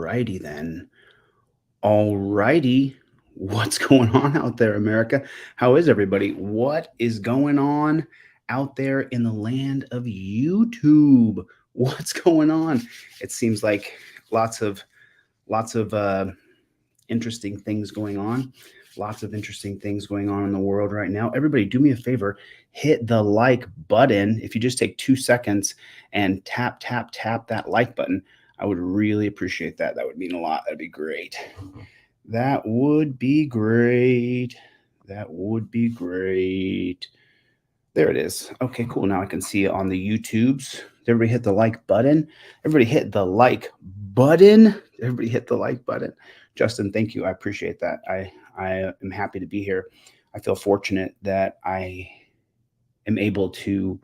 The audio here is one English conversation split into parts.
righty then. All righty. What's going on out there, America? How is everybody? What is going on out there in the land of YouTube? What's going on? It seems like lots of interesting things going on. Lots of interesting things going on in the world right now. Everybody, do me a favor, hit the like button. If you just take 2 seconds and tap that like button, I would really appreciate that. That would mean a lot. That'd be great. That would be great. That would be great. There it is. Okay, cool. Now I can see it on the YouTubes. Everybody hit the like button. Everybody hit the like button. Everybody hit the like button. Justin, thank you. I appreciate that. I am happy to be here. I feel fortunate that I am able to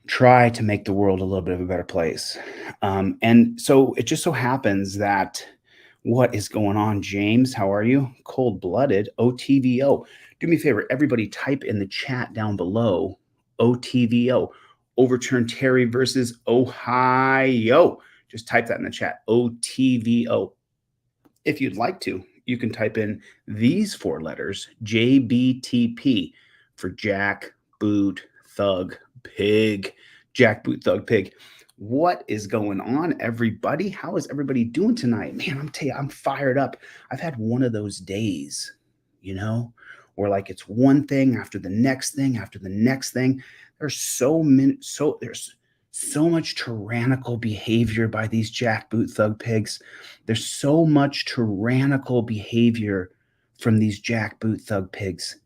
try to make the world a little bit of a better place. And so it just so happens that what is going on, James? How are you? Cold blooded. OTVO. Do me a favor, everybody type in the chat down below OTVO. Overturn Terry versus Ohio. Just type that in the chat. OTVO. If you'd like to, you can type in these 4 letters, JBTP, for Jack Boot Thug Pig. Jack Boot Thug Pig. What is going on, everybody? How is everybody doing tonight? Man, I'm telling you, I'm fired up. I've had one of those days, where like it's one thing after the next thing after the next thing. There's so much tyrannical behavior by these jackboot thug pigs. There's so much tyrannical behavior from these jackboot thug pigs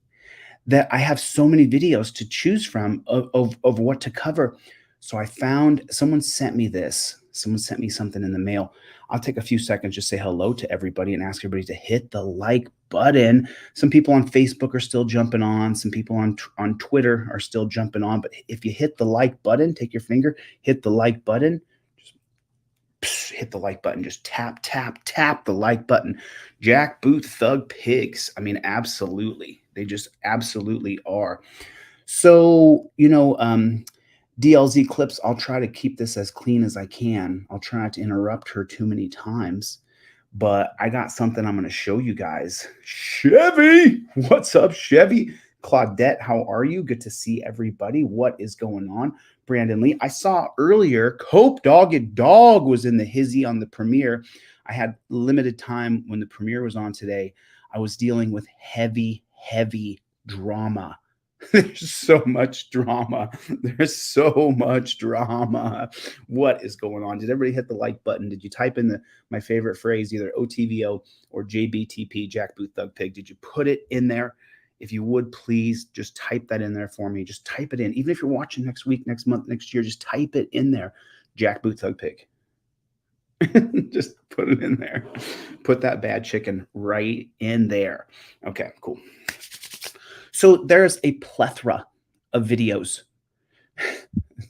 that I have so many videos to choose from of what to cover. So I found someone sent me this. Someone sent me something in the mail. I'll take a few seconds, just say hello to everybody and ask everybody to hit the like button. Some people on Facebook are still jumping on. Some people on Twitter are still jumping on. But if you hit the like button, take your finger, hit the like button, just hit the like button. Just tap the like button. Jackboot Thug Pigs. I mean, absolutely. They just absolutely are. So, DLZ Clips, I'll try to keep this as clean as I can. I'll try not to interrupt her too many times. But I got something I'm going to show you guys. Chevy! What's up, Chevy? Claudette, how are you? Good to see everybody. What is going on? Brandon Lee. I saw earlier Cope Dogged Dog was in the hizzy on the premiere. I had limited time when the premiere was on today. I was dealing with heavy drama. There's so much drama. There's so much drama. What is going on? Did everybody hit the like button? Did you type in my favorite phrase, either OTVO or JBTP, Jackboot Thug Pig? Did you put it in there? If you would, please just type that in there for me. Just type it in. Even if you're watching next week, next month, next year, just type it in there. Jackboot Thug Pig. Just put it in there. Put that bad chicken right in there. Okay, cool. So there's a plethora of videos.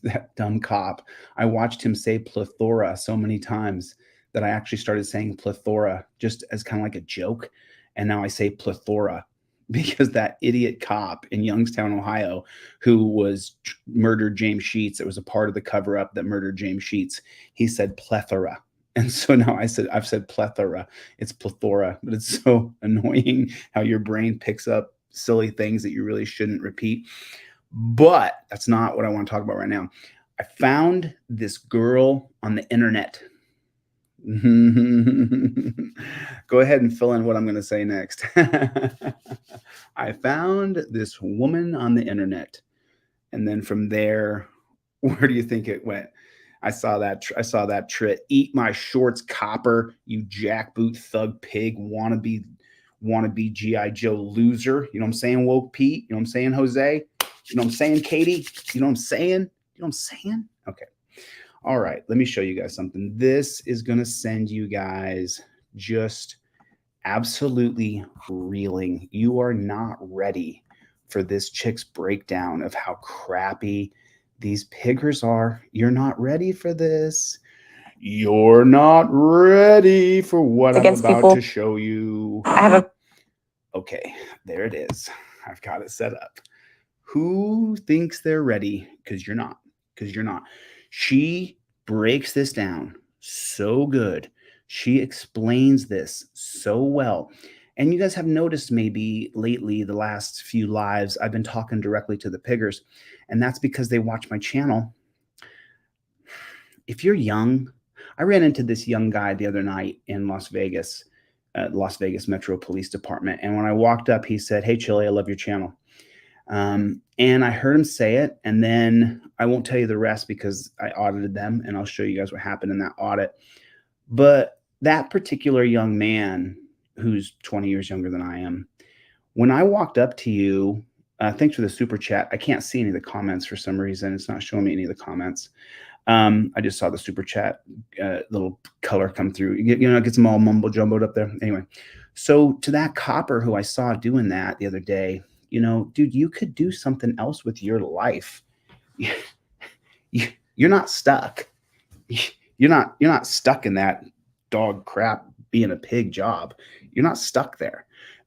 That dumb cop. I watched him say plethora so many times that I actually started saying plethora just as kind of like a joke. And now I say plethora because that idiot cop in Youngstown, Ohio, who murdered James Sheets, it was a part of the cover up that murdered James Sheets. He said plethora. And so now I've said plethora. It's plethora, but it's so annoying how your brain picks up silly things that you really shouldn't repeat. But that's not what I want to talk about right now. I found this girl on the internet. Go ahead and fill in what I'm going to say next. I found this woman on the internet. And then from there, where do you think it went? I saw that trip. Eat my shorts, copper, you jackboot thug pig, wannabe G.I. Joe loser. You know what I'm saying, Woke Pete? You know what I'm saying, Jose? You know what I'm saying, Katie? You know what I'm saying? You know what I'm saying? Okay. All right. Let me show you guys something. This is going to send you guys just absolutely reeling. You are not ready for this chick's breakdown of how crappy these piggers are. You're not ready for this. You're not ready for what I'm about to show you. Okay, there it is. I've got it set up. Who thinks they're ready? Because you're not. She breaks this down so good, She explains this so well. And you guys have noticed maybe lately, the last few lives, I've been talking directly to the piggers, and that's because they watch my channel. If you're young, I ran into this young guy the other night in Las Vegas Metro Police Department. And when I walked up, he said, "Hey, Chille, I love your channel." And I heard him say it. And then I won't tell you the rest because I audited them, and I'll show you guys what happened in that audit. But that particular young man, who's 20 years younger than I am, when I walked up to you, thanks for the super chat. I can't see any of the comments for some reason. It's not showing me any of the comments. I just saw the super chat little color come through. It gets them all mumbo jumboed up there. Anyway, so to that copper who I saw doing that the other day, dude, you could do something else with your life. You're not stuck. You're not stuck in that dog crap being a pig job. You're not stuck there.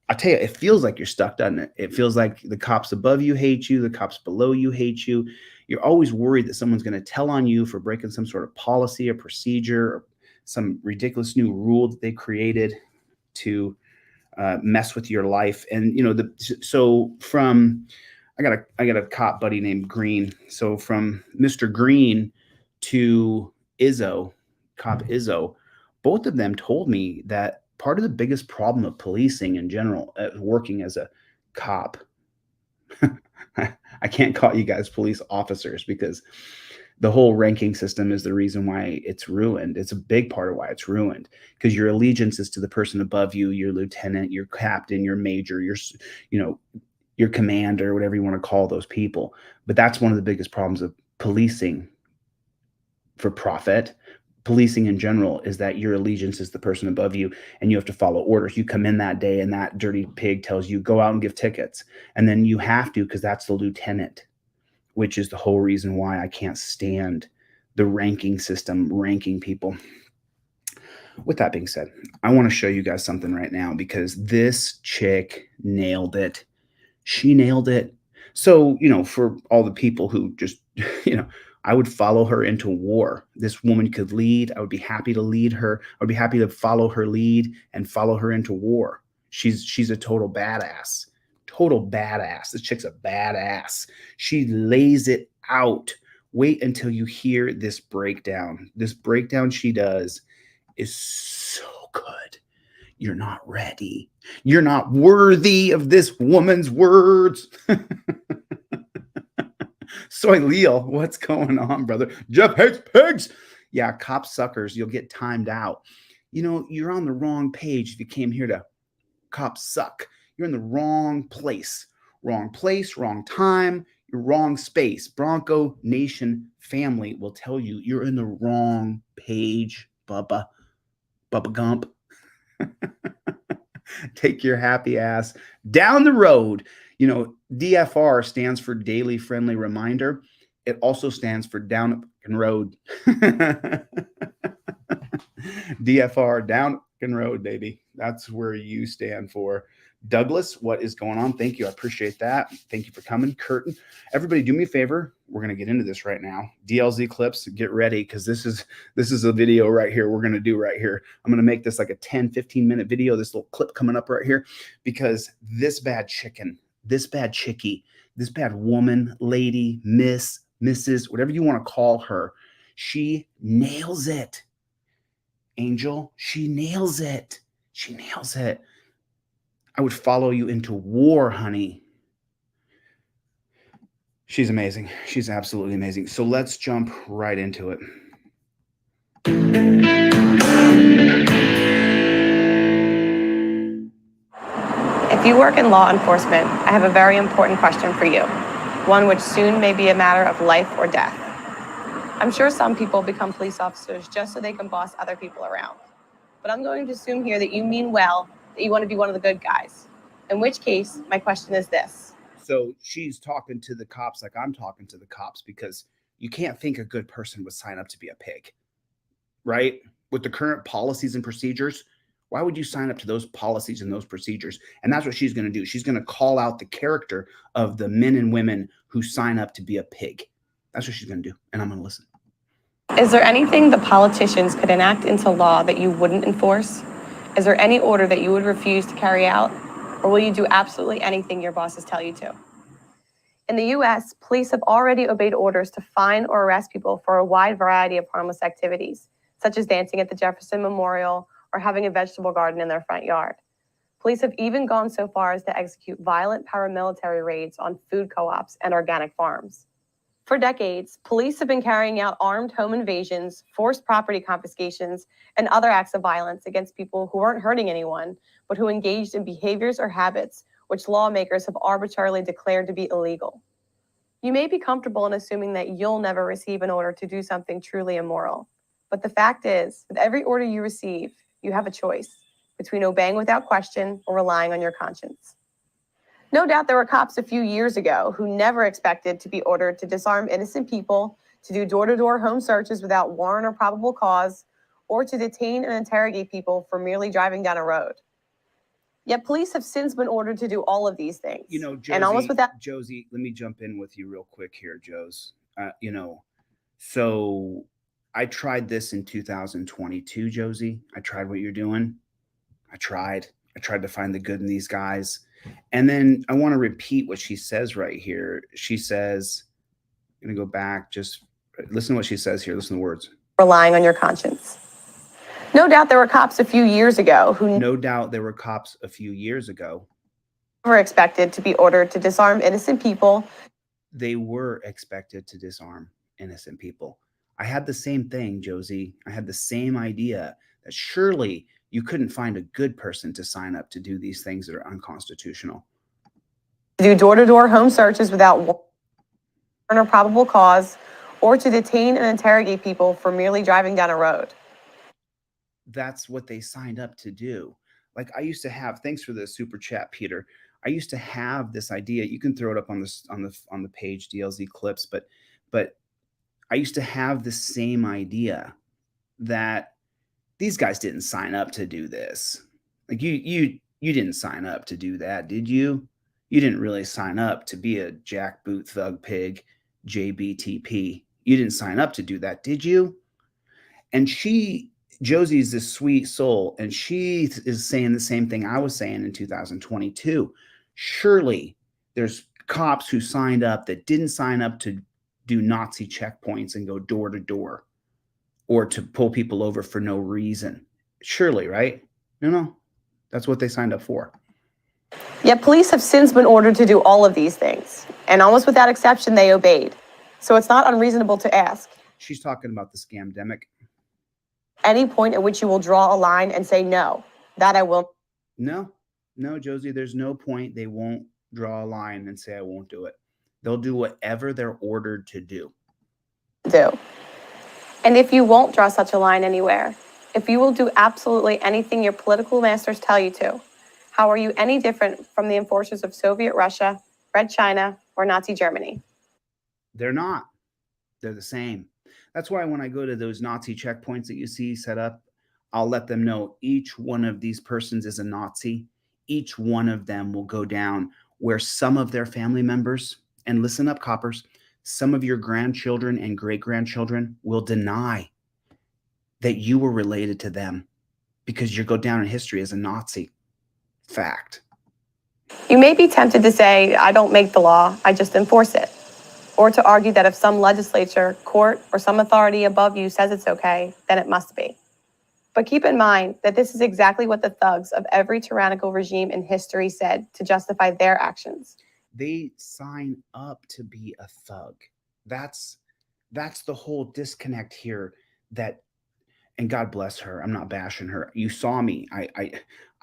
I tell you, it feels like you're stuck, doesn't it? It feels like the cops above you hate you, the cops below you hate you. You're always worried that someone's going to tell on you for breaking some sort of policy or procedure or some ridiculous new rule that they created to mess with your life. And I got a cop buddy named Green. So from Mr. Green to Cop Izzo, both of them told me that part of the biggest problem of policing in general, working as a cop, I can't call you guys police officers because the whole ranking system is the reason why it's ruined. It's a big part of why it's ruined, because your allegiance is to the person above you, your lieutenant, your captain, your major, your commander, whatever you want to call those people. But that's one of the biggest problems of policing for profit. Policing in general is that your allegiance is the person above you and you have to follow orders. You come in that day and that dirty pig tells you, go out and give tickets. And then you have to, because that's the lieutenant, which is the whole reason why I can't stand the ranking system, ranking people. With that being said, I want to show you guys something right now because this chick nailed it. She nailed it. So, for all the people who just, I would follow her into war. This woman could lead. I would be happy to lead her. I would be happy to follow her lead and follow her into war. She's a total badass. Total badass. This chick's a badass. She lays it out. Wait until you hear this breakdown. This breakdown she does is so good. You're not ready. You're not worthy of this woman's words. Soy Leo, what's going on, brother? Jeff hates pigs. Yeah, cop suckers, you'll get timed out. You're on the wrong page if you came here to cop suck. You're in the wrong place. Wrong place, wrong time, your wrong space. Bronco Nation family will tell you you're in the wrong page, Bubba Gump. Take your happy ass down the road. DFR stands for Daily Friendly Reminder. It also stands for Down and Road. DFR, Down and Road, baby. That's where you stand for. Douglas, what is going on? Thank you. I appreciate that. Thank you for coming. Curtin, everybody do me a favor. We're going to get into this right now. DLZ clips, get ready, because this is a video right here we're going to do right here. I'm going to make this like a 10, 15-minute video, this little clip coming up right here, because this bad chicken, this bad chickie, this bad woman, lady, miss, Mrs., whatever you want to call her, she nails it. Angel, she nails it. She nails it. I would follow you into war, honey. She's amazing. She's absolutely amazing. So let's jump right into it. If you work in law enforcement, I have a very important question for you, one which soon may be a matter of life or death. I'm sure some people become police officers just so they can boss other people around. But I'm going to assume here that you mean well, that you want to be one of the good guys. In which case, my question is this. So she's talking to the cops like I'm talking to the cops, because you can't think a good person would sign up to be a pig, right? With the current policies and procedures, why would you sign up to those policies and those procedures? And that's what she's going to do. She's going to call out the character of the men and women who sign up to be a pig. That's what she's going to do. And I'm going to listen. Is there anything the politicians could enact into law that you wouldn't enforce? Is there any order that you would refuse to carry out? Or will you do absolutely anything your bosses tell you to? In the US, police have already obeyed orders to fine or arrest people for a wide variety of harmless activities, such as dancing at the Jefferson Memorial or having a vegetable garden in their front yard. Police have even gone so far as to execute violent paramilitary raids on food co-ops and organic farms. For decades, police have been carrying out armed home invasions, forced property confiscations, and other acts of violence against people who weren't hurting anyone, but who engaged in behaviors or habits which lawmakers have arbitrarily declared to be illegal. You may be comfortable in assuming that you'll never receive an order to do something truly immoral. But the fact is, with every order you receive, you have a choice between obeying without question or relying on your conscience. No doubt there were cops a few years ago who never expected to be ordered to disarm innocent people, to do door-to-door home searches without warrant or probable cause, or to detain and interrogate people for merely driving down a road. Yet police have since been ordered to do all of these things. You know, Josie, and almost without Josie, let me jump in with you real quick here, Joes. So I tried this in 2022, Josie. I tried what you're doing. I tried to find the good in these guys. And then I want to repeat what she says right here. She says, I'm going to go back, just listen to what she says here. Listen to the words. Relying on your conscience. No doubt there were cops a few years ago who never expected to be ordered to disarm innocent people. They were expected to disarm innocent people. I had the same thing, Josie. I had the same idea that surely you couldn't find a good person to sign up to do these things that are unconstitutional. Do door-to-door home searches without warrant or probable cause, or to detain and interrogate people for merely driving down a road. That's what they signed up to do. Like I used to have, thanks for the super chat, Peter. I used to have this idea. You can throw it up on the page, DLZ clips, but I used to have the same idea that these guys didn't sign up to do this. Like you didn't sign up to do that, did you? You didn't really sign up to be a jackboot thug pig, JBTP. You didn't sign up to do that, did you? And Josie's this sweet soul, and she is saying the same thing I was saying in 2022. Surely there's cops who signed up that didn't sign up to do Nazi checkpoints and go door to door or to pull people over for no reason. Surely, right? No, that's what they signed up for. Yet police have since been ordered to do all of these things, and almost without exception, they obeyed. So it's not unreasonable to ask. She's talking about the scamdemic. Any point at which you will draw a line and say, no, that I will. No, Josie, there's no point. They won't draw a line and say, I won't do it. They'll do whatever they're ordered to do. And if you won't draw such a line anywhere, if you will do absolutely anything your political masters tell you to, how are you any different from the enforcers of Soviet Russia, Red China, or Nazi Germany? They're not. They're the same. That's why when I go to those Nazi checkpoints that you see set up, I'll let them know each one of these persons is a Nazi. Each one of them will go down where some of their family members, and listen up, coppers, some of your grandchildren and great-grandchildren will deny that you were related to them because you go down in history as a Nazi. Fact. You may be tempted to say, I don't make the law, I just enforce it. Or to argue that if some legislature, court, or some authority above you says it's okay, then it must be. But keep in mind that this is exactly what the thugs of every tyrannical regime in history said to justify their actions. They sign up to be a thug. That's the whole disconnect here. And God bless her. I'm not bashing her. You saw me.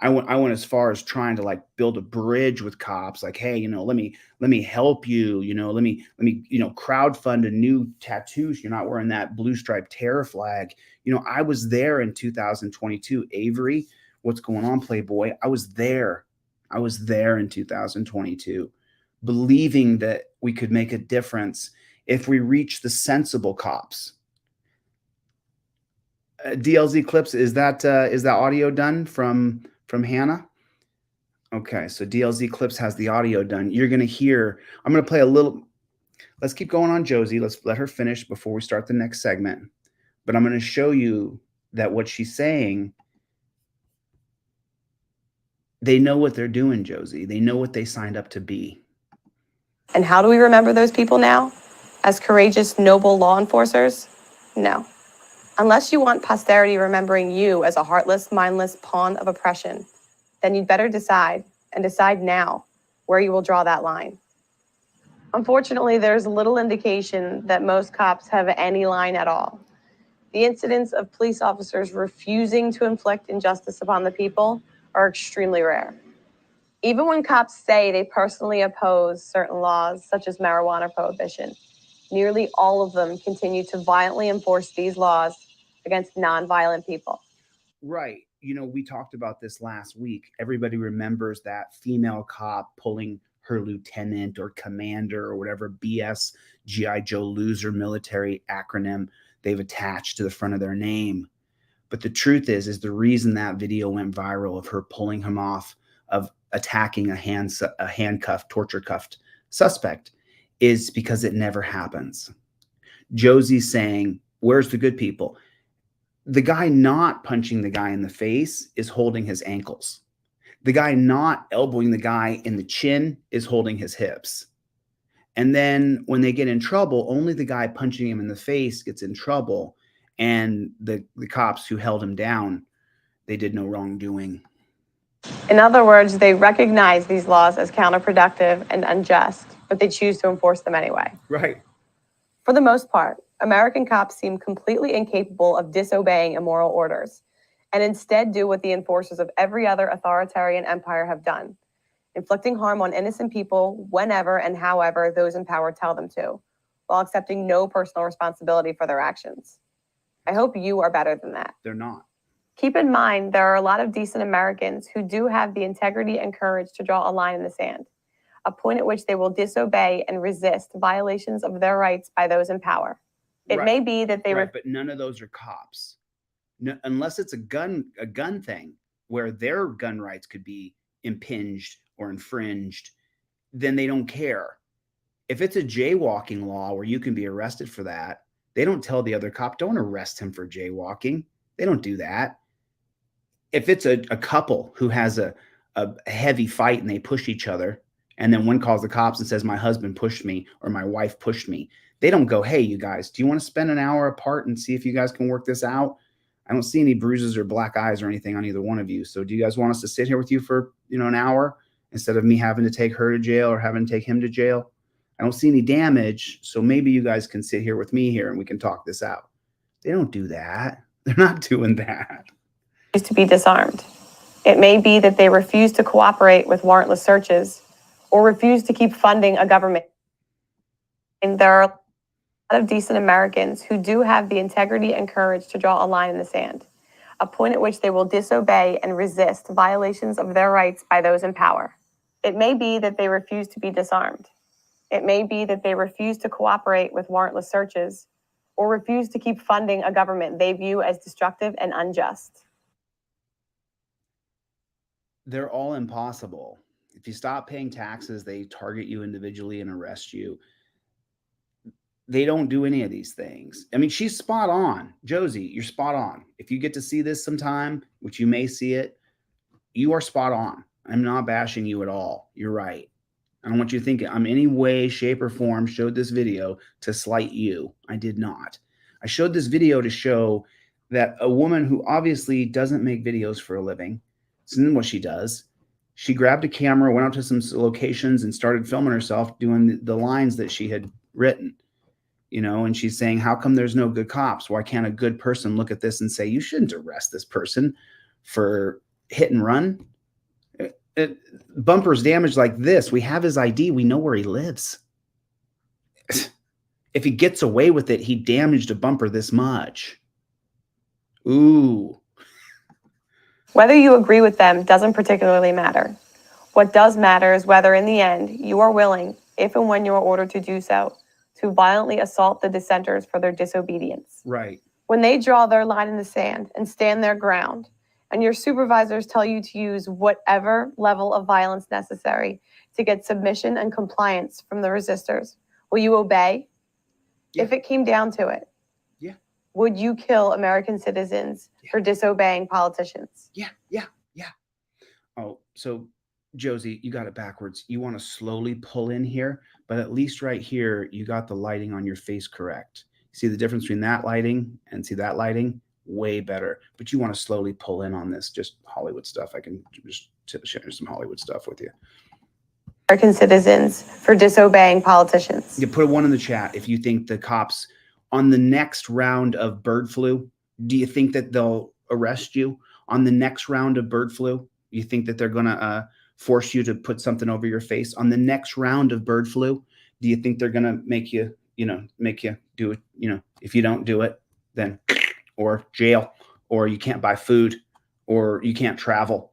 I went as far as trying to like build a bridge with cops. Like, hey, let me help you. Let me crowdfund a new tattoo. So you're not wearing that blue striped terror flag. I was there in 2022. Avery, what's going on, Playboy? I was there in 2022, believing that we could make a difference if we reach the sensible cops. DLZ clips, is that audio done from Hannah? Okay, so DLZ clips has the audio done. You're gonna hear. I'm gonna play a little. Let's keep going on Josie. Let's let her finish before we start the next segment. But I'm going to show you that what she's saying, they know what they're doing, Josie. They know what they signed up to be. And how do we remember those people now? As courageous, noble law enforcers? No. Unless you want posterity remembering you as a heartless, mindless pawn of oppression, then you'd better decide, and decide now, where you will draw that line. Unfortunately, there's little indication that most cops have any line at all. The incidents of police officers refusing to inflict injustice upon the people are extremely rare. Even when cops say they personally oppose certain laws, such as marijuana prohibition, nearly all of them continue to violently enforce these laws against nonviolent people. Right. You know, we talked about this last week. Everybody remembers that female cop pulling her lieutenant or commander or whatever BS G.I. Joe loser military acronym they've attached to the front of their name. But the truth is the reason that video went viral of her pulling him off, of attacking a handcuffed, torture cuffed suspect, is because it never happens. Josie's saying, where's the good people? The guy not punching the guy in the face is holding his ankles. The guy not elbowing the guy in the chin is holding his hips. And then when they get in trouble, only the guy punching him in the face gets in trouble. And the cops who held him down, they did no wrongdoing. In other words, they recognize these laws as counterproductive and unjust, but they choose to enforce them anyway. Right. For the most part, American cops seem completely incapable of disobeying immoral orders, and instead do what the enforcers of every other authoritarian empire have done, inflicting harm on innocent people whenever and however those in power tell them to, while accepting no personal responsibility for their actions. I hope you are better than that. They're not. Keep in mind, there are a lot of decent Americans who do have the integrity and courage to draw a line in the sand, a point at which they will disobey and resist violations of their rights by those in power. It may be that they but none of those are cops. No, unless it's a gun thing where their gun rights could be impinged or infringed, then they don't care. If it's a jaywalking law where you can be arrested for that, they don't tell the other cop, don't arrest him for jaywalking. They don't do that. If it's a couple who has a heavy fight and they push each other, and then one calls the cops and says, my husband pushed me or my wife pushed me, they don't go, hey, you guys, do you want to spend an hour apart and see if you guys can work this out? I don't see any bruises or black eyes or anything on either one of you. So do you guys want us to sit here with you for, an hour instead of me having to take her to jail or having to take him to jail? I don't see any damage. So maybe you guys can sit here with me here and we can talk this out. They don't do that. They're not doing that. To be disarmed. It may be that they refuse to cooperate with warrantless searches or refuse to keep funding a government. And there are a lot of decent Americans who do have the integrity and courage to draw a line in the sand, a point at which they will disobey and resist violations of their rights by those in power. It may be that they refuse to be disarmed. It may be that they refuse to cooperate with warrantless searches or refuse to keep funding a government they view as destructive and unjust. They're all impossible. If you stop paying taxes, they target you individually and arrest you. They don't do any of these things. I mean, she's spot on. Josie, you're spot on. If you get to see this sometime, which you may see it, you are spot on. I'm not bashing you at all. You're right. I don't want you to think I'm in any way, shape, or form showed this video to slight you. I did not. I showed this video to show that a woman who obviously doesn't make videos for a living, it's not what she does. She grabbed a camera, went out to some locations, and started filming herself doing the lines that she had written. And she's saying, how come there's no good cops? Why can't a good person look at this and say, you shouldn't arrest this person for hit and run? Bumpers damaged like this. We have his ID. We know where he lives. If he gets away with it, he damaged a bumper this much. Ooh. Whether you agree with them doesn't particularly matter. What does matter is whether in the end you are willing, if and when you are ordered to do so, to violently assault the dissenters for their disobedience. Right. When they draw their line in the sand and stand their ground, and your supervisors tell you to use whatever level of violence necessary to get submission and compliance from the resistors, will you obey? Yeah. If it came down to it. Yeah. Would you kill American citizens for disobeying politicians? Yeah. Oh, so Josie, you got it backwards. You want to slowly pull in here, but at least right here, you got the lighting on your face correct. See the difference between that lighting and see that lighting? Way better. But you want to slowly pull in on this, just Hollywood stuff. I can just share some Hollywood stuff with you. American citizens for disobeying politicians. You put a 1 in the chat if you think the cops on the next round of bird flu, do you think that they'll arrest you on the next round of bird flu? You think that they're going to force you to put something over your face on the next round of bird flu? Do you think they're going to make you do it? If you don't do it, then or jail, or you can't buy food, or you can't travel,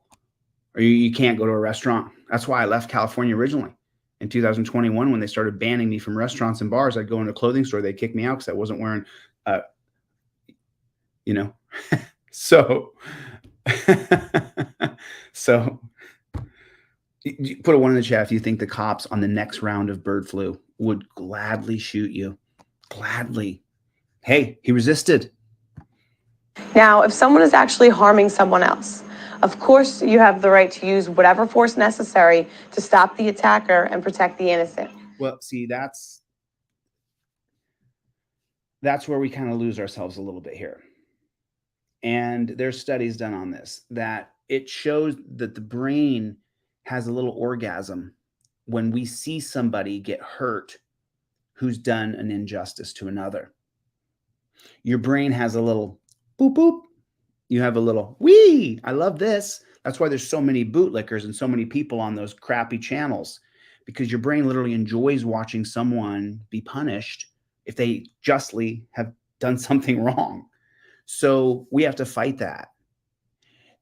or you can't go to a restaurant. That's why I left California originally. In 2021, when they started banning me from restaurants and bars, I'd go into a clothing store. They'd kick me out because I wasn't wearing, so, so you put a 1 in the chat if you think the cops on the next round of bird flu would gladly shoot you. Gladly. Hey, he resisted. Now, if someone is actually harming someone else, of course, you have the right to use whatever force necessary to stop the attacker and protect the innocent. Well, see, that's where we kind of lose ourselves a little bit here. And there's studies done on this, that it shows that the brain has a little orgasm when we see somebody get hurt who's done an injustice to another. Your brain has a little boop, boop. You have a little wee. I love this. That's why there's so many bootlickers and so many people on those crappy channels, because your brain literally enjoys watching someone be punished if they justly have done something wrong. So we have to fight that.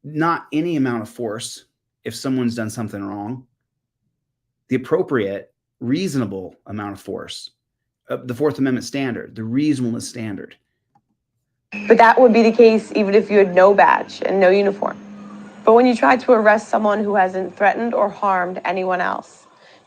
Not any amount of force if someone's done something wrong. The appropriate, reasonable amount of force. The Fourth Amendment standard, the reasonableness standard. But that would be the case even if you had no badge and no uniform. But when you try to arrest someone who hasn't threatened or harmed anyone else,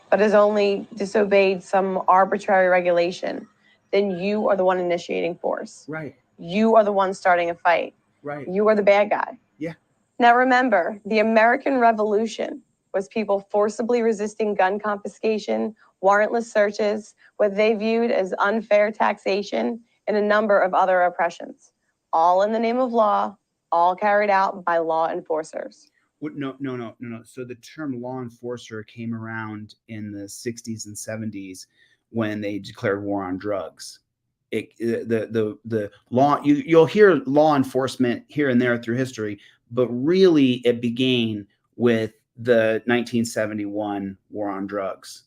but has only disobeyed some arbitrary regulation, then you are the one initiating force. Right. You are the one starting a fight. Right. You are the bad guy. Yeah. Now remember, the American Revolution was people forcibly resisting gun confiscation, warrantless searches, what they viewed as unfair taxation, and a number of other oppressions, all in the name of law, all carried out by law enforcers. No. So the term law enforcer came around in the 60s and 70s when they declared war on drugs. The law, you'll hear law enforcement here and there through history, but really it began with the 1971 war on drugs.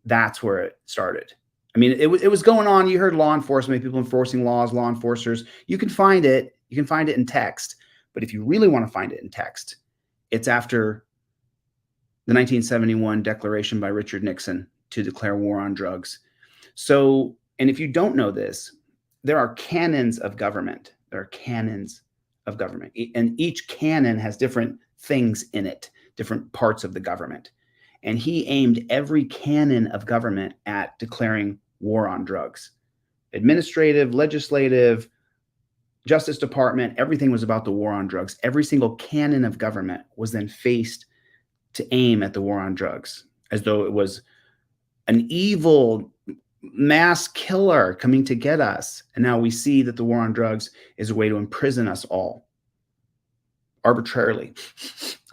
That's where it started. I mean, it was going on. You heard law enforcement, people enforcing laws, law enforcers. You can find it. You can find it in text. But if you really want to find it in text, it's after the 1971 declaration by Richard Nixon to declare war on drugs. So, and if you don't know this, there are canons of government. There are canons of government. And each canon has different things in it, different parts of the government. And he aimed every canon of government at declaring war on drugs. Administrative, legislative, Justice Department, everything was about the war on drugs. Every single canon of government was then faced to aim at the war on drugs, as though it was an evil mass killer coming to get us. And now we see that the war on drugs is a way to imprison us all arbitrarily.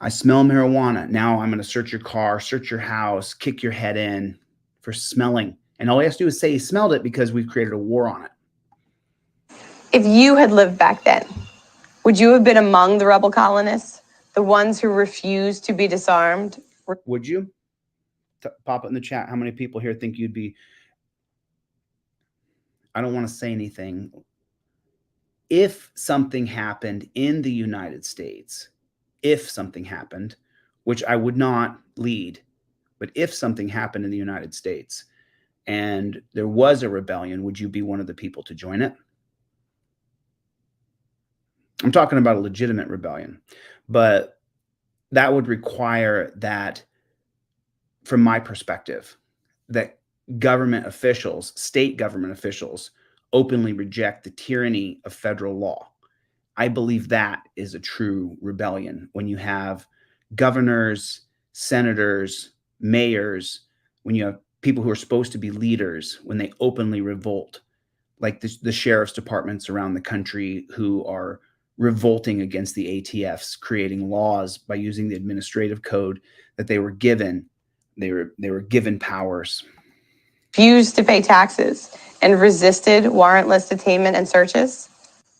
I smell marijuana. Now I'm going to search your car, search your house, kick your head in for smelling. And all he has to do is say he smelled it because we've created a war on it. If you had lived back then, would you have been among the rebel colonists, the ones who refused to be disarmed? Would you? Pop it in the chat. How many people here think you'd be? I don't want to say anything. If something happened in the United States, if something happened, which I would not lead, but if something happened in the United States and there was a rebellion, would you be one of the people to join it? I'm talking about a legitimate rebellion, but that would require that, from my perspective, that government officials, state government officials, openly reject the tyranny of federal law. I believe that is a true rebellion when you have governors, senators, mayors, when you have people who are supposed to be leaders, when they openly revolt, like the sheriff's departments around the country who are revolting against the ATFs, creating laws by using the administrative code that they were given. They were given powers. Refused to pay taxes and resisted warrantless detainment and searches?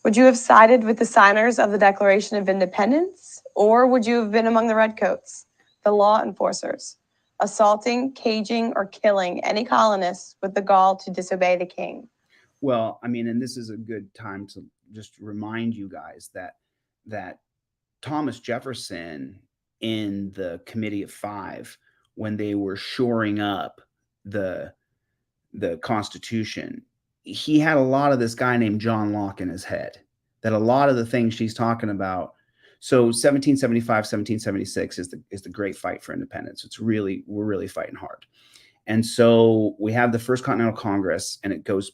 Would you have sided with the signers of the Declaration of Independence, or would you have been among the redcoats, the law enforcers, assaulting, caging, or killing any colonists with the gall to disobey the king? Well, I mean, and this is a good time to just remind you guys that Thomas Jefferson, in the Committee of Five, when they were shoring up the Constitution, he had a lot of this guy named John Locke in his head, that a lot of the things she's talking about. So 1775, 1776 is the great fight for independence. We're really fighting hard. And so we have the First Continental Congress, and it goes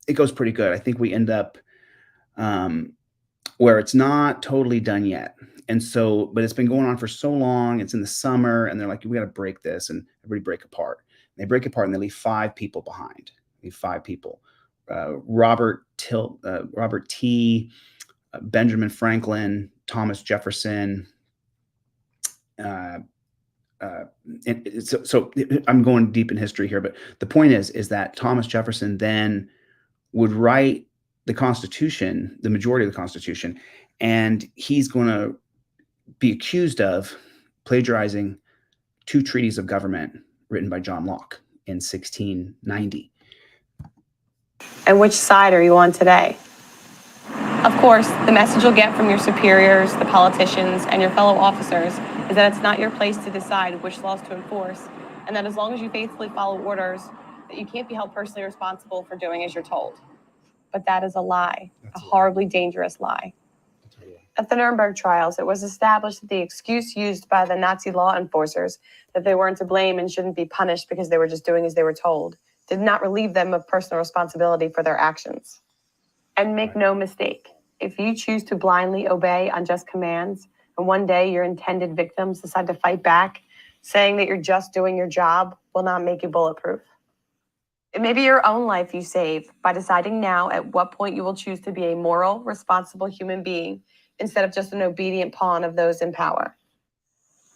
pretty good. I think we end up where it's not totally done yet. And so, but it's been going on for so long. It's in the summer, and they're like, we got to break this, and everybody break apart. And they break apart, and they leave 5 people behind. They leave 5 people: Robert T, Benjamin Franklin, Thomas Jefferson. So I'm going deep in history here, but the point is that Thomas Jefferson then would write the Constitution, the majority of the Constitution, and he's going to be accused of plagiarizing 2 treaties of government written by John Locke in 1690. And which side are you on today? Of course, the message you'll get from your superiors, the politicians, and your fellow officers is that it's not your place to decide which laws to enforce, and that as long as you faithfully follow orders, that you can't be held personally responsible for doing as you're told. But that is a lie, a horribly dangerous lie. At the Nuremberg trials, it was established that the excuse used by the Nazi law enforcers that they weren't to blame and shouldn't be punished because they were just doing as they were told did not relieve them of personal responsibility for their actions. And make no mistake, if you choose to blindly obey unjust commands, and one day your intended victims decide to fight back, saying that you're just doing your job will not make you bulletproof. It may be your own life you save by deciding now at what point you will choose to be a moral, responsible human being instead of just an obedient pawn of those in power.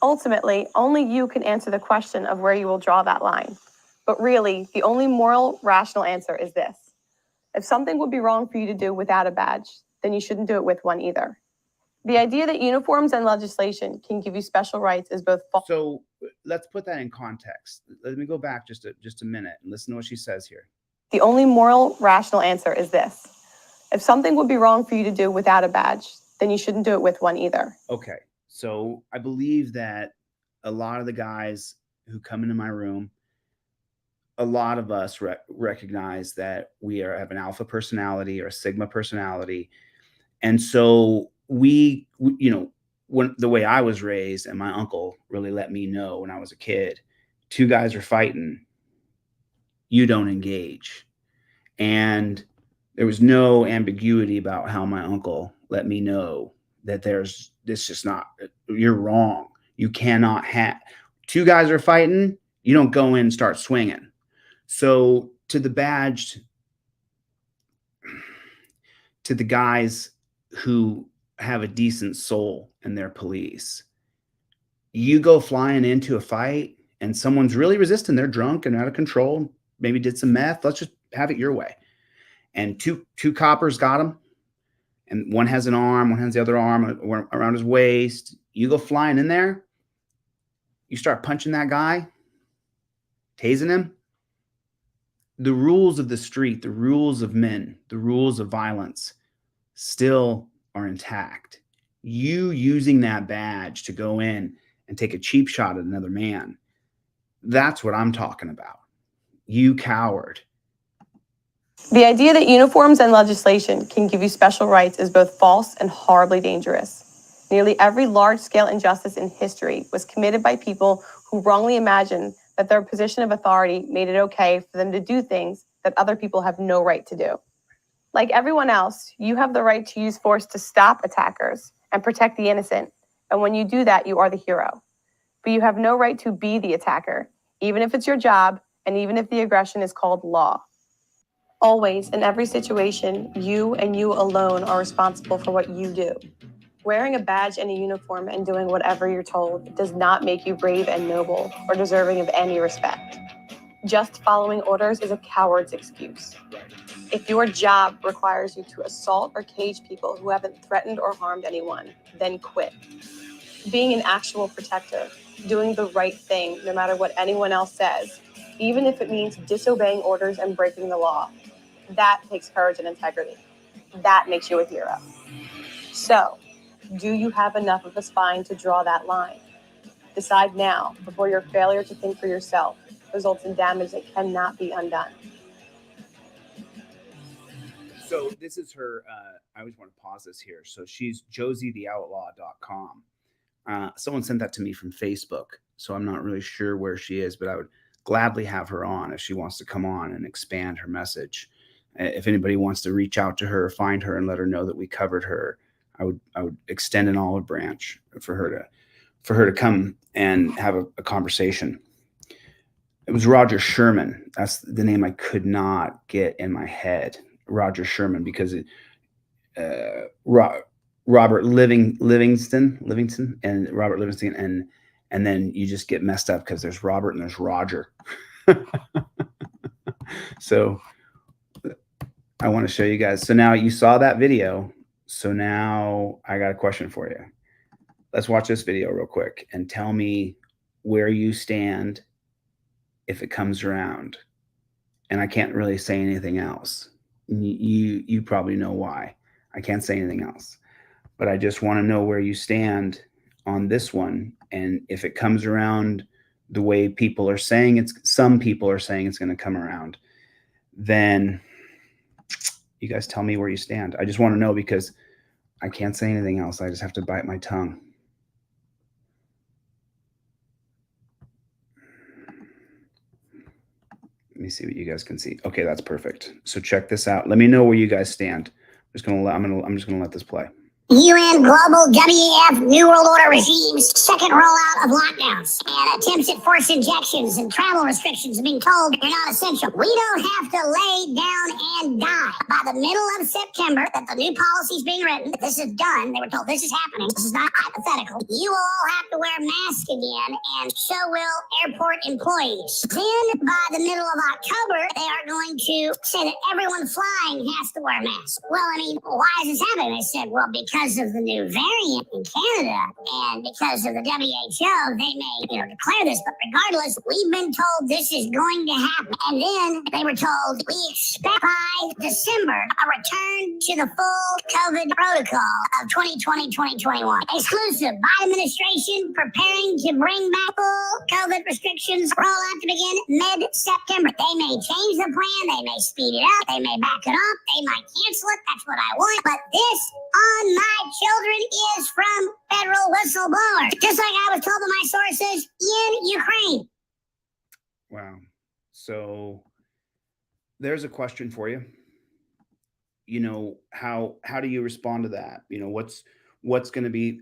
Ultimately, only you can answer the question of where you will draw that line. But really, the only moral, rational answer is this. If something would be wrong for you to do without a badge, then you shouldn't do it with one either. The idea that uniforms and legislation can give you special rights is both false. So let's put that in context. Let me go back just a minute and listen to what she says here. The only moral, rational answer is this. If something would be wrong for you to do without a badge, then you shouldn't do it with one either. Okay, so I believe that a lot of the guys who come into my room, a lot of us recognize that we have an alpha personality or a sigma personality. And so we when the way I was raised, and my uncle really let me know when I was a kid, 2 guys are fighting, you don't engage. And there was no ambiguity about how my uncle let me know that this just not, you're wrong. You cannot have, 2 guys are fighting, you don't go in and start swinging. So to the badged, to the guys who have a decent soul and they're police, you go flying into a fight and someone's really resisting, they're drunk and out of control, maybe did some meth, let's just have it your way. And two coppers got him, and one has an arm, one has the other arm around his waist. You go flying in there, you start punching that guy, tasing him. The rules of the street, the rules of men, the rules of violence still are intact. You using that badge to go in and take a cheap shot at another man, that's what I'm talking about. You coward. The idea that uniforms and legislation can give you special rights is both false and horribly dangerous. Nearly every large-scale injustice in history was committed by people who wrongly imagined that their position of authority made it okay for them to do things that other people have no right to do. Like everyone else, you have the right to use force to stop attackers and protect the innocent. And when you do that, you are the hero. But you have no right to be the attacker, even if it's your job and even if the aggression is called law. Always, in every situation, you and you alone are responsible for what you do. Wearing a badge and a uniform and doing whatever you're told does not make you brave and noble or deserving of any respect. Just following orders is a coward's excuse. If your job requires you to assault or cage people who haven't threatened or harmed anyone, then quit. Being an actual protector, doing the right thing no matter what anyone else says, even if it means disobeying orders and breaking the law, that takes courage and integrity. That makes you a hero. So, do you have enough of a spine to draw that line? Decide now before your failure to think for yourself results in damage that cannot be undone. So this is her. I always want to pause this here. So she's josietheoutlaw.com. Someone sent that to me from Facebook. So I'm not really sure where she is, but I would gladly have her on if she wants to come on and expand her message. If anybody wants to reach out to her, find her and let her know that we covered her, I would extend an olive branch for her to come and have a conversation. It was Roger Sherman. That's the name I could not get in my head. Roger Sherman, because Robert Livingston, and Robert Livingston, and then you just get messed up because there's Robert and there's Roger. So I want to show you guys. So now you saw that video. So now I got a question for you. Let's watch this video real quick and tell me where you stand if it comes around. And I can't really say anything else. You probably know why. I can't say anything else. But I just want to know where you stand on this one. And if it comes around the way people are saying some people are saying it's going to come around, then you guys tell me where you stand. I just want to know because I can't say anything else. I just have to bite my tongue. Let me see what you guys can see. Okay, that's perfect. So check this out. Let me know where you guys stand. I'm just gonna let this play. UN Global WEF New World Order regime's second rollout of lockdowns and attempts at forced injections and travel restrictions are being told they're not essential. We don't have to lay down and die. By the middle of September, that the new policy's being written, this is done. They were told this is happening. This is not hypothetical. You will all have to wear masks again, and so will airport employees. Then, by the middle of October, they are going to say that everyone flying has to wear masks. Well, I mean, why is this happening? They said, well, because of the new variant in Canada and because of the WHO, they may, declare this. But regardless, we've been told this is going to happen. And then they were told we expect by December a return to the full COVID protocol of 2020-2021. Exclusive. Biden administration preparing to bring back full COVID restrictions. Rollout to begin mid-September. They may change the plan. They may speed it up. They may back it up. They might cancel it. That's what I want. But this on my children is from federal whistleblowers, just like I was told by my sources in Ukraine. Wow. So there's a question for you. How do you respond to that? What's going to be?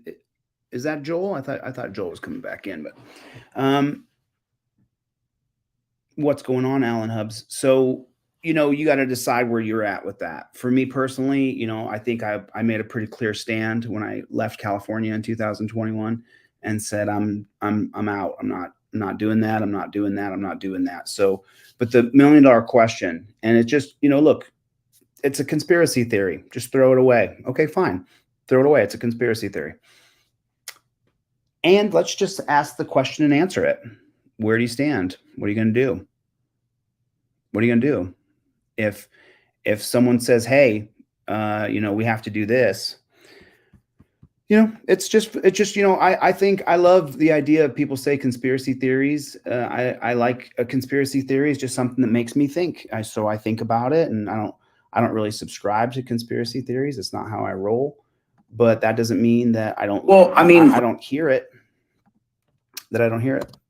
Is that Joel? I thought Joel was coming back in, but what's going on, Alan Hubbs? So you got to decide where you're at with that. For me personally, I think I made a pretty clear stand when I left California in 2021 and said, I'm out. I'm not doing that. I'm not doing that. I'm not doing that. So, but the $1 million question, and it just, look, it's a conspiracy theory. Just throw it away. Okay, fine. Throw it away. It's a conspiracy theory. And let's just ask the question and answer it. Where do you stand? What are you going to do? What are you going to do? If someone says, hey, we have to do this, it's just, I think I love the idea of people say conspiracy theories. I like a conspiracy theory is just something that makes me think. So I think about it, and I don't really subscribe to conspiracy theories. It's not how I roll, but that doesn't mean that I don't, I don't hear it,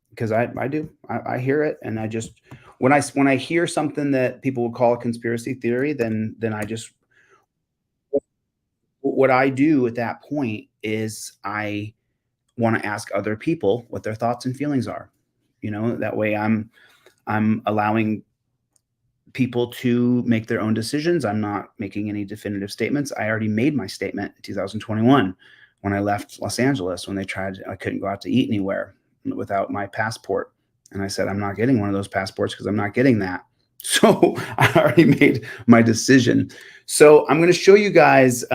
because I do, I hear it. And when I hear something that people would call a conspiracy theory, then I just what I do at that point is I want to ask other people what their thoughts and feelings are. That way I'm allowing people to make their own decisions. I'm not making any definitive statements. I already made my statement in 2021 when I left Los Angeles, when I couldn't go out to eat anywhere without my passport. And I said, I'm not getting one of those passports because I'm not getting that. So I already made my decision. So I'm going to show you guys,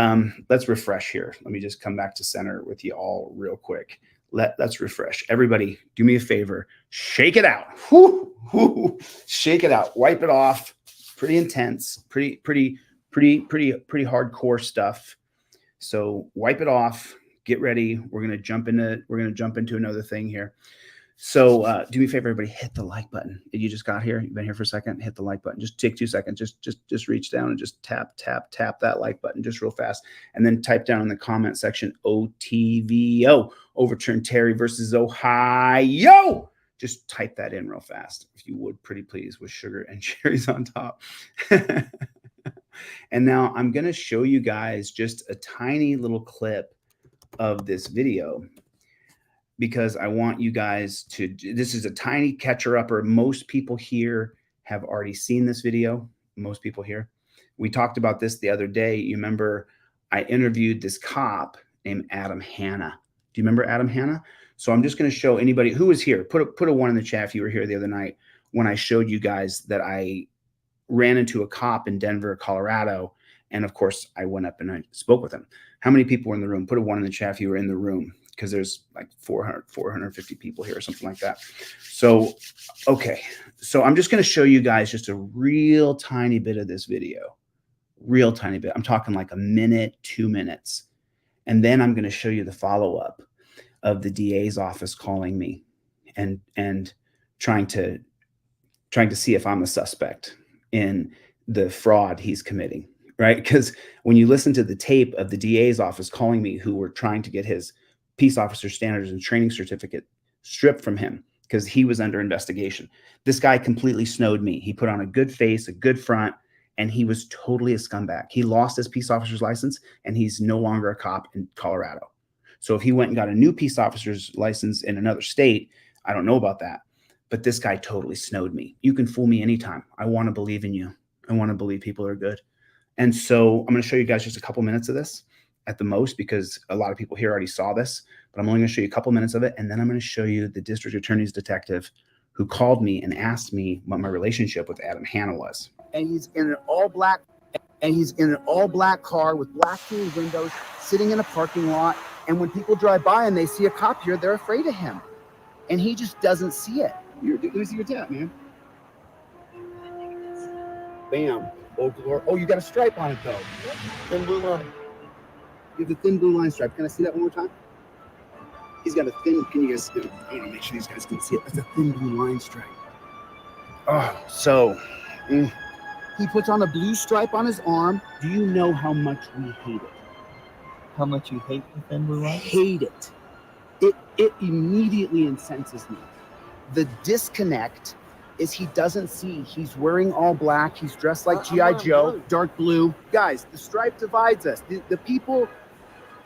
let's refresh here. Let me just come back to center with you all real quick. Let's refresh. Everybody, do me a favor. Shake it out. Whoo, whoo, shake it out. Wipe it off. Pretty intense. Pretty hardcore stuff. So wipe it off. Get ready. We're gonna jump into another thing here. So do me a favor, everybody, hit the like button. You just got here. You've been here for a second. Hit the like button. Just take 2 seconds. Just reach down and just tap that like button just real fast. And then type down in the comment section, OTVO, overturn Terry versus Ohio. Just type that in real fast, if you would, pretty please, with sugar and cherries on top. And now I'm going to show you guys just a tiny little clip of this video, because I want you guys to, this is a tiny catcher-upper. Most people here have already seen this video. Most people here. We talked about this the other day. You remember I interviewed this cop named Adam Hanna. Do you remember Adam Hanna? So I'm just going to show anybody who was here. Put a 1 in the chat if you were here the other night when I showed you guys that I ran into a cop in Denver, Colorado. And of course, I went up and I spoke with him. How many people were in the room? Put a 1 in the chat if you were in the room, because there's like 450 people here or something like that. So, okay. So I'm just going to show you guys just a real tiny bit of this video. Real tiny bit. I'm talking like a minute, 2 minutes. And then I'm going to show you the follow-up of the DA's office calling me and trying to see if I'm a suspect in the fraud he's committing, right? Because when you listen to the tape of the DA's office calling me, who were trying to get his peace officer standards and training certificate stripped from him because he was under investigation. This guy completely snowed me. He put on a good face, a good front, and he was totally a scumbag. He lost his peace officer's license, and he's no longer a cop in Colorado. So if he went and got a new peace officer's license in another state, I don't know about that. But this guy totally snowed me. You can fool me anytime. I want to believe in you. I want to believe people are good. And so I'm going to show you guys just a couple minutes of this at the most, because a lot of people here already saw this, but I'm only going to show you a couple minutes of it. And then I'm going to show you the district attorney's detective who called me and asked me what my relationship with Adam Hanna was. And he's in an all black car with black tinted windows, sitting in a parking lot. And when people drive by and they see a cop here, they're afraid of him. And he just doesn't see it. Let me see your tap, man. Bam. Oh, you got a stripe on it, though. Thin blue line. You have the thin blue line stripe. Can I see that one more time? He's got a thin, can you guys, I want to make sure these guys can see it. That's a thin blue line stripe. Oh, so He puts on a blue stripe on his arm. Do you know how much we hate it? How much you hate the thin blue line? Hate it. It immediately incenses me. The disconnect is he doesn't see. He's wearing all black. He's dressed like G.I. Joe, dark blue. Guys, the stripe divides us. The people,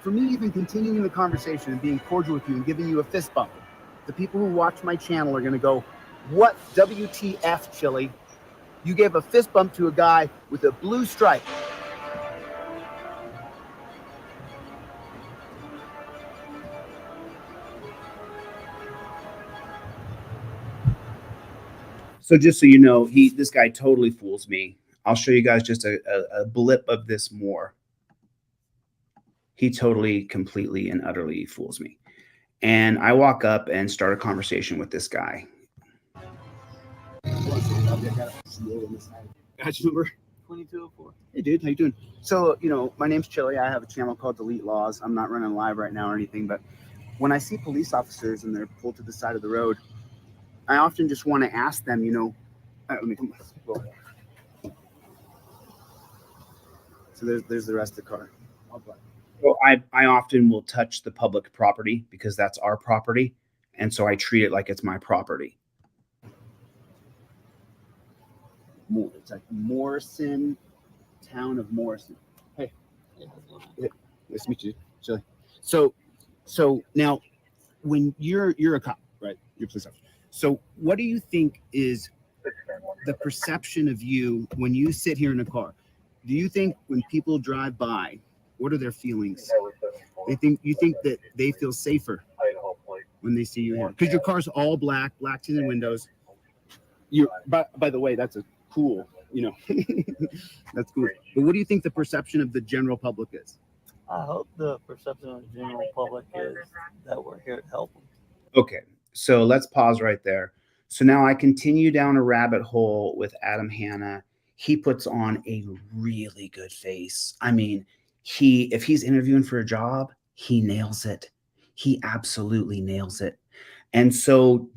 for me even continuing the conversation and being cordial with you and giving you a fist bump, the people who watch my channel are going to go, what WTF, Chille? You gave a fist bump to a guy with a blue stripe. So just so you know, this guy totally fools me. I'll show you guys just a blip of this more. He totally, completely, and utterly fools me. And I walk up and start a conversation with this guy. Badge number 2204. Hey dude, how you doing? So, my name's Chille. I have a channel called Delete Laws. I'm not running live right now or anything, but when I see police officers and they're pulled to the side of the road, I often just want to ask them, let me come on. So there's the rest of the car. Well, I often will touch the public property because that's our property. And so I treat it like it's my property. It's like Morrison, town of Morrison. Hey. Nice to meet you, Chille. So now, when you're a cop, right? You're a police officer. So what do you think is the perception of you when you sit here in a car? Do you think when people drive by, what are their feelings? You think that they feel safer when they see you here? Because your car's all black tinted windows. By the way, that's a cool, that's cool. But what do you think the perception of the general public is? I hope the perception of the general public is that we're here to help them. Okay, so let's pause right there. So now I continue down a rabbit hole with Adam Hanna. He puts on a really good face. I mean, if he's interviewing for a job, he nails it. He absolutely nails it. And so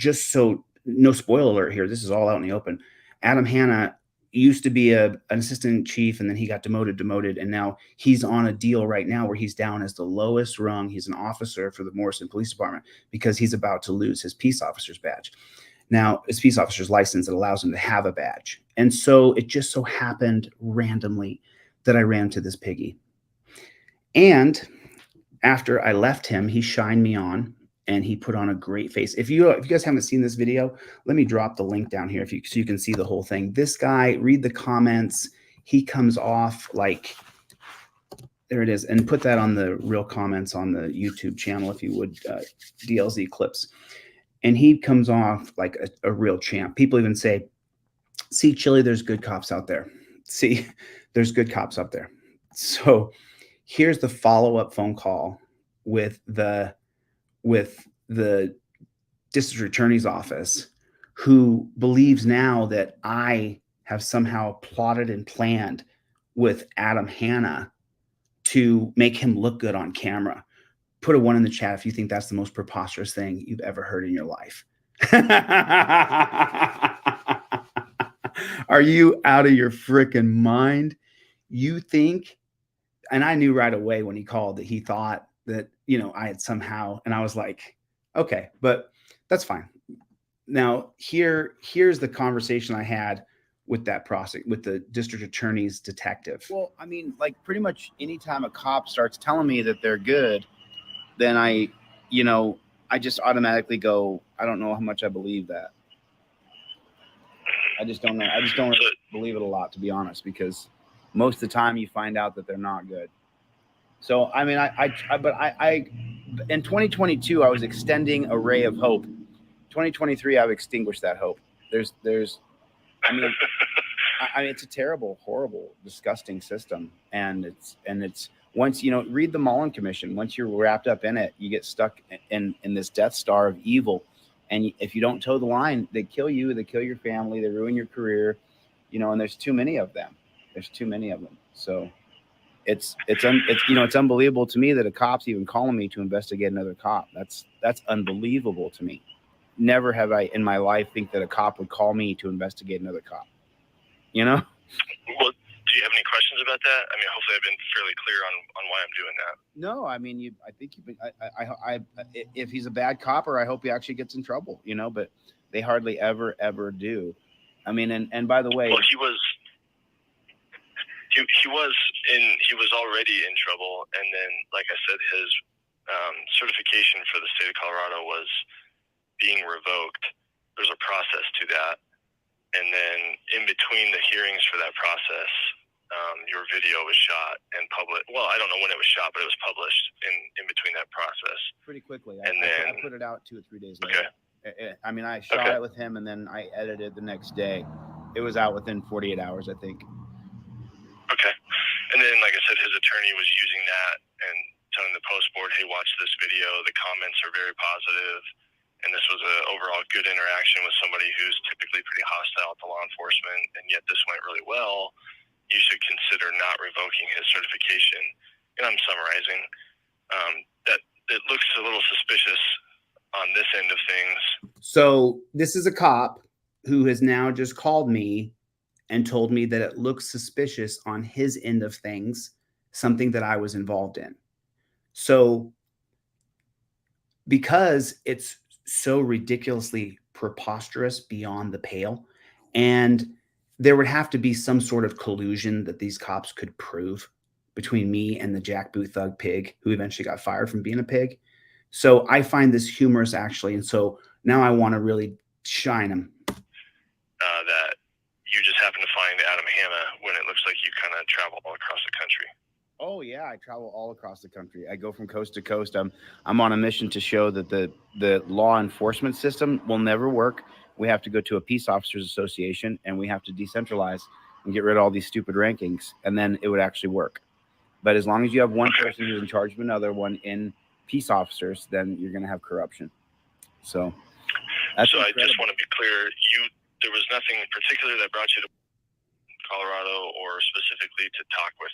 no spoiler alert here, this is all out in the open. Adam Hanna used to be an assistant chief, and then he got demoted, and now he's on a deal right now where he's down as the lowest rung. He's an officer for the Morrison Police Department because he's about to lose his peace officer's badge. Now, his peace officer's license that allows him to have a badge. And so it just so happened randomly that I ran to this piggy. And after I left him, he shined me on and he put on a great face. If you guys haven't seen this video, let me drop the link down here so you can see the whole thing. This guy, read the comments. He comes off like, there it is. And put that on the real comments on the YouTube channel, if you would, DLZ clips. And he comes off like a real champ. People even say, see, Chille, there's good cops out there. See, there's good cops out there. So here's the follow-up phone call with the district attorney's office, who believes now that I have somehow plotted and planned with Adam Hanna to make him look good on camera. Put a 1 in the chat if you think that's the most preposterous thing you've ever heard in your life. Are you out of your freaking mind? You think, and I knew right away when he called that he thought that, I had somehow, and I was like, okay, but that's fine. Now here's the conversation I had with with the district attorney's detective. Well, I mean, like pretty much anytime a cop starts telling me that they're good, then I just automatically go, I don't know how much I believe that. I just don't know. I just don't really believe it a lot, to be honest, because most of the time you find out that they're not good. So, I mean, in 2022, I was extending a ray of hope. 2023, I've extinguished that hope. I mean, it's a terrible, horrible, disgusting system. And it's once, read the Mullen Commission. Once you're wrapped up in it, you get stuck in this Death Star of evil. And if you don't toe the line, they kill you, they kill your family, they ruin your career, and there's too many of them. So it's unbelievable to me that a cop's even calling me to investigate another cop. That's unbelievable to me. Never have I in my life think that a cop would call me to investigate another cop. Well, do you have any questions about that? I mean, hopefully I've been fairly clear on why I'm doing that. No, I mean, I think you've been, if he's a bad copper, I hope he actually gets in trouble, but they hardly ever do. I mean, and by the way, well, he was already in trouble. And then, like I said, his certification for the state of Colorado was being revoked. There's a process to that. And then in between the hearings for that process, your video was shot and published. Well, I don't know when it was shot, but it was published in between that process. Pretty quickly. And I put it out 2 or 3 days later. Okay. I mean, I shot it with him and then I edited the next day. It was out within 48 hours, I think. Okay. And then, like I said, his attorney was using that and telling the post board, hey, watch this video. The comments are very positive. And this was an overall good interaction with somebody who's typically pretty hostile to law enforcement, and yet this went really well. You should consider not revoking his certification. And I'm summarizing. That it looks a little suspicious on this end of things. So this is a cop who has now just called me and told me that it looks suspicious on his end of things, something that I was involved in. So because it's so ridiculously preposterous beyond the pale, and there would have to be some sort of collusion that these cops could prove between me and the jackboot thug pig who eventually got fired from being a pig. So I find this humorous, actually. And so now I want to really shine him. That you just happen to find Adam Hanna when it looks like you kind of travel all across the country. Oh yeah, I travel all across the country. I go from coast to coast. I'm on a mission to show that the law enforcement system will never work. We have to go to a peace officers association, and we have to decentralize and get rid of all these stupid rankings, and then it would actually work. But as long as you have one person who's in charge of another one in peace officers, then you're going to have corruption. So that's so incredible. I just want to be clear. There was nothing in particular that brought you to Colorado or specifically to talk with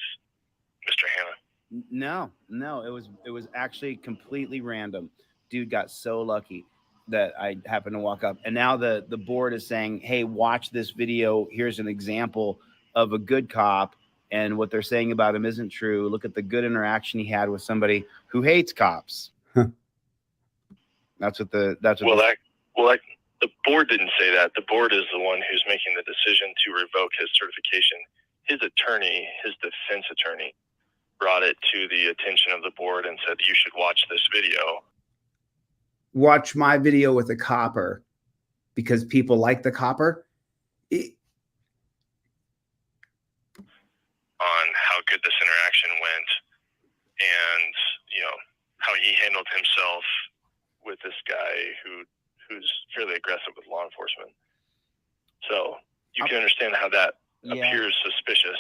Mr. Hanna? No. It was actually completely random. Dude got so lucky that I happened to walk up, and now the board is saying, "Hey, watch this video. Here's an example of a good cop, and what they're saying about him isn't true. Look at the good interaction he had with somebody who hates cops." That's what the the board didn't say that. The board is the one who's making the decision to revoke his certification. His attorney, his defense attorney, brought it to the attention of the board and said, you should watch this video. Watch my video with a copper because people like the copper. On how good this interaction went and, how he handled himself with this guy who's fairly aggressive with law enforcement. So you can understand how that appears suspicious,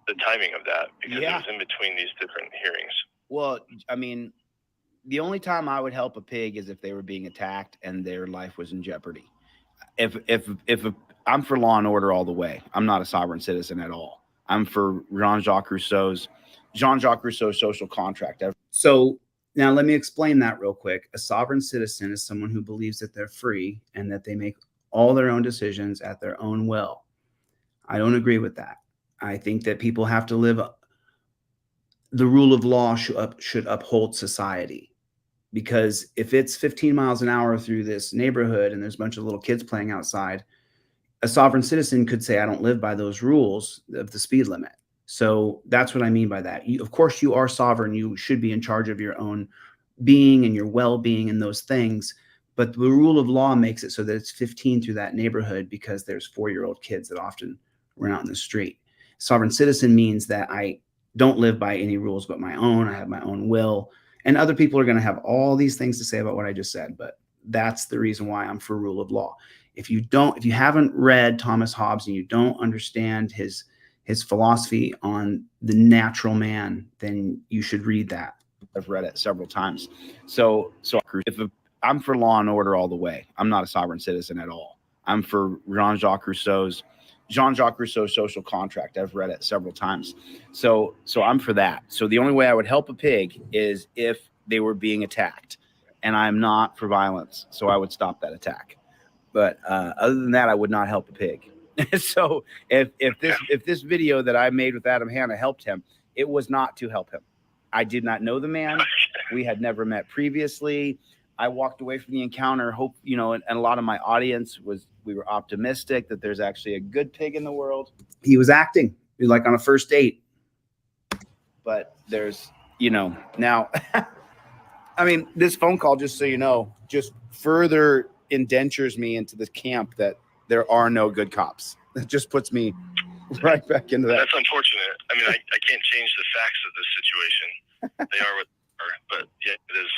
the timing of that, because it was in between these different hearings. Well, I mean, the only time I would help a pig is if they were being attacked and their life was in jeopardy. If I'm for law and order all the way, I'm not a sovereign citizen at all. I'm for Jean-Jacques Rousseau's social contract. So now let me explain that real quick. A sovereign citizen is someone who believes that they're free and that they make all their own decisions at their own will. I don't agree with that. I think that people have to live. The rule of law should uphold society, because if it's 15 miles an hour through this neighborhood and there's a bunch of little kids playing outside, a sovereign citizen could say, I don't live by those rules of the speed limit. So that's what I mean by that. Of course, you are sovereign. You should be in charge of your own being and your well-being and those things. But the rule of law makes it so that it's 15 through that neighborhood because there's 4-year-old kids that often run out in the street. Sovereign citizen means that I don't live by any rules but my own. I have my own will. And other people are going to have all these things to say about what I just said. But that's the reason why I'm for rule of law. If you haven't read Thomas Hobbes and you don't understand his philosophy on the natural man, then you should read that. I've read it several times. So I'm for law and order all the way. I'm not a sovereign citizen at all. I'm for Jean-Jacques Rousseau's social contract. I've read it several times. So I'm for that. So the only way I would help a pig is if they were being attacked, and I'm not for violence. So I would stop that attack. But other than that, I would not help a pig. So if this video that I made with Adam Hanna helped him, it was not to help him. I did not know the man. We had never met previously. I walked away from the encounter, and a lot of my audience we were optimistic that there's actually a good pig in the world. He was acting like on a first date. But there's, now, I mean, this phone call, just so you know, just further indentures me into the camp that there are no good cops. That just puts me right back into that. That's unfortunate. I mean, I can't change the facts of this situation. They are what they are, but yeah, it is.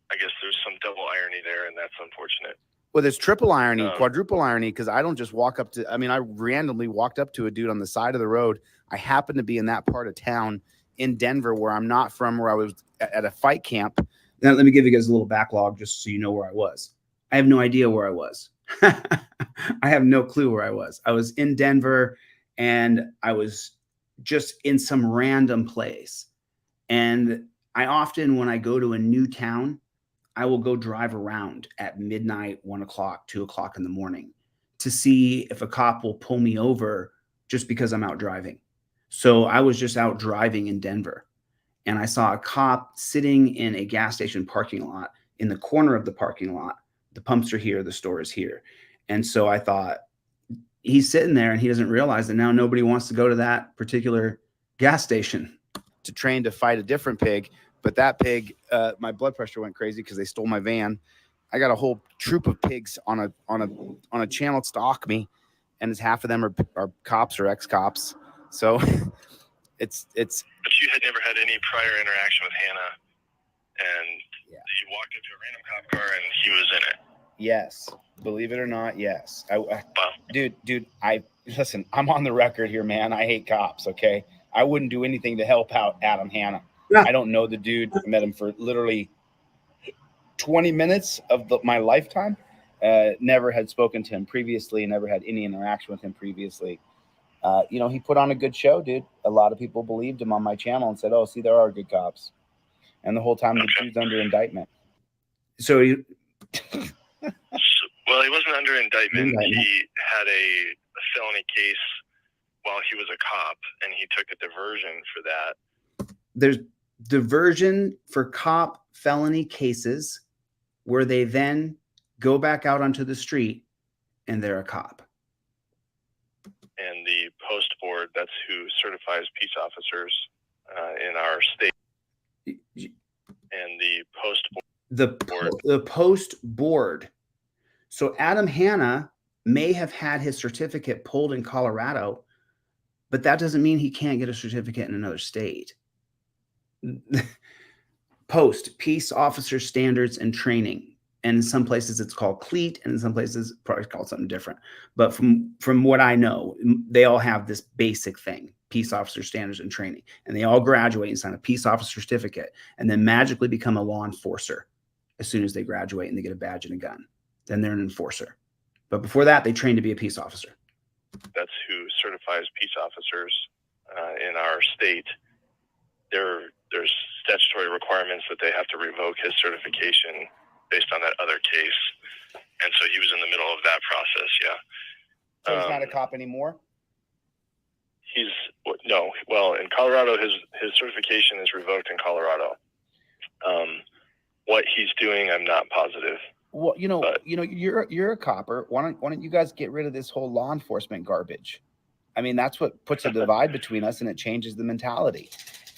I guess there's some double irony there, and that's unfortunate. Well, there's triple irony, quadruple irony, because I don't just walk up to. I mean, I randomly walked up to a dude on the side of the road. I happened to be in that part of town in Denver, where I'm not from, where I was at a fight camp. Now, let me give you guys a little backlog, just so you know where I was. I have no idea where I was. I have no clue where I was. I was in Denver, and I was just in some random place. And I often, when I go to a new town, I will go drive around at midnight, 1 o'clock, 2 o'clock in the morning to see if a cop will pull me over just because I'm out driving. So I was just out driving in Denver, and I saw a cop sitting in a gas station parking lot in the corner of the parking lot. The pumps are here, the store is here. And so I thought, he's sitting there and he doesn't realize that now nobody wants to go to that particular gas station. to train to fight a different pig. But that pig, my blood pressure went crazy because they stole my van. I got a whole troop of pigs on a channel to stalk me, and it's half of them are cops or ex-cops. So it's. But you had never had any prior interaction with Hannah, and you walked into a random cop car and he was in it. Yes, believe it or not, yes. Wow. Dude, listen. I'm on the record here, man. I hate cops. Okay, I wouldn't do anything to help out Adam Hannah. I don't know the dude. I met him for literally 20 minutes of my lifetime. Never had spoken to him previously. Never had any interaction with him previously. He put on a good show, dude. A lot of people believed him on my channel and said, "Oh, see, there are good cops." And the whole time the dude's under indictment. So he. Well, he wasn't under indictment. He had a felony case while he was a cop, and he took a diversion for that. There's diversion for cop felony cases where they then go back out onto the street and they're a cop. And the post board, that's who certifies peace officers in our state. And the post board. The post board. So Adam Hannah may have had his certificate pulled in Colorado, but that doesn't mean he can't get a certificate in another state. Post, Peace Officer Standards and Training. And in some places it's called CLEAT, and in some places probably called something different. But from what I know, they all have this basic thing, Peace Officer Standards and Training. And they all graduate and sign a Peace Officer certificate and then magically become a law enforcer as soon as they graduate and they get a badge and a gun. Then they're an enforcer. But before that, they train to be a peace officer. That's who certifies peace officers in our state. There's statutory requirements that they have to revoke his certification based on that other case. And so he was in the middle of that process, yeah. So he's not a cop anymore? No. Well, in Colorado, his certification is revoked in Colorado. What he's doing, I'm not positive. Well, you're a copper. Why don't you guys get rid of this whole law enforcement garbage? I mean, that's what puts a divide between us, and it changes the mentality.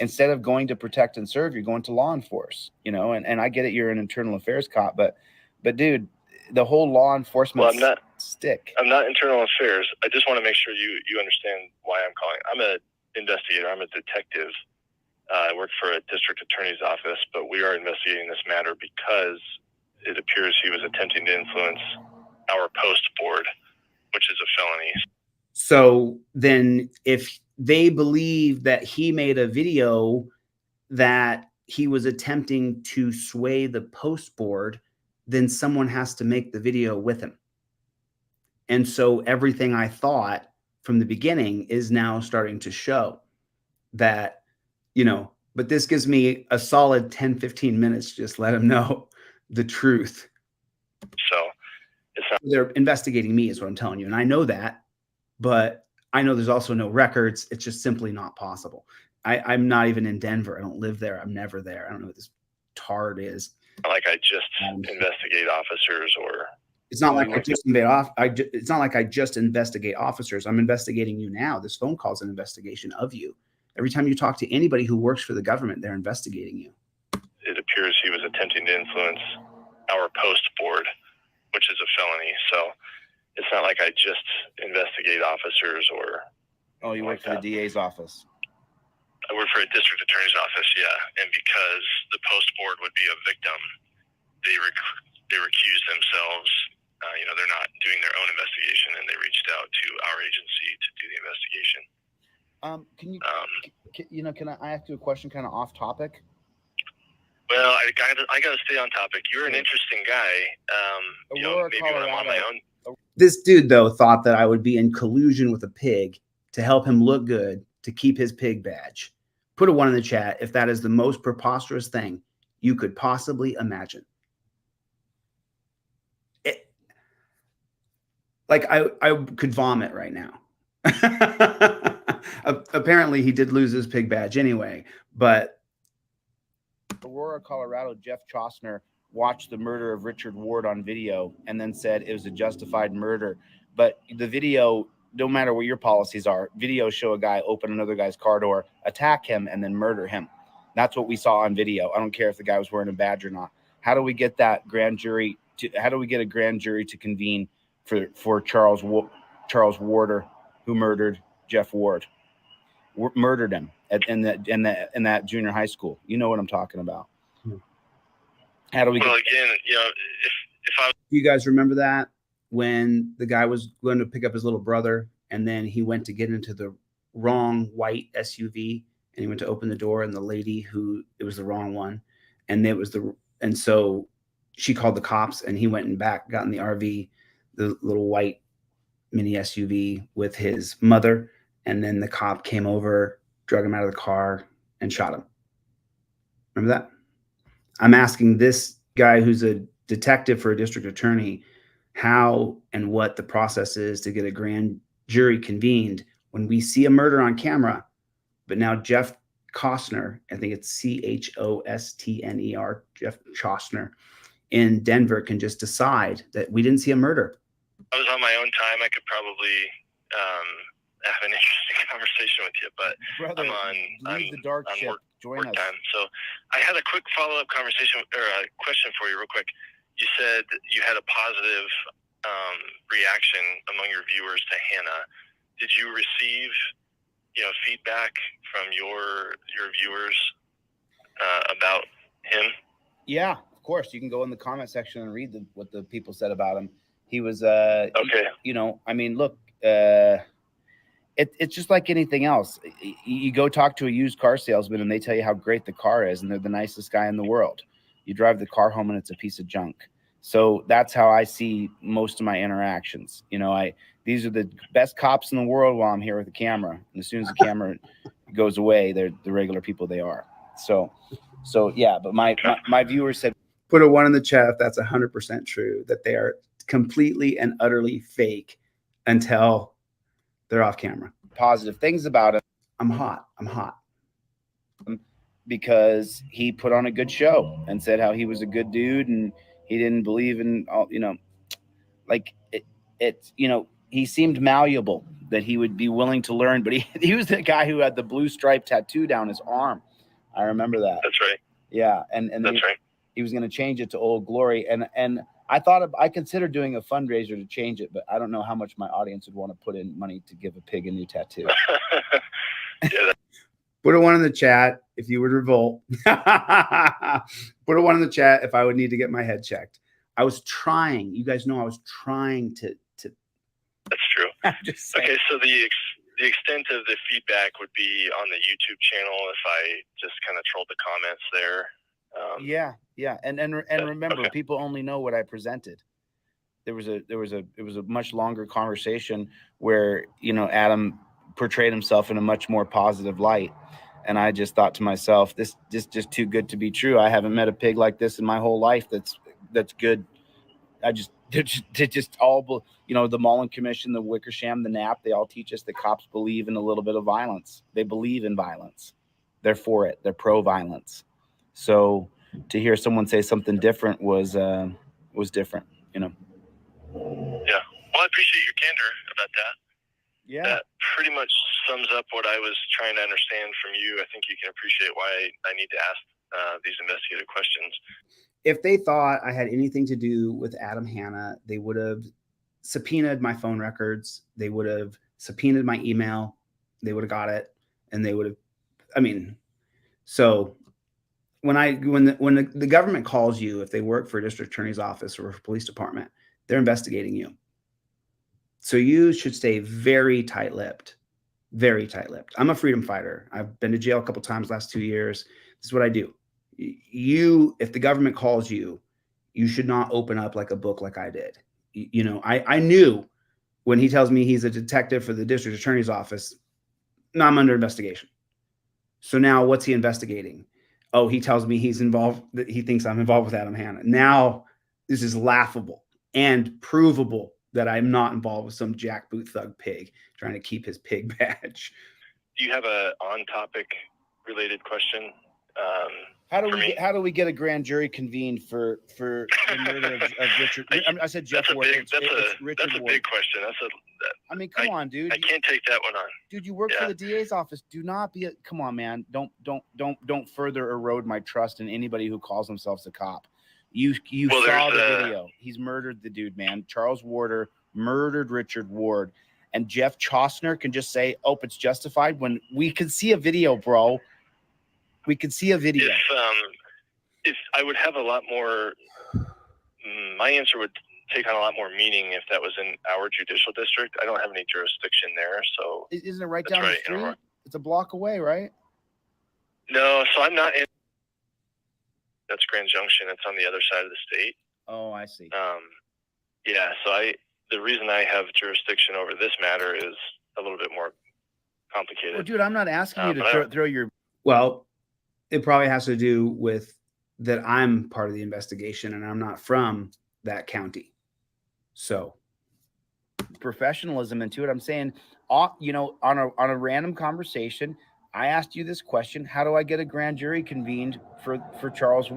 Instead of going to protect and serve, you're going to law enforce. And I get it. You're an internal affairs cop, but dude, the whole law enforcement stick. I'm not internal affairs. I just want to make sure you understand why I'm calling. I'm an investigator. I'm a detective. I work for a district attorney's office, but we are investigating this matter because it appears he was attempting to influence our post board, which is a felony. So then if they believe that he made a video that he was attempting to sway the post board, then someone has to make the video with him. And so everything I thought from the beginning is now starting to show that, but this gives me a solid 10, 15 minutes to just let him know the truth. So they're investigating me is what I'm telling you. And I know that, but I know there's also no records. It's just simply not possible. I'm not even in Denver. I don't live there. I'm never there. I don't know what this tard is. Like I just investigate officers, or it's not like it's not like I just investigate officers. I'm investigating you now. This phone call is an investigation of you. Every time you talk to anybody who works for the government, they're investigating you. It appears he was attempting to influence our post board, which is a felony. So it's not like I just investigate officers or. Oh, you work for the DA's office. I work for a district attorney's office, yeah. And because the post board would be a victim, they recuse themselves. They're not doing their own investigation, and they reached out to our agency to do the investigation. Can I ask you a question kind of off topic? Well, I got to stay on topic. You're an interesting guy. Maybe when I'm on my own. This dude, though, thought that I would be in collusion with a pig to help him look good, to keep his pig badge. Put a 1 in the chat if that is the most preposterous thing you could possibly imagine. I could vomit right now. Apparently, he did lose his pig badge anyway, but Aurora, Colorado, Jeff Chostner watched the murder of Richard Ward on video and then said it was a justified murder. But the video no matter what your policies are, videos show a guy open another guy's car door, attack him, and then murder him. That's what we saw on video. I don't care if the guy was wearing a badge or not. How do we get that grand jury to? How do we get a grand jury to convene for Charles Warder, who murdered Jeff Ward, murdered him in that junior high school? You know what I'm talking about. How do we? Well, again, if I. Do you guys remember that when the guy was going to pick up his little brother, and then he went to get into the wrong white SUV, and he went to open the door, and the lady it was the wrong one, and so she called the cops, and he went and got in the RV, the little white mini SUV with his mother, and then the cop came over, drug him out of the car, and shot him. Remember that? I'm asking this guy who's a detective for a district attorney how and what the process is to get a grand jury convened when we see a murder on camera, but now Jeff Costner, I think it's Chostner, Jeff Costner in Denver can just decide that we didn't see a murder. I was on my own time. I could probably have an interesting conversation with you, but Brother, I'm the dark on ship. work time. So I had a quick follow-up conversation or a question for you real quick. You said you had a positive reaction among your viewers to Hannah. Did you receive, feedback from your viewers about him? Yeah, of course. You can go in the comment section and read what the people said about him. He was okay. I mean, look, it's just like anything else. You go talk to a used car salesman and they tell you how great the car is and they're the nicest guy in the world. You drive the car home and it's a piece of junk. So that's how I see most of my interactions. These are the best cops in the world while I'm here with the camera. And as soon as the camera goes away, they're the regular people they are. So yeah, but my viewers said, put a 1 in the chat if that's 100% true, that they are completely and utterly fake until they're off camera. Positive things about it. I'm hot. Because he put on a good show and said how he was a good dude and he didn't believe in all, he seemed malleable, that he would be willing to learn, but he was the guy who had the blue stripe tattoo down his arm. I remember that. That's right. Yeah. And that's right. He was going to change it to Old Glory. And I considered doing a fundraiser to change it, but I don't know how much my audience would want to put in money to give a pig a new tattoo. Yeah, put a 1 in the chat if you would revolt. Put a 1 in the chat if I would need to get my head checked. I was trying. You guys know I was trying to. That's true. Okay, so the extent of the feedback would be on the YouTube channel if I just kind of trolled the comments there. Yeah. And remember, okay. People only know what I presented. It was a much longer conversation where, Adam portrayed himself in a much more positive light. And I just thought to myself, this just too good to be true. I haven't met a pig like this in my whole life. That's good. They're just all, the Mullen Commission, the Wickersham, the Knapp, they all teach us that cops believe in a little bit of violence. They believe in violence. They're for it. They're pro-violence. So to hear someone say something different was different, Yeah. Well, I appreciate your candor about that. Yeah. That pretty much sums up what I was trying to understand from you. I think you can appreciate why I need to ask these investigative questions. If they thought I had anything to do with Adam Hanna, they would have subpoenaed my phone records. They would have subpoenaed my email. They would have got it, and they would have. So when the government calls you, if they work for a district attorney's office or a police department, they're investigating you. So you should stay very tight-lipped, very tight-lipped. I'm a freedom fighter. I've been to jail a couple times last 2 years. This is what I do. If the government calls you, you should not open up like a book like I did. I knew when he tells me he's a detective for the district attorney's office, no, I'm under investigation. So now what's he investigating? Oh, he tells me he's involved, that he thinks I'm involved with Adam Hanna. Now this is laughable and provable that I'm not involved with some jackboot thug pig trying to keep his pig badge. Do you have a on-topic related question? How do we get a grand jury convened for the murder of Richard? I said Jeff Ward. That's a big question. I mean, come on, dude. I can't take that one on. Dude, you work for the DA's office. Do not be come on, man. Don't further erode my trust in anybody who calls themselves a cop. You saw the video. He's murdered the dude, man. Charles Warder murdered Richard Ward. And Jeff Chostner can just say, "Oh, it's justified," when we can see a video, bro. We can see a video. If I would have a lot more, my answer would take on a lot more meaning if that was in our judicial district. I don't have any jurisdiction there, so isn't it right down the street? It's a block away, right? No, so I'm not in. That's Grand Junction. It's on the other side of the state. Oh, I see. Yeah, so the reason I have jurisdiction over this matter is a little bit more complicated. Well, dude, I'm not asking you to throw your. Well, it probably has to do with that I'm part of the investigation and I'm not from that county. So professionalism into it. I'm saying, you know, on a random conversation, I asked you this question: how do I get a grand jury convened for Charles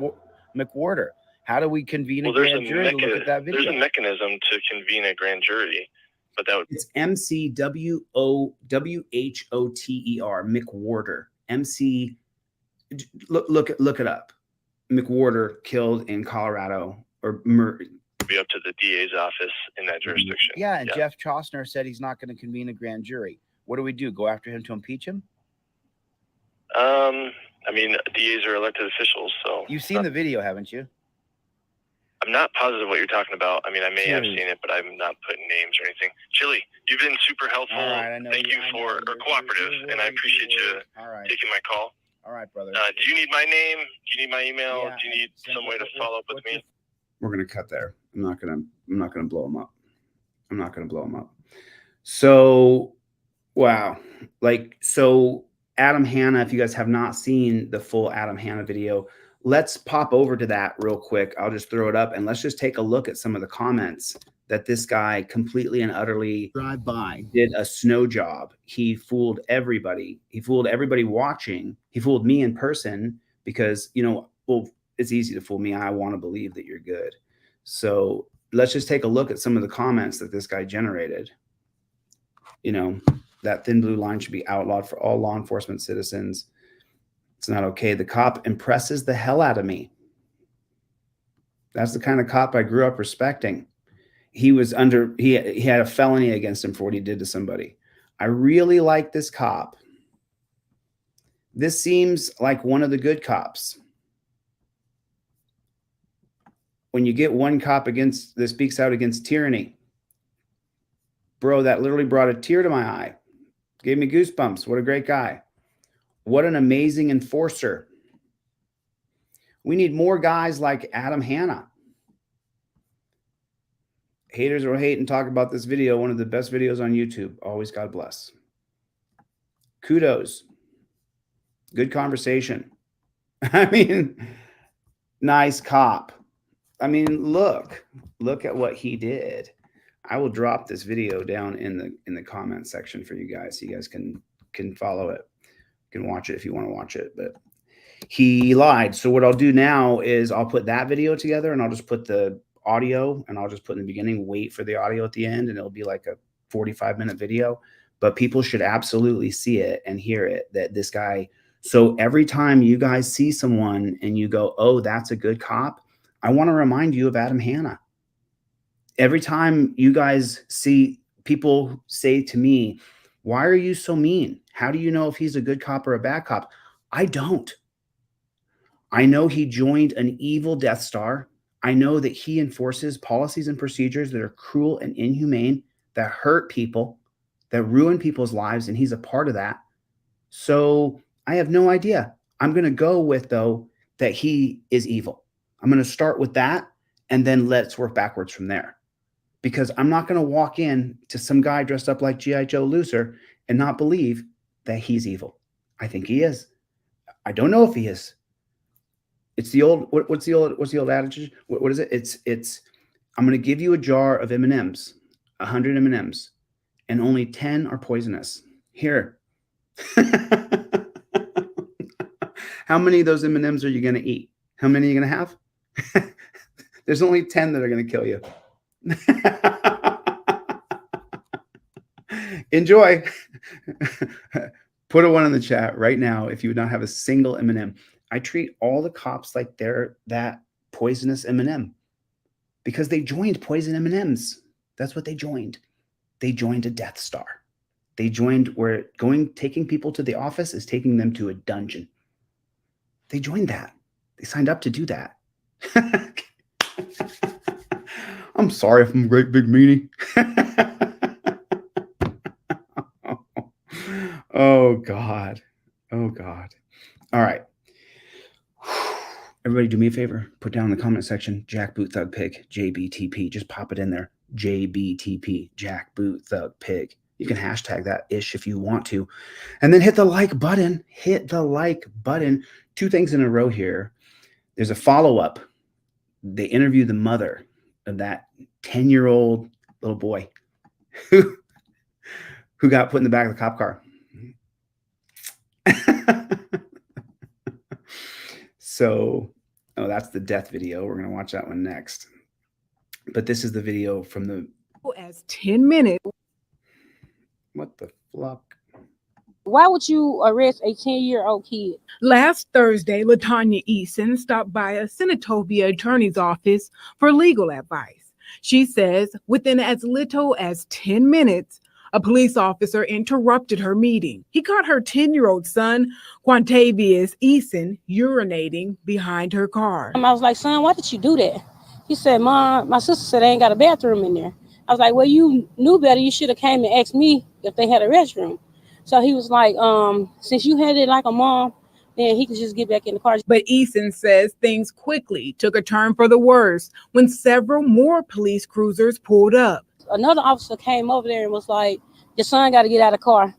McWhorter? How do we convene a grand jury to look at that video? There's a mechanism to convene a grand jury, but it's MCWHOTER, McWhorter. MC. Look it up. McWhorter killed in Colorado or be up to the DA's office in that jurisdiction. Yeah, and Jeff Chostner said he's not going to convene a grand jury. What do we do? Go after him to impeach him? I mean, DAs are elected officials, so you've seen the video, haven't you? I'm not positive what you're talking about. I mean, I may have seen it, but I'm not putting names or anything. Chille, you've been super helpful. Thank you for cooperative, and I appreciate you taking my call. All right, brother. Do you need my name? Do you need my email? Do you need some way to follow up with me? We're gonna cut there. I'm not gonna blow him up. I'm not gonna blow him up. So, wow, so Adam Hanna. If you guys have not seen the full Adam Hanna video, let's pop over to that real quick. I'll just throw it up and let's just take a look at some of the comments that this guy completely and utterly did a snow job. He fooled everybody. He fooled everybody watching. He fooled me in person because, you know, well, it's easy to fool me. I want to believe that you're good. So let's just take a look at some of the comments that this guy generated. You know, that thin blue line should be outlawed for all law enforcement citizens. It's not okay. The cop impresses the hell out of me. That's the kind of cop I grew up respecting. He was he had a felony against him for what he did to somebody. I really like this cop. This seems like one of the good cops. When you get one cop that speaks out against tyranny, bro, that literally brought a tear to my eye. Gave me goosebumps. What a great guy. What an amazing enforcer. We need more guys like Adam Hanna. Haters will hate and talk about this video. One of the best videos on YouTube. Always God bless. Kudos. Good conversation. I mean, nice cop. I mean, look at what he did. I will drop this video down in the comment section for you guys. So you guys can follow it. You can watch it if you want to watch it, but he lied. So what I'll do now is I'll put that video together and I'll just put the audio and I'll just put in the beginning, wait for the audio at the end, and it'll be like a 45-minute video, but people should absolutely see it and hear it, that this guy. So every time you guys see someone and you go, oh, that's a good cop, I want to remind you of Adam Hanna. Every time you guys see people say to me, why are you so mean? How do you know if he's a good cop or a bad cop? I don't. I know he joined an evil Death Star. I know that he enforces policies and procedures that are cruel and inhumane, that hurt people, that ruin people's lives, and he's a part of that. So I have no idea. I'm going to go with, though, that he is evil. I'm going to start with that, and then let's work backwards from there. Because I'm not going to walk in to some guy dressed up like G.I. Joe Loser and not believe that he's evil. I think he is. I don't know if he is. It's the old, what's the old adage? What is it? It's, I'm going to give you a jar of M&Ms, 100 M&Ms, and only 10 are poisonous. Here. How many of those M&Ms are you going to eat? How many are you going to have? There's only 10 that are going to kill you. Enjoy. Put a one in the chat right now if you would not have a single M&M. I treat all the cops like they're that poisonous M&M because they joined poison M&Ms. That's what they joined. They joined a Death Star. They joined where taking people to the office is taking them to a dungeon. They joined that. They signed up to do that. I'm sorry if I'm a great big meanie. Oh, God. Oh, God. All right. Everybody do me a favor. Put down in the comment section, Jackboot Thug Pig, JBTP. Just pop it in there. JBTP, Jackboot Thug Pig. You can hashtag that ish if you want to. And then hit the like button. Hit the like button. 2 things in a row here. There's a follow-up. They interview the mother of that 10-year-old little boy who got put in the back of the cop car. So, that's the death video. We're going to watch that one next. But this is the video from the... As 10 minutes. What the fuck? Why would you arrest a 10-year-old kid? Last Thursday, LaTanya Eason stopped by a Senatobia attorney's office for legal advice. She says within as little as 10 minutes, a police officer interrupted her meeting. He caught her 10-year-old son, Quantavious Eason, urinating behind her car. I was like, son, why did you do that? He said, Mom, my sister said they ain't got a bathroom in there. I was like, well, you knew better. You should have came and asked me if they had a restroom. So he was like, since you had it like a mom, then he could just get back in the car. But Eason says things quickly took a turn for the worse when several more police cruisers pulled up. Another officer came over there and was like, your son got to get out of the car.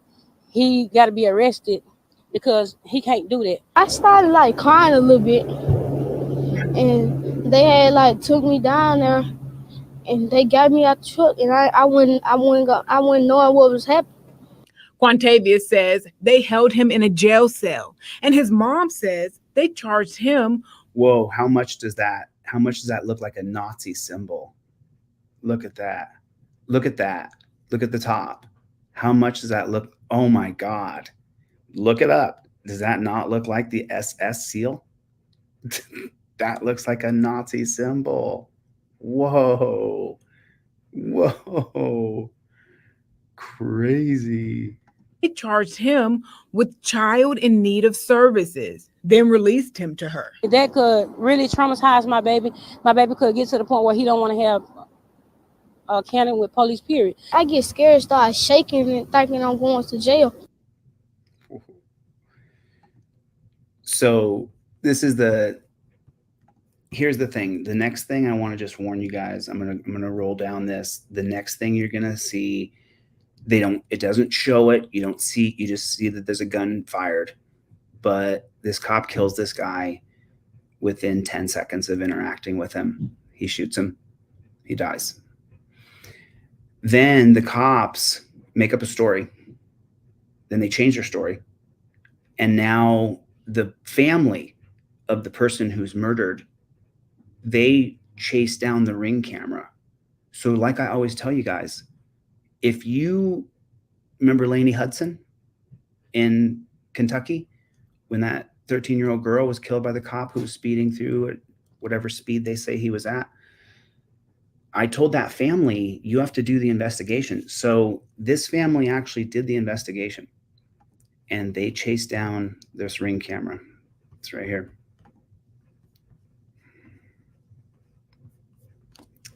He got to be arrested because he can't do that. I started like crying a little bit, and they had like took me down there, and they got me out the truck, and I wouldn't knowing what was happening. Quantavious says they held him in a jail cell, and his mom says they charged him. Whoa, how much does that look like a Nazi symbol? Look at that. Look at that. Look at the top. How much does that look? Oh my God. Look it up. Does that not look like the SS seal? That looks like a Nazi symbol. Whoa. Whoa. Crazy. They charged him with child in need of services, then released him to her. That could really traumatize my baby. My baby could get to the point where he don't want to have a counting with police, period. I get scared, start shaking and thinking I'm going to jail. So here's the thing. The next thing I want to just warn you guys, I'm gonna roll down this. The next thing you're gonna see, it doesn't show it. You just see that there's a gun fired, but this cop kills this guy within 10 seconds of interacting with him. He shoots him, he dies. Then the cops make up a story. Then they change their story. And now the family of the person who's murdered, they chase down the Ring camera. So like I always tell you guys, if you remember Lainey Hudson in Kentucky, when that 13-year-old girl was killed by the cop who was speeding through at whatever speed they say he was at, I told that family, you have to do the investigation. So this family actually did the investigation, and they chased down this Ring camera. It's right here.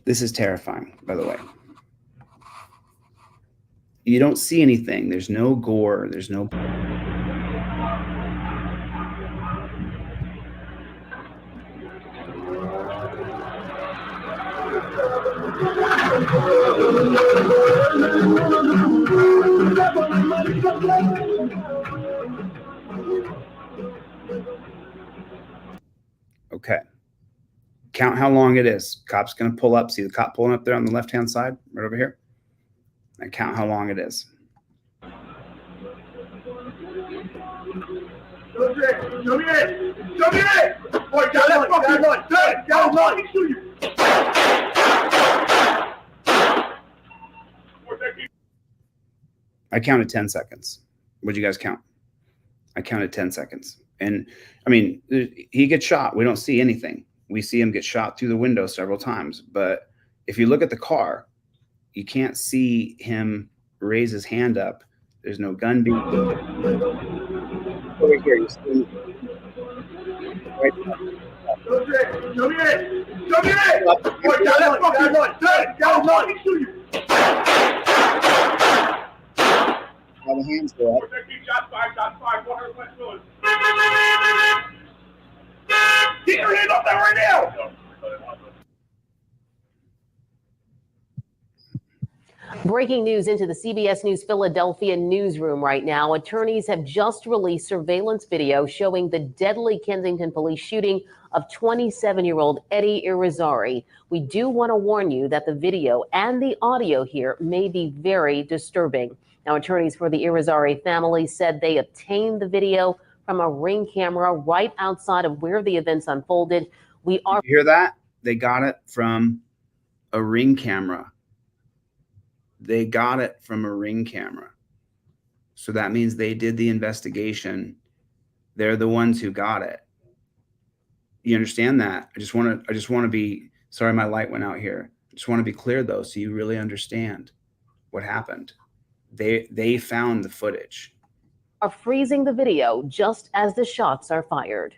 This is terrifying, by the way. You don't see anything. There's no gore. There's no... Okay. Count how long it is. Cop's going to pull up. See the cop pulling up there on the left-hand side, right over here? And count how long it is. I counted 10 seconds. What'd you guys count? I counted 10 seconds. And I mean, he gets shot. We don't see anything. We see him get shot through the window several times. But if you look at the car, you can't see him raise his hand up. There's no gun being over here. You see right how the hands go up. Get your hand up there right now! Breaking news into the CBS News Philadelphia newsroom right now. Attorneys have just released surveillance video showing the deadly Kensington police shooting of 27-year-old Eddie Irizarry. We do want to warn you that the video and the audio here may be very disturbing. Now, attorneys for the Irizarry family said they obtained the video from a Ring camera right outside of where the events unfolded. We are. You hear that? They got it from a Ring camera. They got it from a Ring camera. So that means they did the investigation. They're the ones who got it. You understand that? I just want to be, sorry, my light went out here. I just want to be clear though, so you really understand what happened. They found the footage. Are freezing the video just as the shots are fired.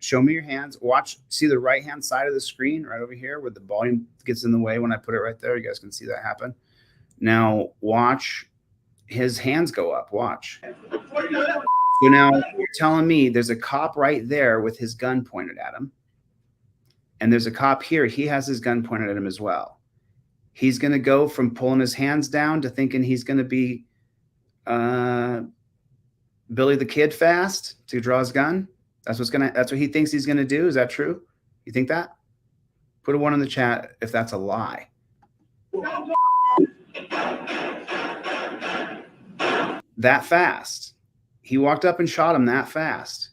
Show me your hands. Watch, see the right-hand side of the screen right over here where the volume gets in the way when I put it right there. You guys can see that happen. Now watch his hands go up. Watch. So now you're telling me there's a cop right there with his gun pointed at him. And there's a cop here. He has his gun pointed at him as well. He's going to go from pulling his hands down to thinking he's going to be Billy the Kid fast to draw his gun. That's what he thinks he's going to do. Is that true? You think that? Put a 1 in the chat if that's a lie. That fast. He walked up and shot him that fast.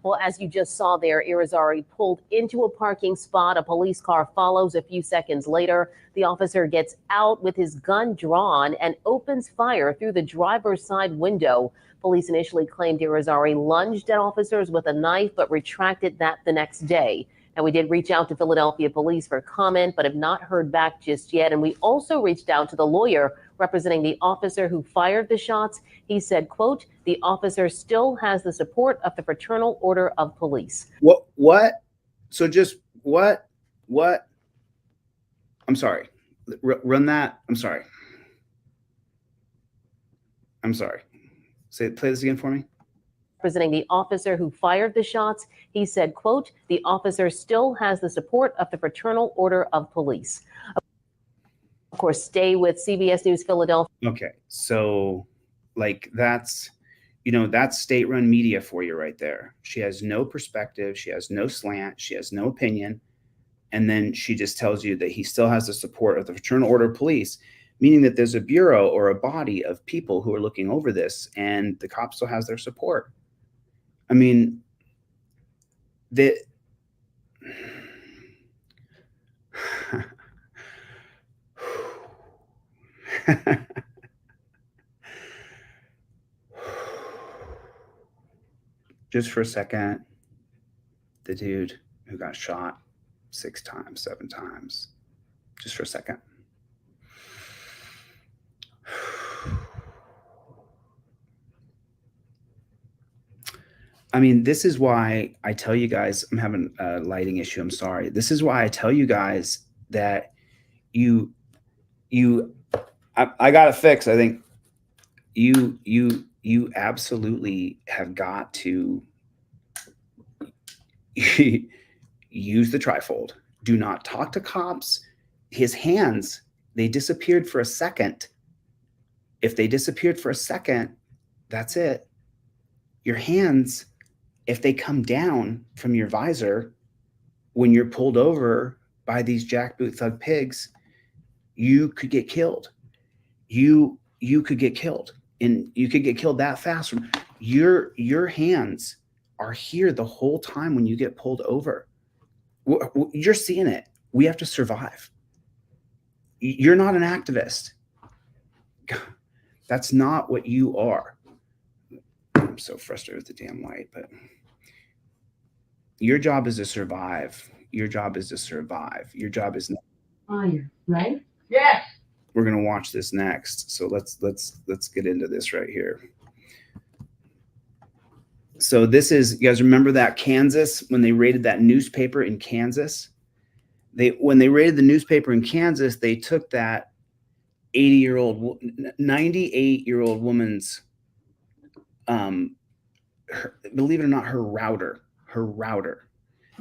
Well, as you just saw there, Irizarry pulled into a parking spot. A police car follows a few seconds later. The officer gets out with his gun drawn and opens fire through the driver's side window. Police initially claimed Irizarry lunged at officers with a knife, but retracted that the next day. And we did reach out to Philadelphia police for comment, but have not heard back just yet. And we also reached out to the lawyer representing the officer who fired the shots. He said, quote, the officer still has the support of the Fraternal Order of Police. What? So just what? I'm sorry. Run that. I'm sorry. Play this again for me. Representing the officer who fired the shots, he said, quote, the officer still has the support of the Fraternal Order of Police. Of course, stay with CBS News Philadelphia. Okay, so like that's state-run media for you right there. She has no perspective. She has no slant. She has no opinion. And then she just tells you that he still has the support of the Fraternal Order of Police, meaning that there's a bureau or a body of people who are looking over this, and the cop still has their support. I mean, just for a second, the dude who got shot 6 times, 7 times, just for a second. I mean, this is why I tell you guys, I'm having a lighting issue. I'm sorry. This is why I tell you guys that I got it fixed. I think you absolutely have got to use the trifold. Do not talk to cops. His hands, they disappeared for a second. If they disappeared for a second, that's it. Your hands, if they come down from your visor when you're pulled over by these jackboot thug pigs, you could get killed. You could get killed, and you could get killed that fast. From your hands are here the whole time when you get pulled over. You're seeing it. We have to survive. You're not an activist. That's not what you are. I'm so frustrated with the damn light, but your job is to survive. Your job is to survive. Your job is not fire, right? Yes. We're going to watch this next. So let's get into this right here. So this is, you guys remember that Kansas, when they raided that newspaper in Kansas? When they raided the newspaper in Kansas, they took that 98-year-old woman's, believe it or not, her router.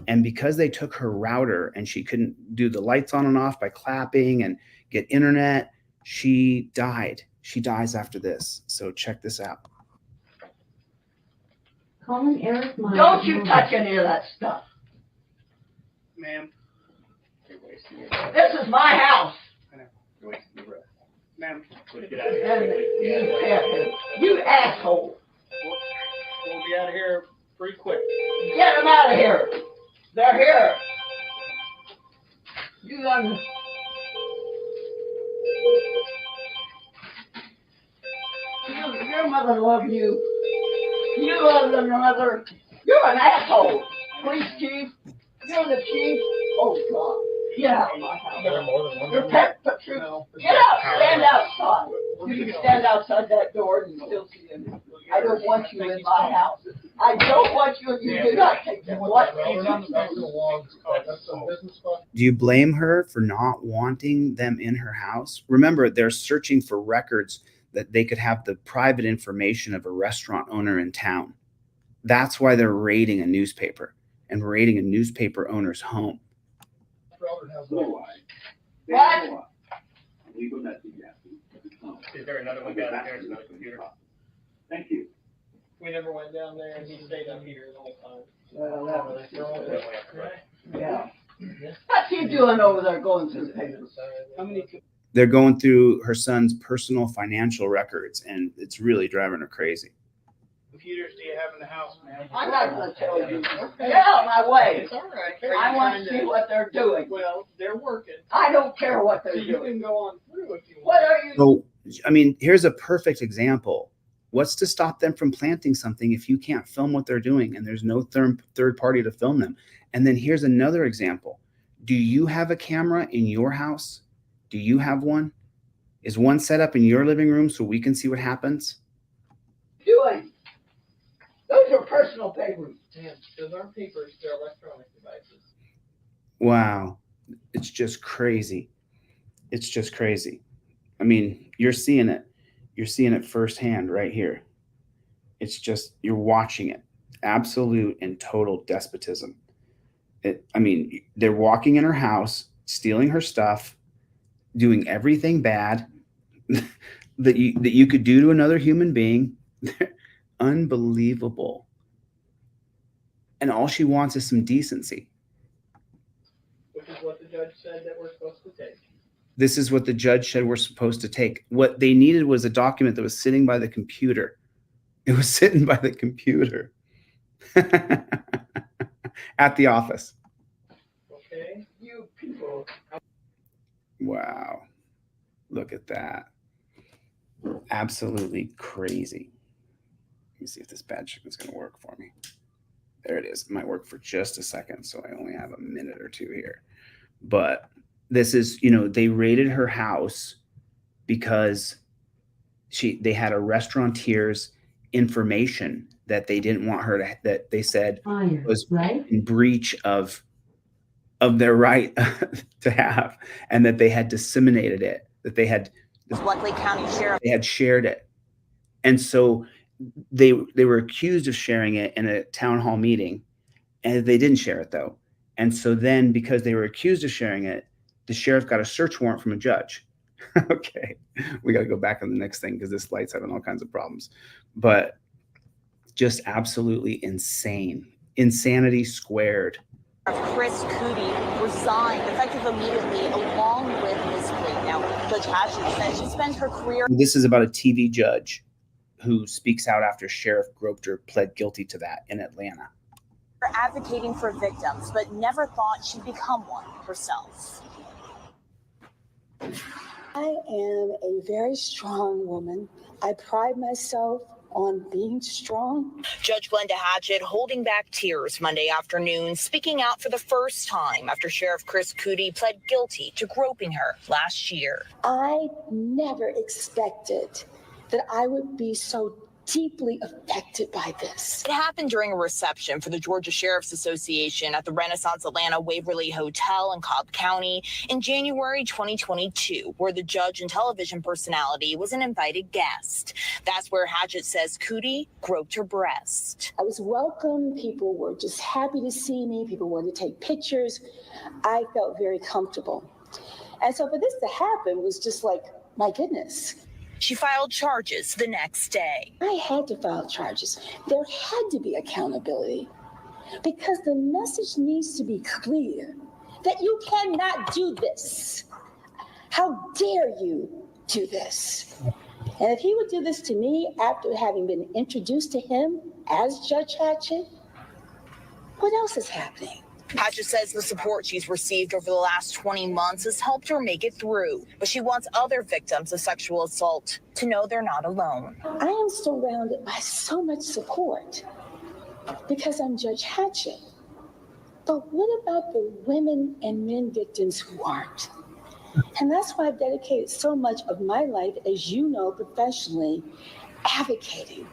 And because they took her router and she couldn't do the lights on and off by clapping and get internet, she died. She dies after this. So check this out. Calling Eric Meyer. Don't you touch any of that stuff. Ma'am. This is my house. You're wasting your breath. Ma'am. And you asshole. We'll be out of here pretty quick. Get them out of here. They're here. You your mother loves you. You love your mother. You're an asshole. Police chief. You're the chief. Oh God. Get out of my house. You're pet patrol. Get out. Stand outside. You can stand outside that door and still see him. I don't want you in my house. I don't want you. You do not take them. What? Do you blame her for not wanting them in her house? Remember, they're searching for records that they could have the private information of a restaurant owner in town. That's why they're raiding a newspaper and raiding a newspaper owner's home. What? Is there another one downstairs, another computer? Thank you. We never went down there and he stayed up here the whole time. Well, that was yeah. What's he doing over there going through the papers? How many? They're going through her son's personal financial records, and it's really driving her crazy. Computers do you have in the house, man? I'm not going to tell you. Get out of my way. It's all right. I want to see what they're doing. Well, they're working. I don't care what they're So you doing. can go on through if you want. What are you? So, I mean, here's a perfect example. What's to stop them from planting something if you can't film what they're doing and there's no third party to film them? And then here's another example. Do you have a camera in your house? Do you have one? Is one set up in your living room so we can see what happens? Doing? Those are personal papers. Man, those aren't papers, they're electronic devices. Wow. It's just crazy. It's just crazy. I mean, you're seeing it. You're seeing it firsthand right here. It's just, you're watching it. Absolute and total despotism. I mean, they're walking in her house, stealing her stuff, doing everything bad that you could do to another human being. Unbelievable. And all she wants is some decency. Which is what the judge said that we're supposed to take. This is what the judge said we're supposed to take. What they needed was a document that was sitting by the computer. It was sitting by the computer at the office. Okay. You people. Wow. Look at that. Absolutely crazy. Let me see if this bad chicken's going to work for me. There it is. It might work for just a second, so I only have a minute or two here. But this is, they raided her house because they had a restaurateur's information that they didn't want her to, that they said was in breach of their right to have, and that they had disseminated it, that they had Bleckley County Sheriff. They had shared it. And so they were accused of sharing it in a town hall meeting, and they didn't share it though. And so then, because they were accused of sharing it, the sheriff got a search warrant from a judge. Okay, we got to go back on the next thing because this light's having all kinds of problems. But just absolutely insane. Insanity squared. Chris Cootie resigned effective immediately along with his plea. Now, Judge Hatchett says she spent her career. This is about a TV judge who speaks out after Sheriff Gropter pled guilty to that in Atlanta. Advocating for victims, but never thought she'd become one herself. I am a very strong woman. I pride myself on being strong. Judge Glenda Hatchett holding back tears Monday afternoon, speaking out for the first time after Sheriff Chris Cootie pled guilty to groping her last year. I never expected that I would be so deeply affected by this. It happened during a reception for the Georgia Sheriff's Association at the Renaissance Atlanta Waverly Hotel in Cobb County in January 2022, where the judge and television personality was an invited guest. That's where Hatchett says Cootie groped her breast. I was welcome. People were just happy to see me. People wanted to take pictures. I felt very comfortable. And so for this to happen was just like, my goodness. She filed charges the next day. I had to file charges. There had to be accountability because the message needs to be clear that you cannot do this. How dare you do this? And if he would do this to me after having been introduced to him as Judge Hatchett, what else is happening? Hatchett says the support she's received over the last 20 months has helped her make it through, but she wants other victims of sexual assault to know they're not alone. I am surrounded by so much support because I'm Judge Hatchett. But what about the women and men victims who aren't? And that's why I've dedicated so much of my life, as you know, professionally, advocating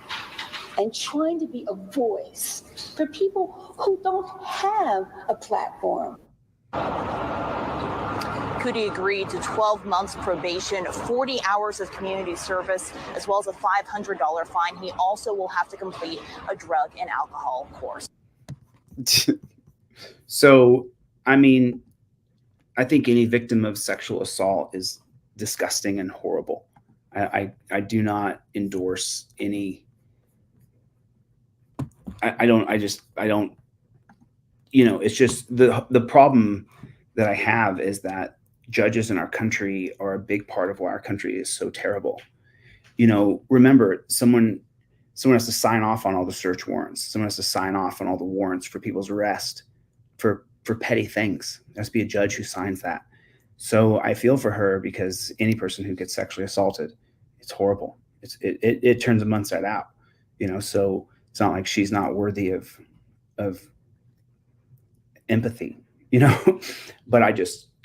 and trying to be a voice for people who don't have a platform. Cootie agreed to 12 months probation, 40 hours of community service, as well as a $500 fine. He also will have to complete a drug and alcohol course. So, I mean, I think any victim of sexual assault is disgusting and horrible. I do not endorse any. I don't, you know, it's just the problem that I have is that judges in our country are a big part of why our country is so terrible. You know, remember, someone has to sign off on all the search warrants. Someone has to sign off on all the warrants for people's arrest for petty things. There has to be a judge who signs that. So I feel for her because any person who gets sexually assaulted, it's horrible. It turns them inside out, you know, so it's not like she's not worthy of empathy, you know, but I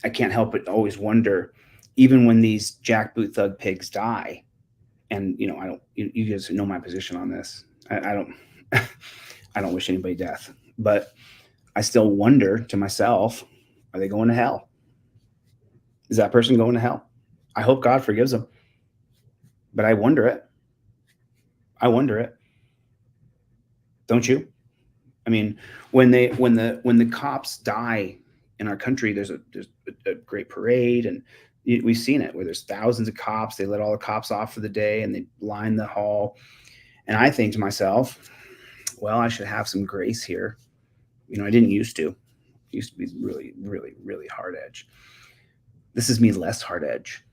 can't help but always wonder, even when these jackboot thug pigs die, and, you know, you guys know my position on this. I don't wish anybody death, but I still wonder to myself, are they going to hell? Is that person going to hell? I hope God forgives them, but I wonder it. Don't you? I mean, when the cops die in our country, there's a great parade, and we've seen it where there's thousands of cops. They let all the cops off for the day and they line the hall. And I think to myself, well, I should have some grace here. You know, I didn't used to. It used to be really, really, really hard edge. This is me less hard edge.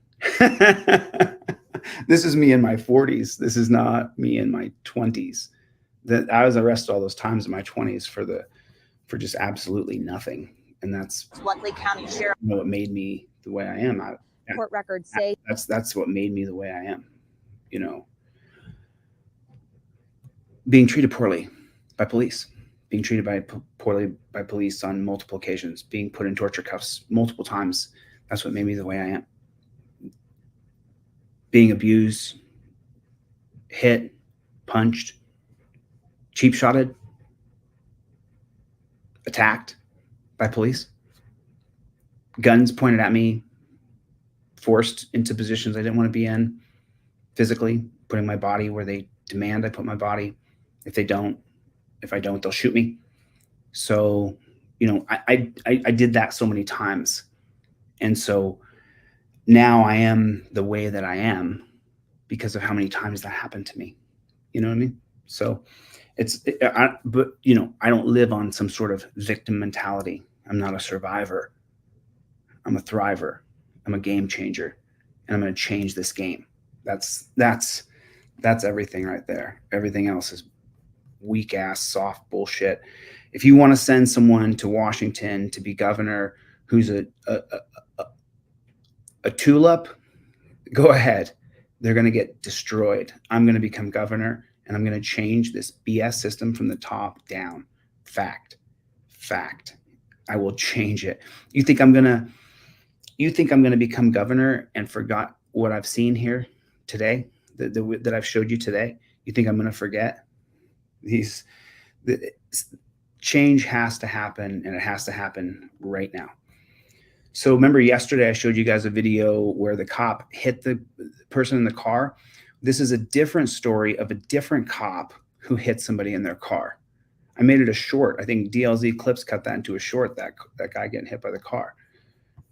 This is me in my 40s. This is not me in my 20s. That I was arrested all those times in my 20s for just absolutely nothing. And that's Bleckley County Sheriff. You know, what made me the way I am. Court records say that's what made me the way I am. You know, being treated poorly by police, being treated poorly by police on multiple occasions, being put in torture cuffs multiple times. That's what made me the way I am. Being abused, hit, punched, cheap-shotted, attacked by police, guns pointed at me, forced into positions I didn't want to be in, physically, putting my body where they demand I put my body. If I don't, they'll shoot me. So, you know, I did that so many times. And so now I am the way that I am because of how many times that happened to me. You know what I mean? So but you know, I don't live on some sort of victim mentality. I'm not a survivor. I'm a thriver. I'm a game changer, and I'm going to change this game. That's everything right there. Everything else is weak ass, soft bullshit. If you want to send someone to Washington to be governor who's a tulip, go ahead. They're going to get destroyed. I'm going to become governor, and I'm going to change this BS system from the top down. Fact. I will change it. You think I'm going to become governor and forgot what I've seen here today, that I've showed you today? You think I'm going to forget? Change has to happen, and it has to happen right now. So remember yesterday I showed you guys a video where the cop hit the person in the car. This is a different story of a different cop who hit somebody in their car. I made it a short. I think DLZ Clips cut that into a short, that guy getting hit by the car.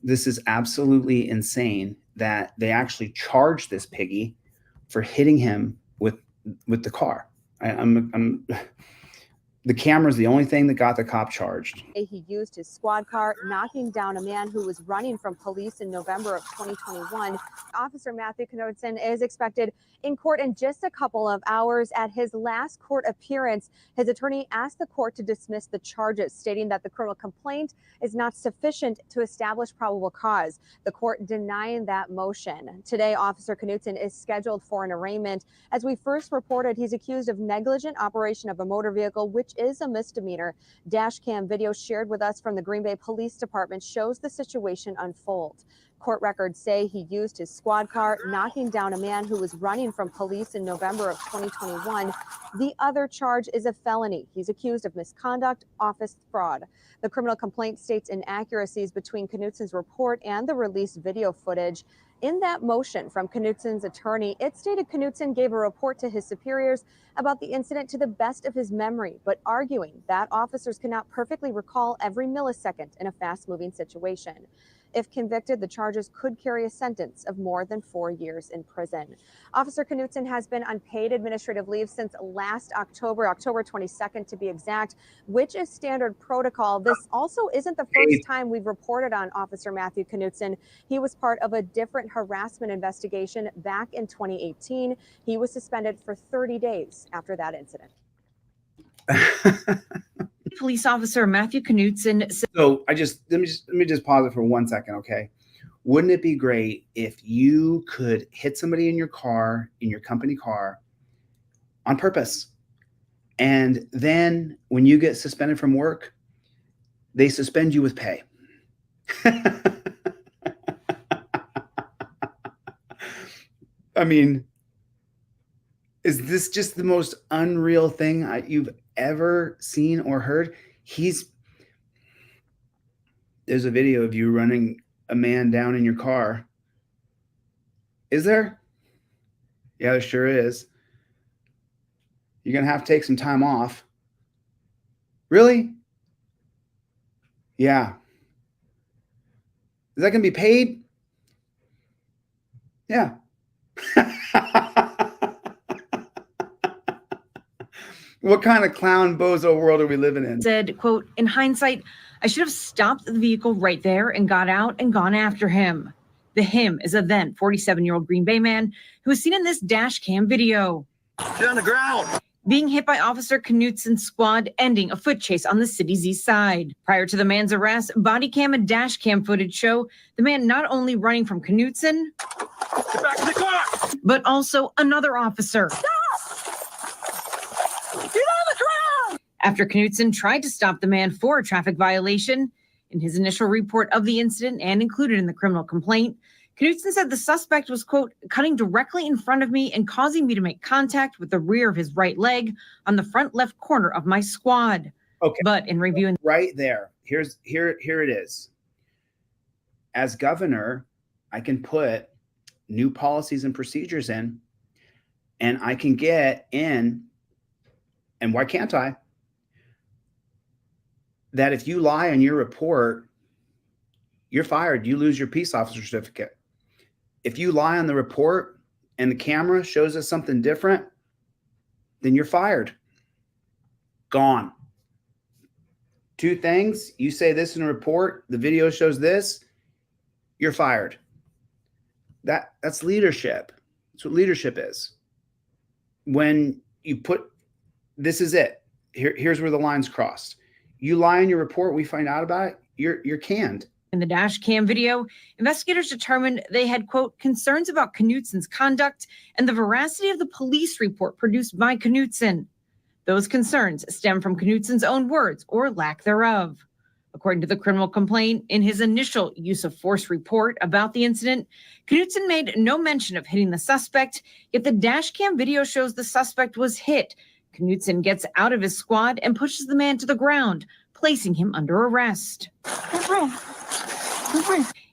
This is absolutely insane that they actually charged this piggy for hitting him with the car. The camera's the only thing that got the cop charged. He used his squad car, knocking down a man who was running from police in November of 2021. Officer Matthew Knudsen is expected in court in just a couple of hours. At his last court appearance, his attorney asked the court to dismiss the charges, stating that the criminal complaint is not sufficient to establish probable cause. The court denying that motion. Today, Officer Knudsen is scheduled for an arraignment. As we first reported, he's accused of negligent operation of a motor vehicle, which is a misdemeanor. Dash cam video shared with us from the Green Bay Police Department shows the situation unfold. Court records say he used his squad car, knocking down a man who was running from police in November of 2021. The other charge is a felony. He's accused of misconduct, office fraud. The criminal complaint states inaccuracies between Knudsen's report and the released video footage. In that motion from Knudsen's attorney, it stated Knudsen gave a report to his superiors about the incident to the best of his memory, but arguing that officers cannot perfectly recall every millisecond in a fast-moving situation. If convicted, the charges could carry a sentence of more than 4 years in prison. Officer Knudsen has been on paid administrative leave since last October 22nd to be exact, which is standard protocol. This also isn't the first time we've reported on Officer Matthew Knudsen. He was part of a different harassment investigation back in 2018. He was suspended for 30 days after that incident. Police officer Matthew Knudsen. So let me just pause it for 1 second, okay? Wouldn't it be great if you could hit somebody in your car, in your company car, on purpose, and then when you get suspended from work, they suspend you with pay? I mean, is this just the most unreal thing you've ever seen or heard? There's a video of you running a man down in your car. Is there? Yeah, there sure is. You're going to have to take some time off. Really? Yeah. Is that going to be paid? Yeah. What kind of clown bozo world are we living in? Said, quote, in hindsight, I should have stopped the vehicle right there and got out and gone after him. The him is a then 47-year-old Green Bay man who was seen in this dash cam video. Get on the ground. Being hit by Officer Knudsen's squad, ending a foot chase on the city's east side. Prior to the man's arrest, body cam and dash cam footage show the man not only running from Knudsen, get back in the car, but also another officer. Stop! Get on the ground! After Knudsen tried to stop the man for a traffic violation, in his initial report of the incident and included in the criminal complaint, Knudsen said the suspect was, quote, cutting directly in front of me and causing me to make contact with the rear of his right leg on the front left corner of my squad. Okay. But in reviewing right there, here it is. As governor, I can put new policies and procedures in, and I can get in, and why can't I? That if you lie on your report, you're fired. You lose your peace officer certificate. If you lie on the report and the camera shows us something different, then you're fired. Gone. Two things. You say this in a report, the video shows this, you're fired. That's leadership. That's what leadership is. When you put, this is it. Here's where the line's crossed. You lie in your report, we find out about it, you're canned. In the dash cam video, investigators determined they had, quote, concerns about Knutson's conduct and the veracity of the police report produced by Knutson. Those concerns stem from Knutson's own words or lack thereof. According to the criminal complaint, in his initial use of force report about the incident, Knutson made no mention of hitting the suspect, yet the dash cam video shows the suspect was hit. Knutson gets out of his squad and pushes the man to the ground, placing him under arrest.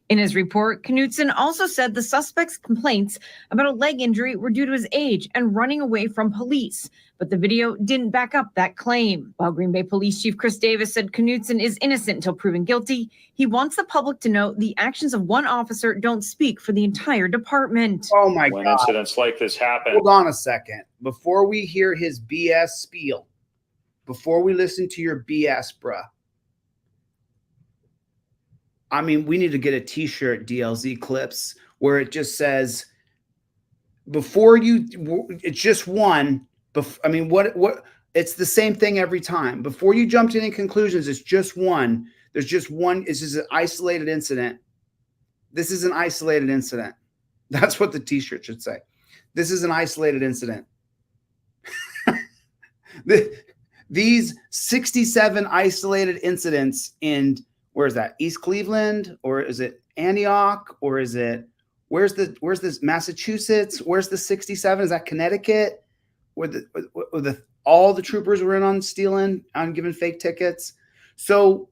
In his report, Knutson also said the suspect's complaints about a leg injury were due to his age and running away from police, but the video didn't back up that claim. While Green Bay Police Chief Chris Davis said Knutson is innocent until proven guilty, he wants the public to know the actions of one officer don't speak for the entire department. Oh my When God. incidents like this happen. Hold on a second. Before we hear his BS spiel, before we listen to your BS, bruh, I mean, we need to get a t-shirt, DLZ Clips, where it just says, before you, it's just one. I mean, what, it's the same thing every time. Before you jump to any conclusions, it's just one. There's just one. It's just an isolated incident. This is an isolated incident. That's what the t-shirt should say. This is an isolated incident. These 67 isolated incidents in, where is that? East Cleveland, or is it Antioch, or is it, where's this Massachusetts? Where's the 67? Is that Connecticut? Where all the troopers were in on stealing, on giving fake tickets. So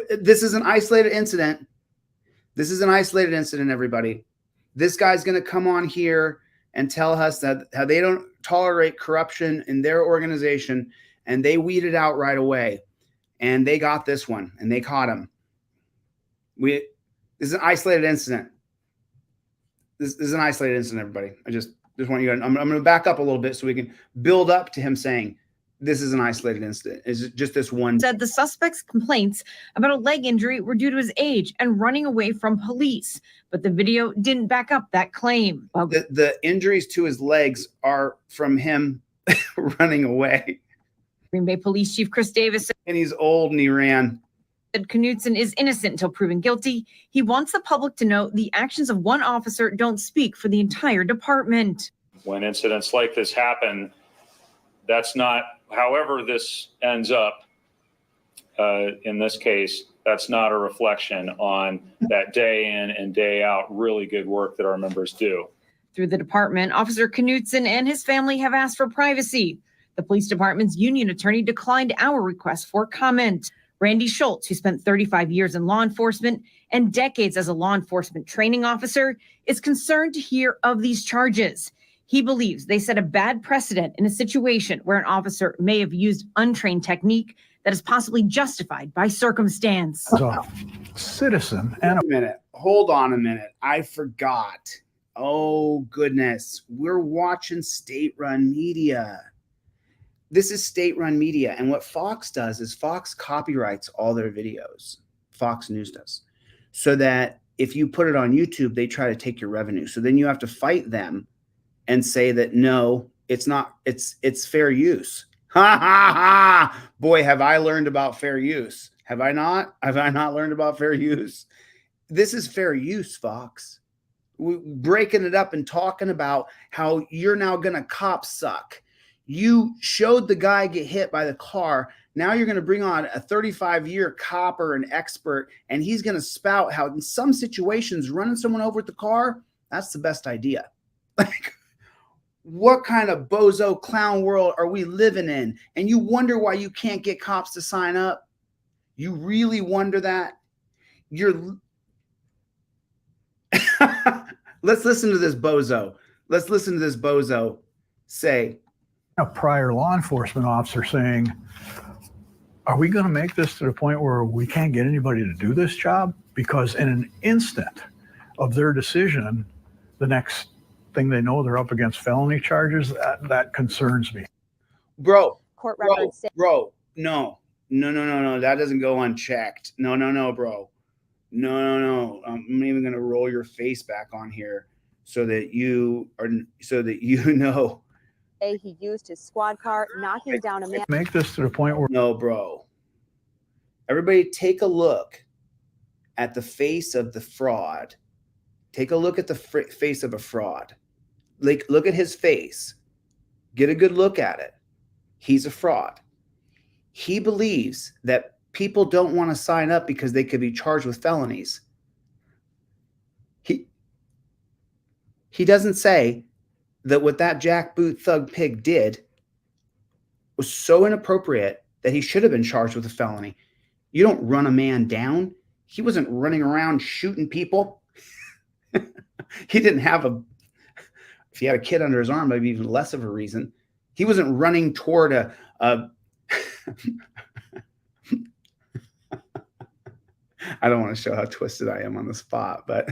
this is an isolated incident. This is an isolated incident, everybody. This guy's going to come on here and tell us that how they don't tolerate corruption in their organization, and they weeded out right away. And they got this one, and they caught him. This is an isolated incident. This is an isolated incident, everybody. I just want you to, I'm going to back up a little bit so we can build up to him saying this is an isolated incident. It's just this one. Said the suspect's complaints about a leg injury were due to his age and running away from police, but the video didn't back up that claim. The injuries to his legs are from him running away. Green Bay Police Chief Chris Davis said, and he's old and he ran. Knutson is innocent until proven guilty. He wants the public to know the actions of one officer don't speak for the entire department. When incidents like this happen, that's not, however this ends up, in this case, that's not a reflection on that day in and day out really good work that our members do. Through the department, Officer Knutson and his family have asked for privacy. The police department's union attorney declined our request for comment. Randy Schultz, who spent 35 years in law enforcement and decades as a law enforcement training officer, is concerned to hear of these charges. He believes they set a bad precedent in a situation where an officer may have used untrained technique that is possibly justified by circumstance. As a citizen and a minute. Hold on a minute. I forgot. Oh, goodness. We're watching state-run media. This is state-run media. And what Fox does is Fox copyrights all their videos. Fox News does. So that if you put it on YouTube, they try to take your revenue. So then you have to fight them and say that, no, it's not, it's fair use. Ha, ha, ha. Boy, have I learned about fair use. Have I not? Have I not learned about fair use? This is fair use, Fox. We're breaking it up and talking about how you're now going to cop suck. You showed the guy get hit by the car. Now you're going to bring on a 35-year cop or an expert, and he's going to spout how in some situations running someone over with the car, that's the best idea. Like, what kind of bozo clown world are we living in? And you wonder why you can't get cops to sign up? You really wonder that? You're Let's listen to this bozo. Let's listen to this bozo say. A prior law enforcement officer saying, are we going to make this to the point where we can't get anybody to do this job? Because in an instant of their decision, the next thing they know, they're up against felony charges. That concerns me. Bro, Court records say bro, no. That doesn't go unchecked. No, bro. No. I'm even going to roll your face back on here so that you know. he used his squad car, knocking down a man. Make this to the point where. No, bro. Everybody take a look at the face of the fraud. Take a look at the face of a fraud. Like, look at his face. Get a good look at it. He's a fraud. He believes that people don't want to sign up because they could be charged with felonies. He doesn't say that what that jackboot thug pig did was so inappropriate that he should have been charged with a felony. You don't run a man down. He wasn't running around shooting people. He didn't have if he had a kid under his arm, maybe even less of a reason. He wasn't running toward a I don't want to show how twisted I am on the spot, but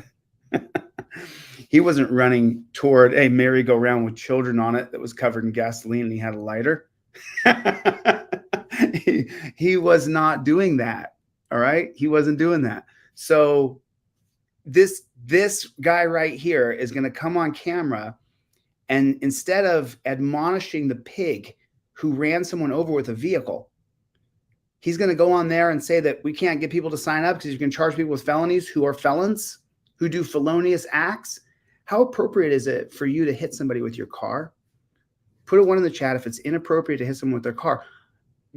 he wasn't running toward a merry-go-round with children on it that was covered in gasoline and he had a lighter. He was not doing that. All right. He wasn't doing that. So this guy right here is going to come on camera, and instead of admonishing the pig who ran someone over with a vehicle, he's going to go on there and say that we can't get people to sign up because you can charge people with felonies who are felons, who do felonious acts. How appropriate is it for you to hit somebody with your car? Put a 1 in the chat if it's inappropriate to hit someone with their car.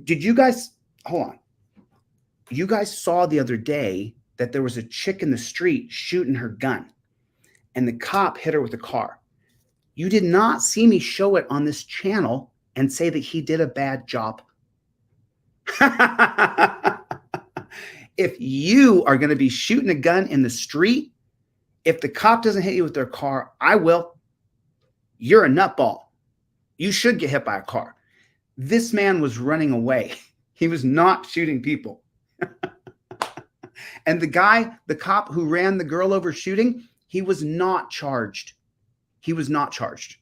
Did you guys, hold on. You guys saw the other day that there was a chick in the street shooting her gun and the cop hit her with a car. You did not see me show it on this channel and say that he did a bad job. If you are going to be shooting a gun in the street, if the cop doesn't hit you with their car, I will. You're a nutball. You should get hit by a car. This man was running away. He was not shooting people. And the cop who ran the girl over shooting, he was not charged. He was not charged.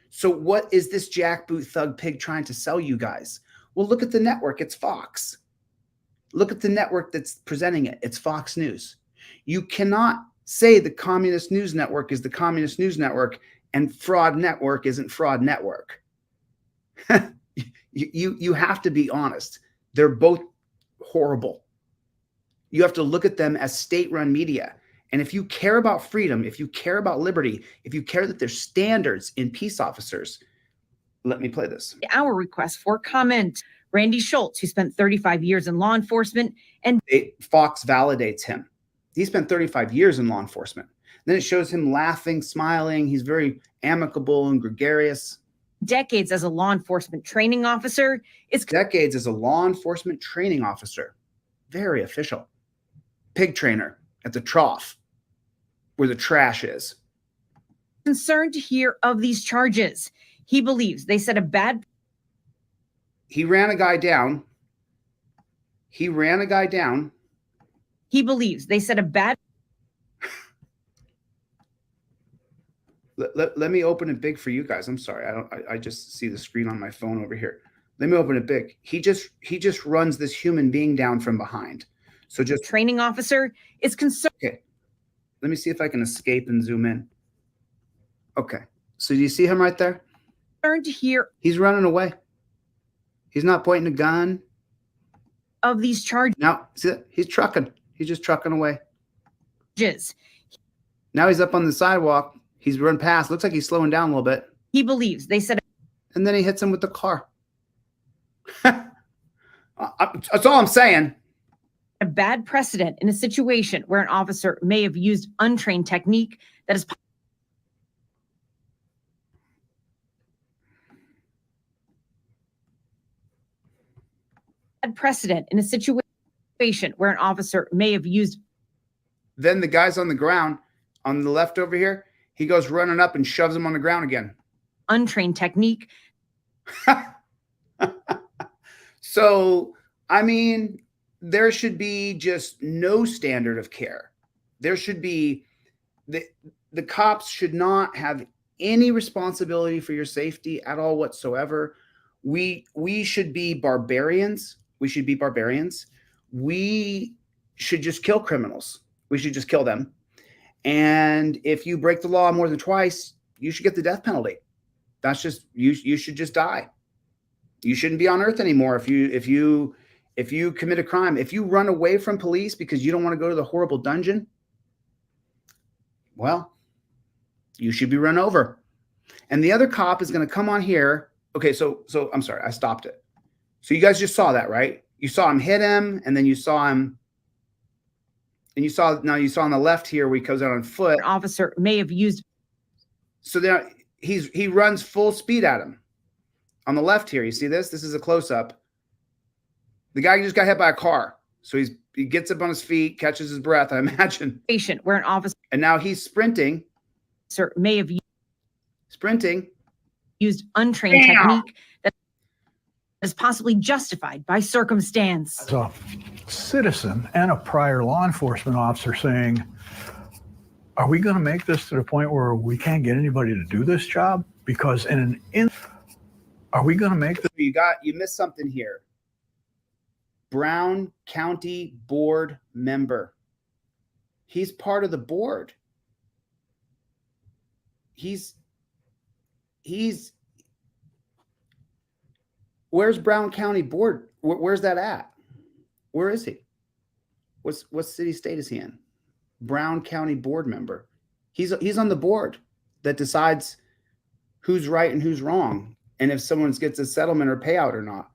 So what is this jackboot thug pig trying to sell you guys? Well, look at the network. It's Fox. Look at the network that's presenting it. It's Fox News. You cannot say the Communist News Network is the Communist News Network and Fraud Network isn't Fraud Network. You have to be honest. They're both horrible. You have to look at them as state-run media. And if you care about freedom, if you care about liberty, if you care that there's standards in peace officers, let me play this. Our request for comment. Randy Schultz, who spent 35 years in law enforcement, and Fox validates him. He spent 35 years in law enforcement. Then it shows him laughing, smiling. He's very amicable and gregarious. Decades as a law enforcement training officer. Decades as a law enforcement training officer. Very official. Pig trainer at the trough where the trash is. Concerned to hear of these charges. He believes they set a bad. He ran a guy down. He believes they set a bad. Let me open it big for you guys. I'm sorry. I just see the screen on my phone over here. Let me open it big. He just runs this human being down from behind. So just training officer is concerned. Okay. Let me see if I can escape and zoom in. Okay. So do you see him right there? Concerned to hear. He's running away. He's not pointing a gun. Of these charges. Now, see that? He's trucking. He's just trucking away. Now he's up on the sidewalk. He's run past. Looks like he's slowing down a little bit. He believes they said. And then he hits him with the car. That's all I'm saying. A bad precedent in a situation where an officer may have used untrained technique that is. Bad precedent in a situation where an officer may have used. Then the guys on the ground on the left over here, he goes running up and shoves him on the ground again. Untrained technique. So, I mean, there should be just no standard of care. There should be the cops should not have any responsibility for your safety at all whatsoever. We should be barbarians. We should be barbarians. We should just kill criminals. We should just kill them. And if you break the law more than twice, you should get the death penalty. That's just you should just die. You shouldn't be on earth anymore if you commit a crime. If you run away from police because you don't want to go to the horrible dungeon, well, you should be run over. And the other cop is going to come on here. Okay, so I'm sorry, I stopped it. So you guys just saw that, right? You saw him hit him, and then you saw him, and you saw on the left here where he goes out on foot. An officer may have used. So there he runs full speed at him. On the left here, you see this? This is a close-up. The guy just got hit by a car. So he gets up on his feet, catches his breath, I imagine. Patient where an officer. And now he's sprinting. Sir may have used untrained technique that is possibly justified by circumstance. As a citizen and a prior law enforcement officer saying, are we going to make this to the point where we can't get anybody to do this job? Because are we going to make this? You missed something here. Brown County Board member. He's part of the board. Where's Brown County Board? Where's that at? Where is he? What city state is he in? Brown County Board member. He's on the board that decides who's right and who's wrong, and if someone gets a settlement or payout or not.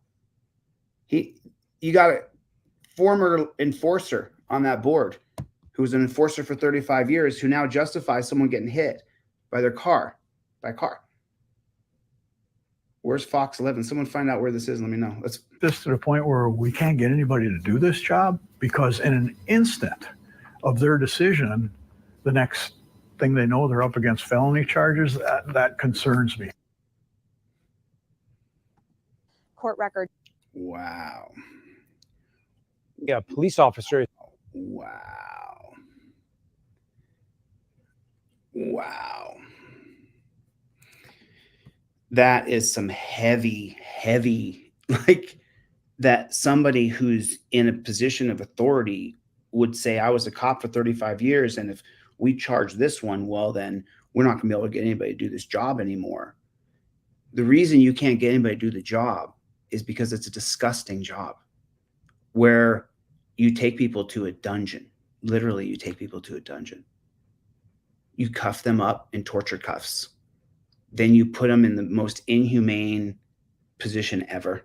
You got a former enforcer on that board who was an enforcer for 35 years who now justifies someone getting hit by a car. Where's Fox 11? Someone find out where this is. Let me know. This to the point where we can't get anybody to do this job, because in an instant of their decision, the next thing they know, they're up against felony charges. That concerns me. Court record. Wow. Yeah, police officer. Wow. That is some heavy, like that somebody who's in a position of authority would say, I was a cop for 35 years, and if we charge this one, well, then we're not going to be able to get anybody to do this job anymore. The reason you can't get anybody to do the job is because it's a disgusting job where you take people to a dungeon. Literally, you take people to a dungeon. You cuff them up in torture cuffs. Then you put them in the most inhumane position ever.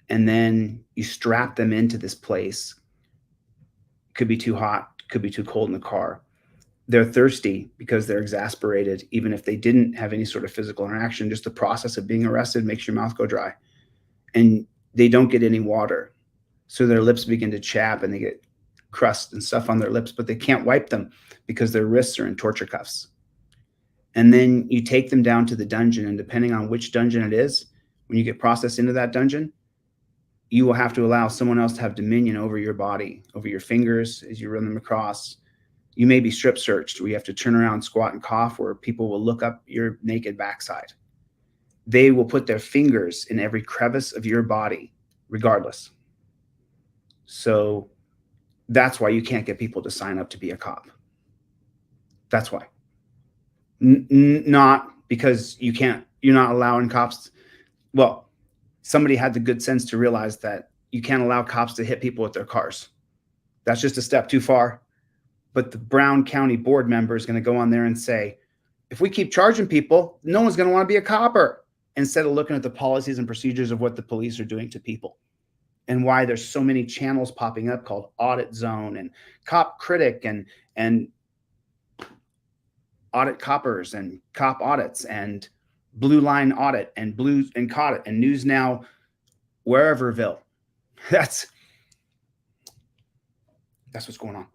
And then you strap them into this place. Could be too hot, could be too cold in the car. They're thirsty because they're exasperated. Even if they didn't have any sort of physical interaction, just the process of being arrested makes your mouth go dry. And they don't get any water. So their lips begin to chap and they get crust and stuff on their lips, but they can't wipe them because their wrists are in torture cuffs. And then you take them down to the dungeon, and depending on which dungeon it is, when you get processed into that dungeon, you will have to allow someone else to have dominion over your body, over your fingers as you run them across. You may be strip searched, where you have to turn around, squat, and cough, where people will look up your naked backside. They will put their fingers in every crevice of your body, regardless. So that's why you can't get people to sign up to be a cop. That's why. Not because you're not allowing cops. Well, somebody had the good sense to realize that you can't allow cops to hit people with their cars. That's just a step too far. But the Brown County Board member is going to go on there and say, if we keep charging people, no one's going to want to be a copper, instead of looking at the policies and procedures of what the police are doing to people and why there's so many channels popping up called Audit Zone and Cop Critic and Audit Coppers and Cop Audits and Blue Line Audit and Blues and Caught It and News Now whereverville. That's what's going on.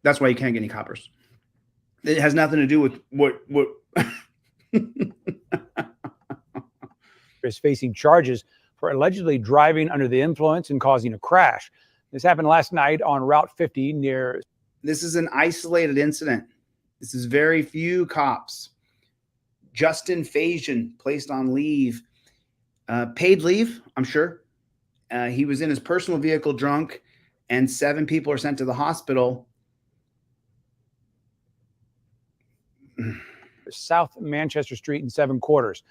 That's why you can't get any coppers. It has nothing to do with what is facing charges for allegedly driving under the influence and causing a crash. This happened last night on Route 50 near. This is an isolated incident. This is very few cops. Justin Fajan placed on leave, paid leave, I'm sure. He was in his personal vehicle drunk, and 7 people are sent to the hospital. South Manchester Street in 7 Quarters.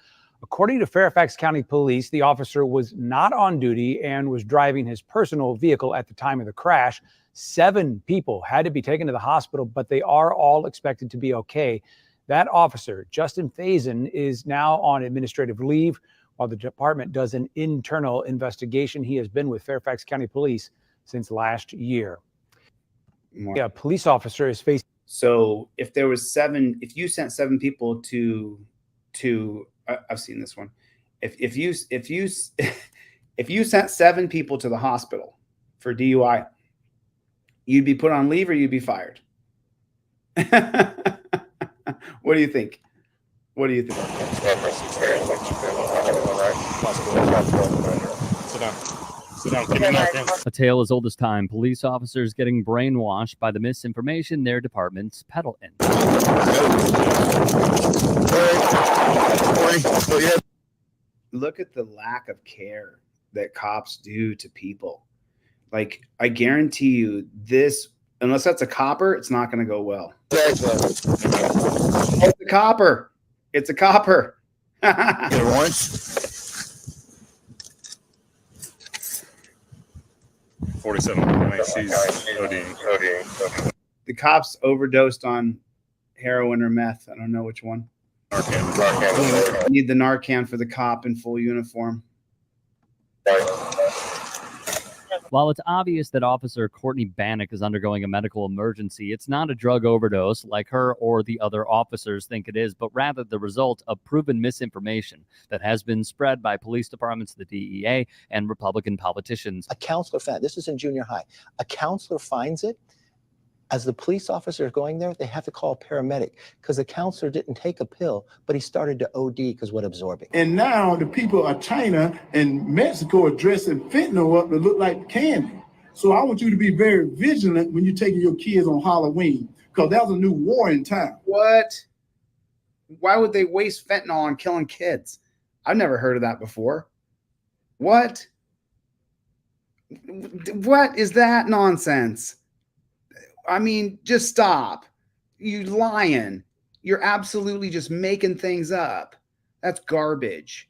According to Fairfax County Police, the officer was not on duty and was driving his personal vehicle at the time of the crash. 7 people had to be taken to the hospital, but they are all expected to be okay. That officer, Justin Fajan, is now on administrative leave while the department does an internal investigation. He has been with Fairfax County Police since last year. A police officer is facing. So if there was 7, if you sent 7 people to I've seen this one. If you sent 7 people to the hospital for DUI, you'd be put on leave or you'd be fired. What do you think? What do you think? Sit down. A tale as old as time. Police officers getting brainwashed by the misinformation their departments peddle in. Look at the lack of care that cops do to people. Like, I guarantee you this, unless that's a copper, it's not going to go well. It's a copper. It's a copper. Orange. 47. She's ODing. The cops overdosed on heroin or meth. I don't know which one. Narcan. I need the Narcan for the cop in full uniform. While it's obvious that Officer Courtney Bannock is undergoing a medical emergency, it's not a drug overdose like her or the other officers think it is, but rather the result of proven misinformation that has been spread by police departments, the DEA, and Republican politicians. A counselor found, this is in junior high, a counselor finds it. As the police officer is going there, they have to call a paramedic because the counselor didn't take a pill, but he started to OD because what absorbing. And now the people of China and Mexico are dressing fentanyl up to look like candy. So I want you to be very vigilant when you're taking your kids on Halloween, because that was a new war in town. What? Why would they waste fentanyl on killing kids? I've never heard of that before. What? What is that nonsense? I mean, just stop. You lying. You're absolutely just making things up. That's garbage.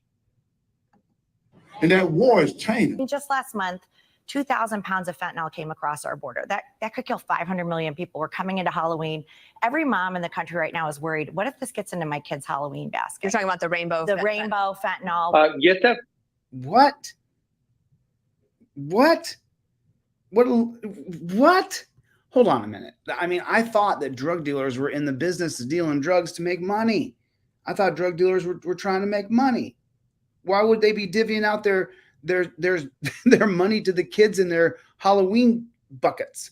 And that war is China. Just last month, 2,000 pounds of fentanyl came across our border. That could kill 500 million people. We're coming into Halloween. Every mom in the country right now is worried, what if this gets into my kid's Halloween basket? You're talking about the rainbow fentanyl. Get that. What? What? What? Hold on a minute. I mean, I thought that drug dealers were in the business of dealing drugs to make money. I thought drug dealers were trying to make money. Why would they be divvying out their money to the kids in their Halloween buckets?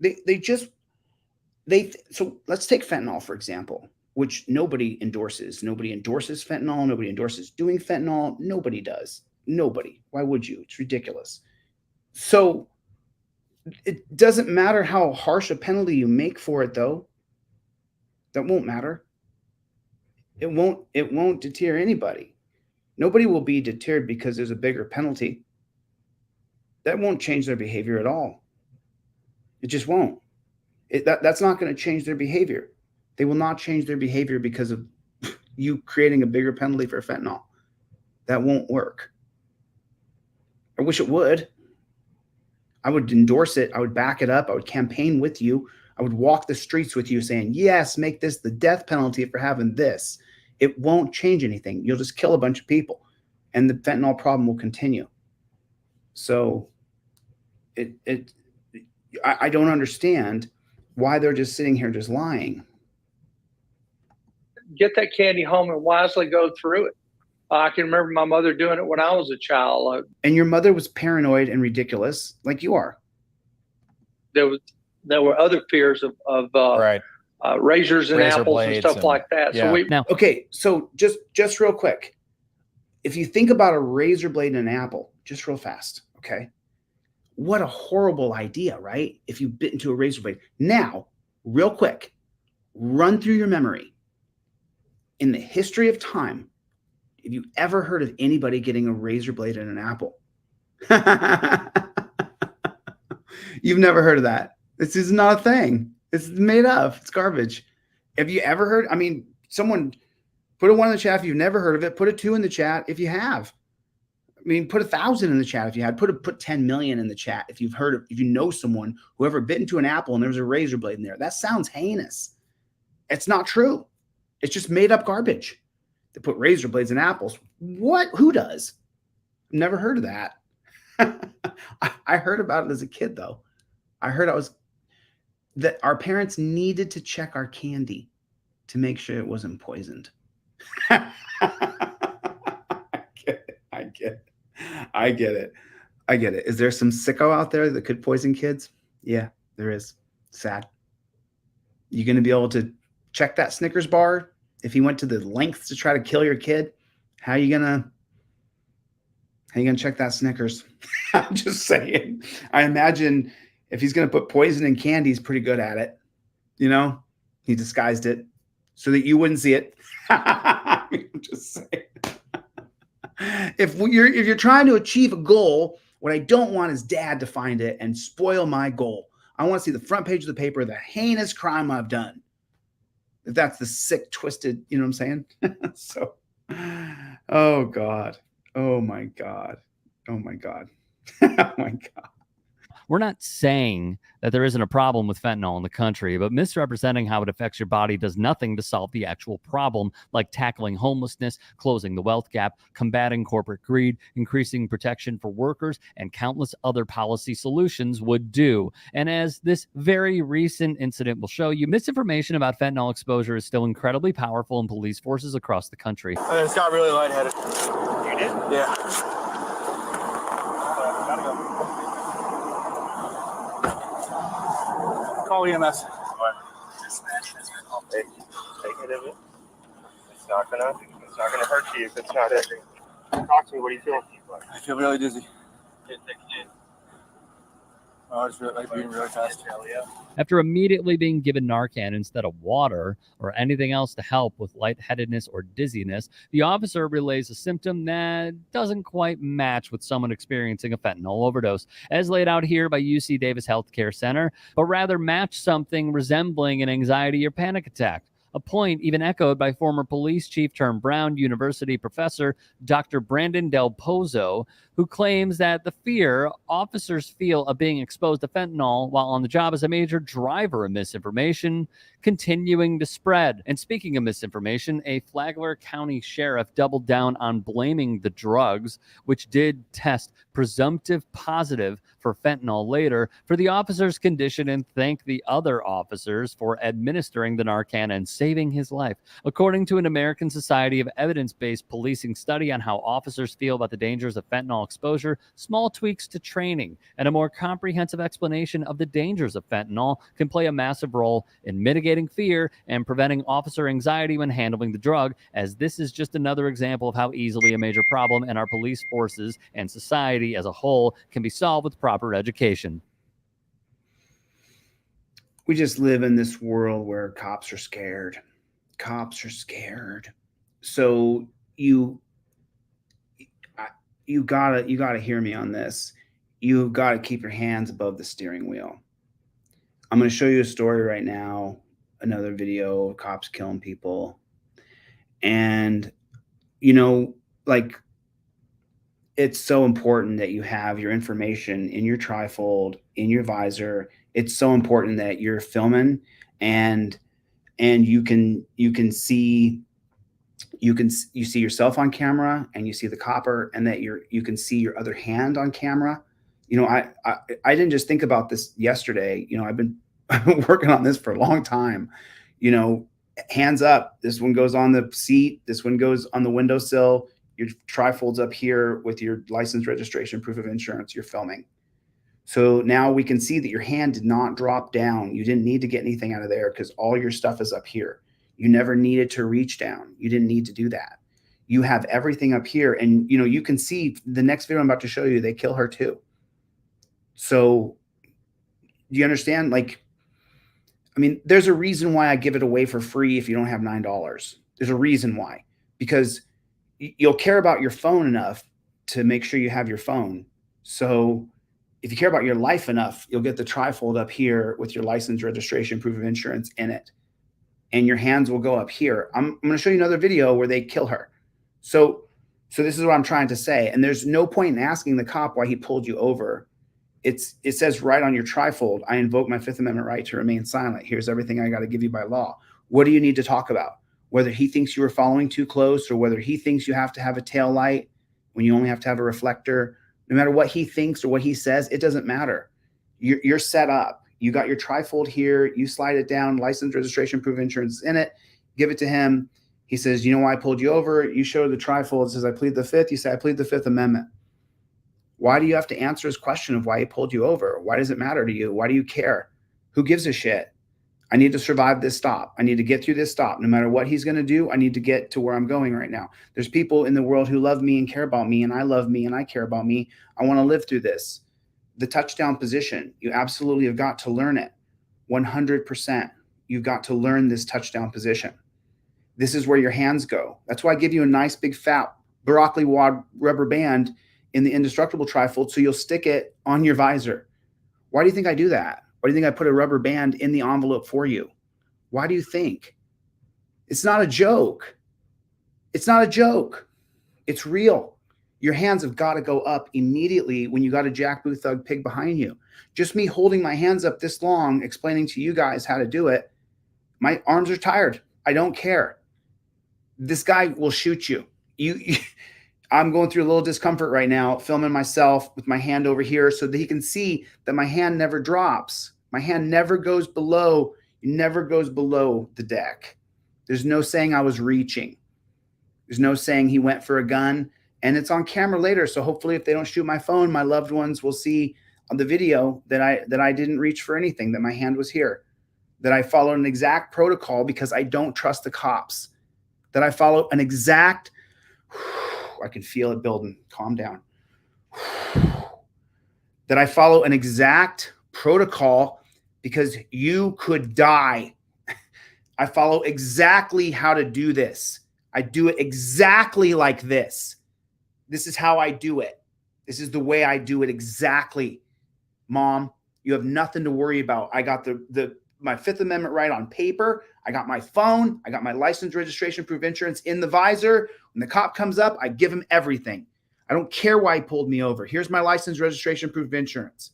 So let's take fentanyl, for example, which nobody endorses. Nobody endorses fentanyl. Nobody endorses doing fentanyl. Nobody does. Nobody. Why would you? It's ridiculous. So it doesn't matter how harsh a penalty you make for it, though. That won't matter. It won't deter anybody. Nobody will be deterred because there's a bigger penalty. That won't change their behavior at all. It just won't. That's not going to change their behavior. They will not change their behavior because of you creating a bigger penalty for fentanyl. That won't work. I wish it would. I would endorse it. I would back it up. I would campaign with you. I would walk the streets with you saying, yes, make this the death penalty for having this. It won't change anything. You'll just kill a bunch of people and the fentanyl problem will continue. So I don't understand why they're just sitting here just lying. Get that candy home and wisely go through it. I can remember my mother doing it when I was a child. And your mother was paranoid and ridiculous like you are. There was there were other fears of razors and Razor apples and blades stuff and- like that. So we Now, Okay, so just real quick, if you think about a razor blade and an apple, just real fast, okay? What a horrible idea, right? If you bit into a razor blade. Now, real quick, run through your memory. In the history of time, have you ever heard of anybody getting a razor blade and an apple? You've never heard of that. This is not a thing. It's made up. It's garbage. Have you ever heard? I mean, someone put a 1 in the chat if you've never heard of it. Put a 2 in the chat if you have. I mean, put 1,000 in the chat if you had. Put 10 million in the chat if you've heard of, if you know someone who ever bit into an apple and there was a razor blade in there. That sounds heinous. It's not true. It's just made up garbage. They put razor blades in apples. What? Who does? Never heard of that. I heard about it as a kid, though. I heard that our parents needed to check our candy to make sure it wasn't poisoned. I get it. Is there some sicko out there that could poison kids? Yeah, there is. Sad. You going to be able to check that Snickers bar if he went to the lengths to try to kill your kid? How you gonna check that Snickers? I'm just saying. I imagine if he's gonna put poison in candy, he's pretty good at it. You know, he disguised it so that you wouldn't see it. I'm just saying. If you're trying to achieve a goal, what I don't want is dad to find it and spoil my goal. I want to see the front page of the paper, the heinous crime I've done. If that's the sick, twisted, you know what I'm saying? So, oh God. Oh my God. Oh my God. Oh my God. We're not saying that there isn't a problem with fentanyl in the country, but misrepresenting how it affects your body does nothing to solve the actual problem, like tackling homelessness, closing the wealth gap, combating corporate greed, increasing protection for workers, and countless other policy solutions would do. And as this very recent incident will show you, misinformation about fentanyl exposure is still incredibly powerful in police forces across the country. I just got really lightheaded. You did? Yeah. Gotta go. Call EMS. What? Take it of it. It's not gonna hurt you if it's not it. Talk to me. What do you feel? I feel really dizzy. I was like being really fast. After immediately being given Narcan instead of water or anything else to help with lightheadedness or dizziness, the officer relays a symptom that doesn't quite match with someone experiencing a fentanyl overdose, as laid out here by UC Davis Healthcare Center, but rather match something resembling an anxiety or panic attack. A point even echoed by former police chief turned Brown University professor Dr. Brandon Del Pozo, who claims that the fear officers feel of being exposed to fentanyl while on the job is a major driver of misinformation continuing to spread. And speaking of misinformation, a Flagler County sheriff doubled down on blaming the drugs, which did test presumptive positive for fentanyl later, for the officer's condition, and thanked the other officers for administering the Narcan and saving his life. According to an American Society of Evidence-Based Policing study on how officers feel about the dangers of fentanyl exposure, small tweaks to training and a more comprehensive explanation of the dangers of fentanyl can play a massive role in mitigating fear and preventing officer anxiety when handling the drug, as this is just another example of how easily a major problem in our police forces and society as a whole can be solved with proper education. We just live in this world where cops are scared. Cops are scared. So you gotta hear me on this. You've got to keep your hands above the steering wheel. I'm going to show you a story right now, another video of cops killing people. And, like, it's so important that you have your information in your trifold, in your visor. It's so important that you're filming and you see yourself on camera, and you see the copper, and that you can see your other hand on camera. I didn't just think about this yesterday. I've been working on this for a long time. Hands up. This one goes on the seat. This one goes on the windowsill. Your trifold's up here with your license, registration, proof of insurance. You're filming. So now we can see that your hand did not drop down. You didn't need to get anything out of there because all your stuff is up here. You never needed to reach down. You didn't need to do that. You have everything up here. And, you know, you can see the next video I'm about to show you, they kill her too. So do you understand? Like, I mean, there's a reason why I give it away for free if you don't have $9. There's a reason why, because you'll care about your phone enough to make sure you have your phone. So if you care about your life enough, you'll get the trifold up here with your license, registration, proof of insurance in it. And your hands will go up here. I'm going to show you another video where they kill her. So this is what I'm trying to say. And there's no point in asking the cop why he pulled you over. It says right on your trifold, I invoke my Fifth Amendment right to remain silent. Here's everything I got to give you by law. What do you need to talk about? Whether he thinks you were following too close, or whether he thinks you have to have a tail light when you only have to have a reflector. No matter what he thinks or what he says, it doesn't matter. You're set up. You got your trifold here. You slide it down, license, registration, proof of insurance in it. Give it to him. He says, you know why I pulled you over? You show the trifold. It says, I plead the Fifth. You say, I plead the Fifth Amendment. Why do you have to answer his question of why he pulled you over? Why does it matter to you? Why do you care? Who gives a shit? I need to survive this stop. I need to get through this stop. No matter what he's going to do, I need to get to where I'm going right now. There's people in the world who love me and care about me, and I love me and I care about me. I want to live through this. The touchdown position, you absolutely have got to learn it. 100%. You've got to learn this touchdown position. This is where your hands go. That's why I give you a nice big fat broccoli wad rubber band in the indestructible trifold, so you'll stick it on your visor. Why do you think I do that? Why do you think I put a rubber band in the envelope for you? Why do you think? It's not a joke. It's not a joke. It's real. Your hands have got to go up immediately when you got a jackboot thug pig behind you. Just me holding my hands up this long, explaining to you guys how to do it, my arms are tired. I don't care. This guy will shoot you. I'm going through a little discomfort right now, filming myself with my hand over here so that he can see that my hand never drops. My hand never goes below, the deck. There's no saying I was reaching. There's no saying he went for a gun, and it's on camera later. So hopefully if they don't shoot my phone, my loved ones will see on the video that I didn't reach for anything, that my hand was here, that I followed an exact protocol because I don't trust the cops, that I follow an exact, I can feel it building. Calm down. That I follow an exact protocol because you could die. I follow exactly how to do this. I do it exactly like this. This is how I do it. This is the way I do it exactly. Mom, you have nothing to worry about. I got my Fifth Amendment right on paper. I got my phone. I got my license, registration, proof of insurance in the visor. When the cop comes up, I give him everything. I don't care why he pulled me over. Here's my license, registration, proof of insurance.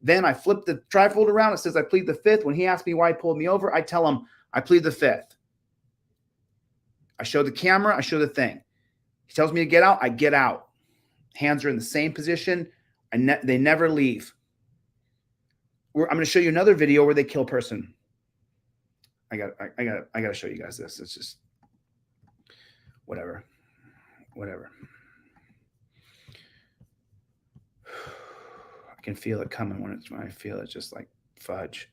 Then I flip the trifold around. It says I plead the Fifth. When he asks me why he pulled me over, I tell him I plead the Fifth. I show the camera. I show the thing. He tells me to get out. I get out. Hands are in the same position. They never leave. I'm going to show you another video where they kill a person. I got to show you guys this. It's just whatever. I can feel it coming when I feel it, just like fudge,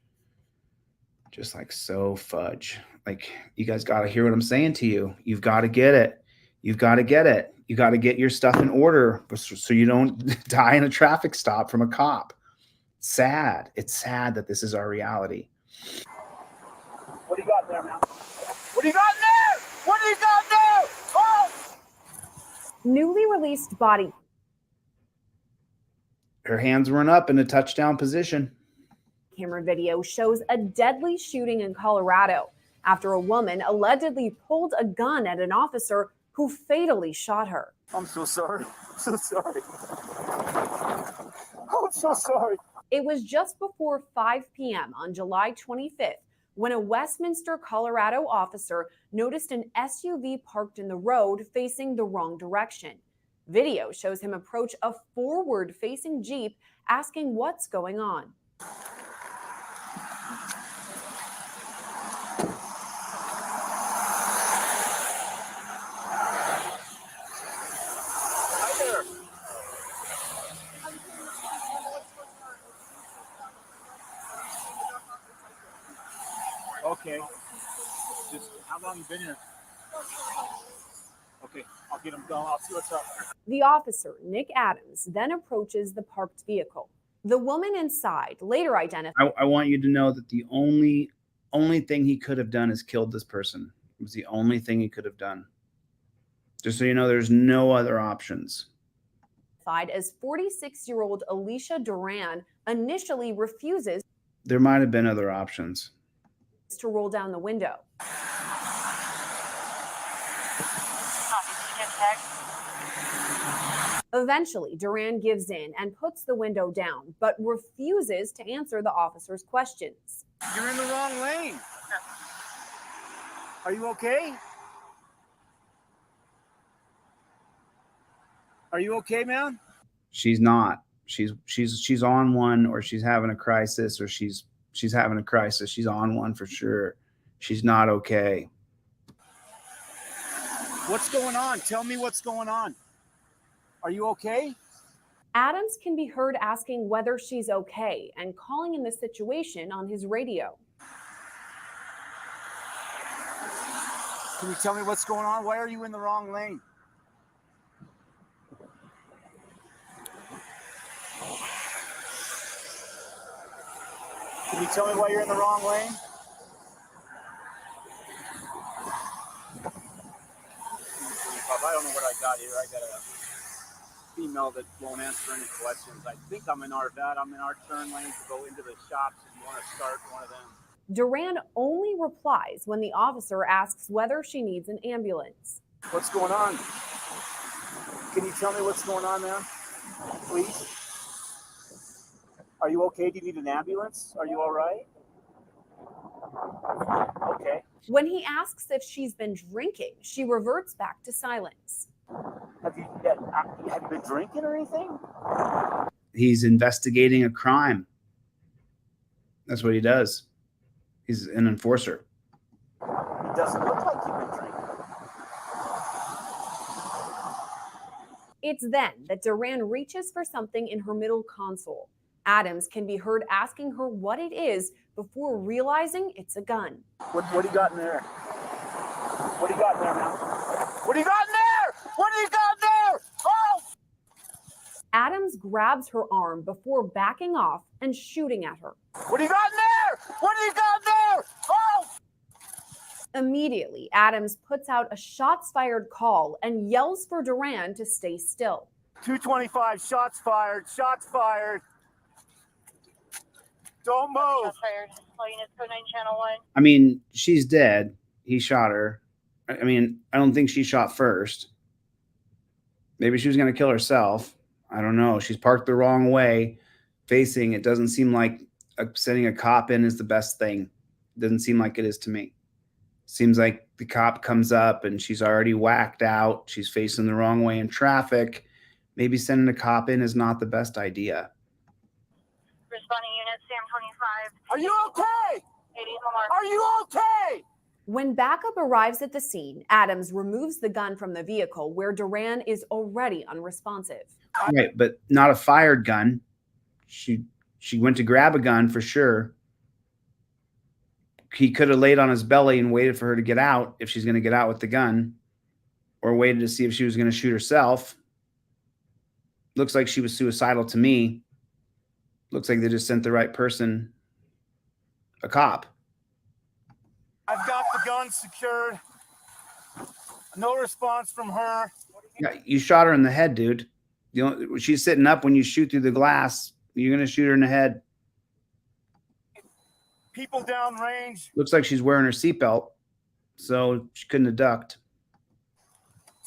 just like so fudge. Like, you guys got to hear what I'm saying to you. You've got to get it. You've got to get it. You got to get your stuff in order so you don't die in a traffic stop from a cop. Sad. It's sad that this is our reality. What do you got there, man? What do you got there? What do you got there? Oh! Newly released body. Her hands weren't up in a touchdown position. Camera video shows a deadly shooting in Colorado after a woman allegedly pulled a gun at an officer who fatally shot her. I'm so sorry. I'm so sorry. I'm so sorry. It was just before 5 p.m. on July 25th when a Westminster, Colorado officer noticed an SUV parked in the road facing the wrong direction. Video shows him approach a forward-facing Jeep asking what's going on. okay? Just how long you been here? Okay, I'll get him going. I'll see what's up. The officer, Nick Adams, then approaches the parked vehicle. The woman inside, later identified. I want you to know that the only thing he could have done is killed this person. It was the only thing he could have done. Just so you know, there's no other options. As 46-year-old Alicia Duran initially refuses There might have been other options. to roll down the window. Eventually, Duran gives in and puts the window down, but refuses to answer the officer's questions. You're in the wrong lane. Are you okay? Are you okay, man? She's not. She's on one, or she's having a crisis, or she's having a crisis. She's on one for sure. She's not okay. What's going on? Tell me what's going on. Are you okay? Adams can be heard asking whether she's okay and calling in the situation on his radio. Can you tell me what's going on? Why are you in the wrong lane? Can you tell me why you're in the wrong lane? I don't know what I got here. I got a female that won't answer any questions. I think I'm in our turn lane to go into the shops if you want to start one of them. Duran only replies when the officer asks whether she needs an ambulance. What's going on? Can you tell me what's going on, man? Please? Are you okay? Do you need an ambulance? Are you all right? Okay. When he asks if she's been drinking, she reverts back to silence. Have you been drinking or anything? He's investigating a crime. That's what he does. He's an enforcer. It doesn't look like you've been drinking. It's then that Duran reaches for something in her middle console. Adams can be heard asking her what it is before realizing it's a gun. What do you got in there? What do you got in there, man? What do you got in there? What do you got in there? Oh! Adams grabs her arm before backing off and shooting at her. What do you got in there? What do you got in there? Oh! Immediately, Adams puts out a shots fired call and yells for Duran to stay still. 225, shots fired, shots fired. Don't move. I mean, she's dead. He shot her. I mean, I don't think she shot first. Maybe she was going to kill herself. I don't know. She's parked the wrong way, facing. It doesn't seem like sending a cop in is the best thing. It doesn't seem like it is to me. Seems like the cop comes up and she's already whacked out. She's facing the wrong way in traffic. Maybe sending a cop in is not the best idea. Responding unit, Sam 25. Are you okay? Are you okay? When backup arrives at the scene, Adams removes the gun from the vehicle where Duran is already unresponsive. Right, but not a fired gun. She went to grab a gun for sure. He could have laid on his belly and waited for her to get out if she's going to get out with the gun, or waited to see if she was going to shoot herself. Looks like she was suicidal to me. Looks like they just sent the right person, a cop. I've got the gun secured. No response from her. Yeah, you shot her in the head, dude. She's sitting up. When you shoot through the glass, you're going to shoot her in the head. People downrange. Looks like she's wearing her seatbelt, so she couldn't have ducked.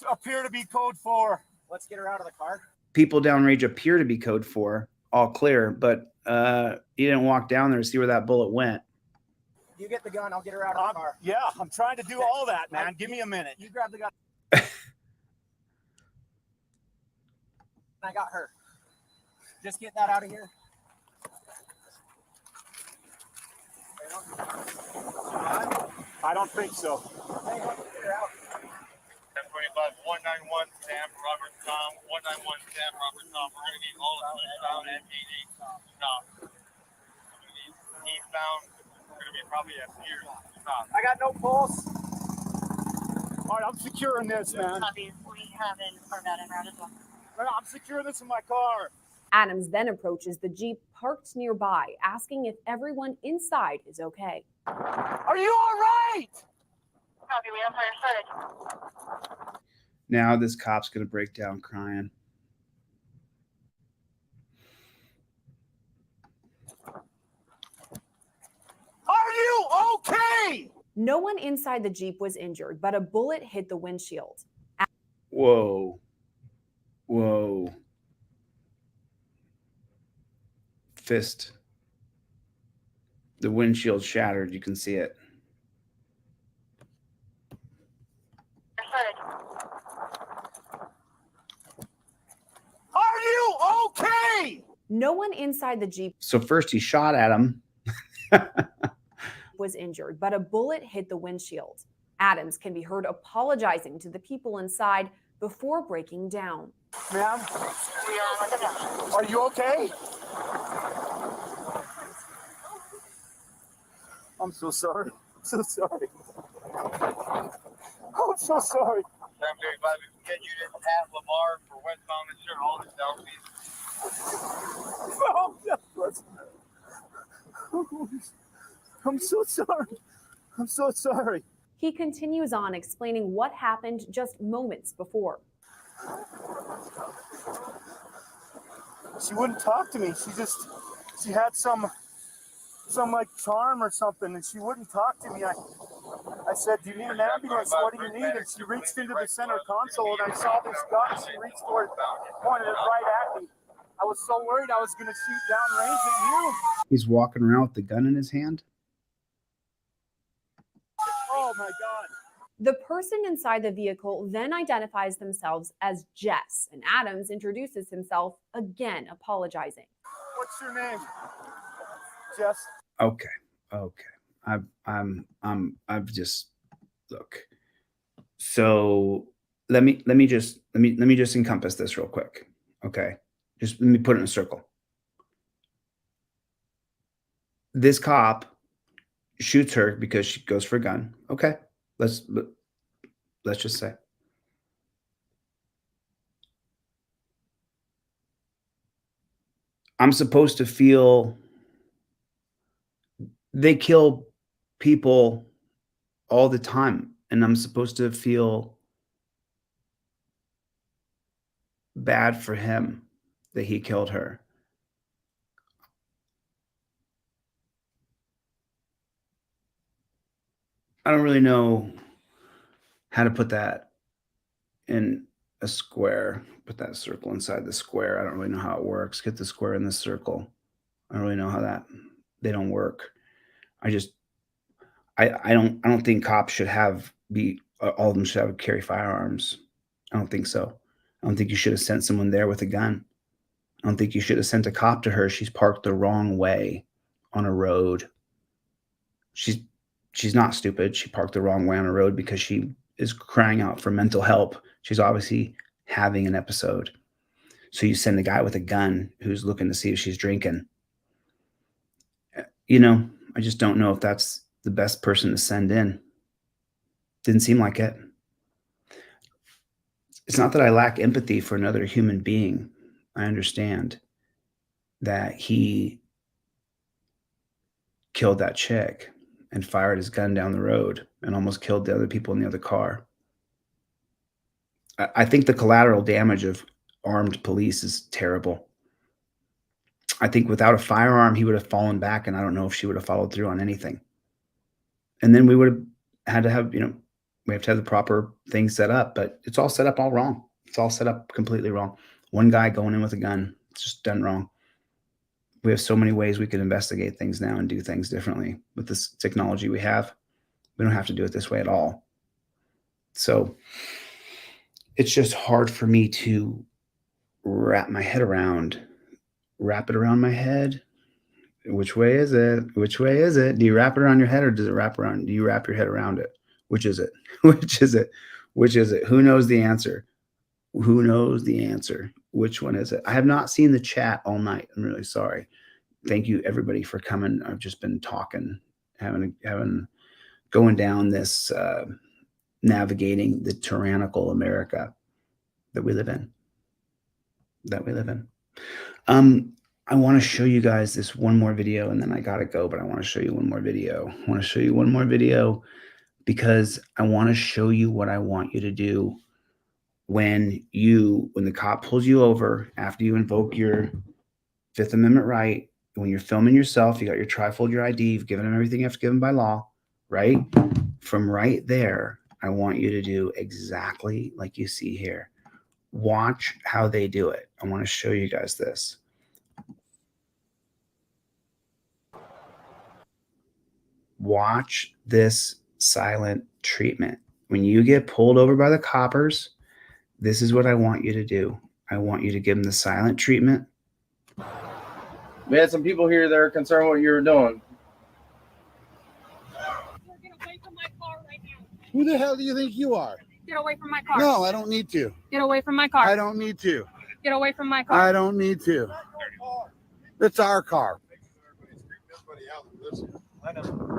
Appear to be code 4. Let's get her out of the car. People downrange appear to be code 4, all clear, but he didn't walk down there to see where that bullet went. You get the gun, I'll get her out of the car. Yeah, I'm trying to do all that, man. Give me a minute. You grab the gun. I got her. Just get that out of here. I don't think so. 1025, 191, Sam, Robert Tom, 191, Sam, Robert Tom. We're going to need all of eastbound and DD. Stop. Eastbound, we're going to be Probably a fear. I got no pulse. All right, I'm securing this, man. We haven't Corvette en route as well. I'm securing this in my car. Adams then approaches the Jeep parked nearby, asking if everyone inside is okay. Are you all right? Copy, we have fire started. Now this cop's going to break down crying. Are you okay? No one inside the Jeep was injured, but a bullet hit the windshield. Whoa. Whoa. Fist. The windshield shattered. You can see it. Are you okay? No one inside the Jeep So first he shot at him. was injured, but a bullet hit the windshield. Adams can be heard apologizing to the people inside before breaking down. Ma'am, are you okay? I'm so sorry. I'm so sorry. I'm so sorry. I'm very glad we can get you to have Lamar for westbound and sure all the selfies. I'm so sorry. I'm so sorry. He continues on explaining what happened just moments before. She wouldn't talk to me. She had some like charm or something, and she wouldn't talk to me. I said, "Do you need an ambulance? What do you need?" And she reached into the center console, and I saw this gun. She reached for it, pointed it right at me. I was so worried I was going to shoot downrange at you. He's walking around with the gun in his hand. Oh my God. The person inside the vehicle then identifies themselves as Jess, and Adams introduces himself, again apologizing. What's your name? Jess. Okay. I've just look. So let me just encompass this real quick. Okay. Just let me put it in a circle. This cop shoots her because she goes for a gun. Okay. Let's just say. I'm supposed to feel they kill people all the time, and I'm supposed to feel bad for him that he killed her. I don't really know how to put that in a square, put that circle inside the square. I don't really know how it works. Get the square in the circle. I don't really know how they don't work. I don't think cops should all of them should carry firearms. I don't think so. I don't think you should have sent someone there with a gun. I don't think you should have sent a cop to her. She's parked the wrong way on a road. She's not stupid. She parked the wrong way on a road because she is crying out for mental help. She's obviously having an episode. So you send a guy with a gun who's looking to see if she's drinking. I just don't know if that's the best person to send in. Didn't seem like it. It's not that I lack empathy for another human being. I understand that he killed that chick and fired his gun down the road and almost killed the other people in the other car. I think the collateral damage of armed police is terrible. I think without a firearm, he would have fallen back, and I don't know if she would have followed through on anything. And then we would have had to have, we have to have the proper things set up, but it's all set up all wrong. It's all set up completely wrong. One guy going in with a gun, it's just done wrong. We have so many ways we could investigate things now and do things differently. With this technology we have, we don't have to do it this way at all. So it's just hard for me to wrap it around my head. Which way is it? Which way is it? Do you wrap it around your head, or do you wrap your head around it? Which is it? Which is it? Which is it? Who knows the answer? Who knows the answer? Which one is it? I have not seen the chat all night. I'm really sorry. Thank you everybody for coming. I've just been talking going down this navigating the tyrannical America that we live in. I want to show you guys this one more video, and then I gotta go, but I want to show you one more video. Because I want to show you what I want you to do when the cop pulls you over after you invoke your Fifth Amendment right. When you're filming yourself, you got your trifold, your ID, you've given them everything you have to give them by law, right? From right there, I want you to do exactly like you see here. Watch how they do it. I want to show you guys this. Watch this silent treatment. When you get pulled over by the coppers, this is what I want you to do. I want you to give them the silent treatment. We had some people here that are concerned what you were doing. Who the hell do you think you are? Get away from my car. No, I don't need to. Get away from my car. I don't need to. Get away from my car. I don't need to. It's our car. I know.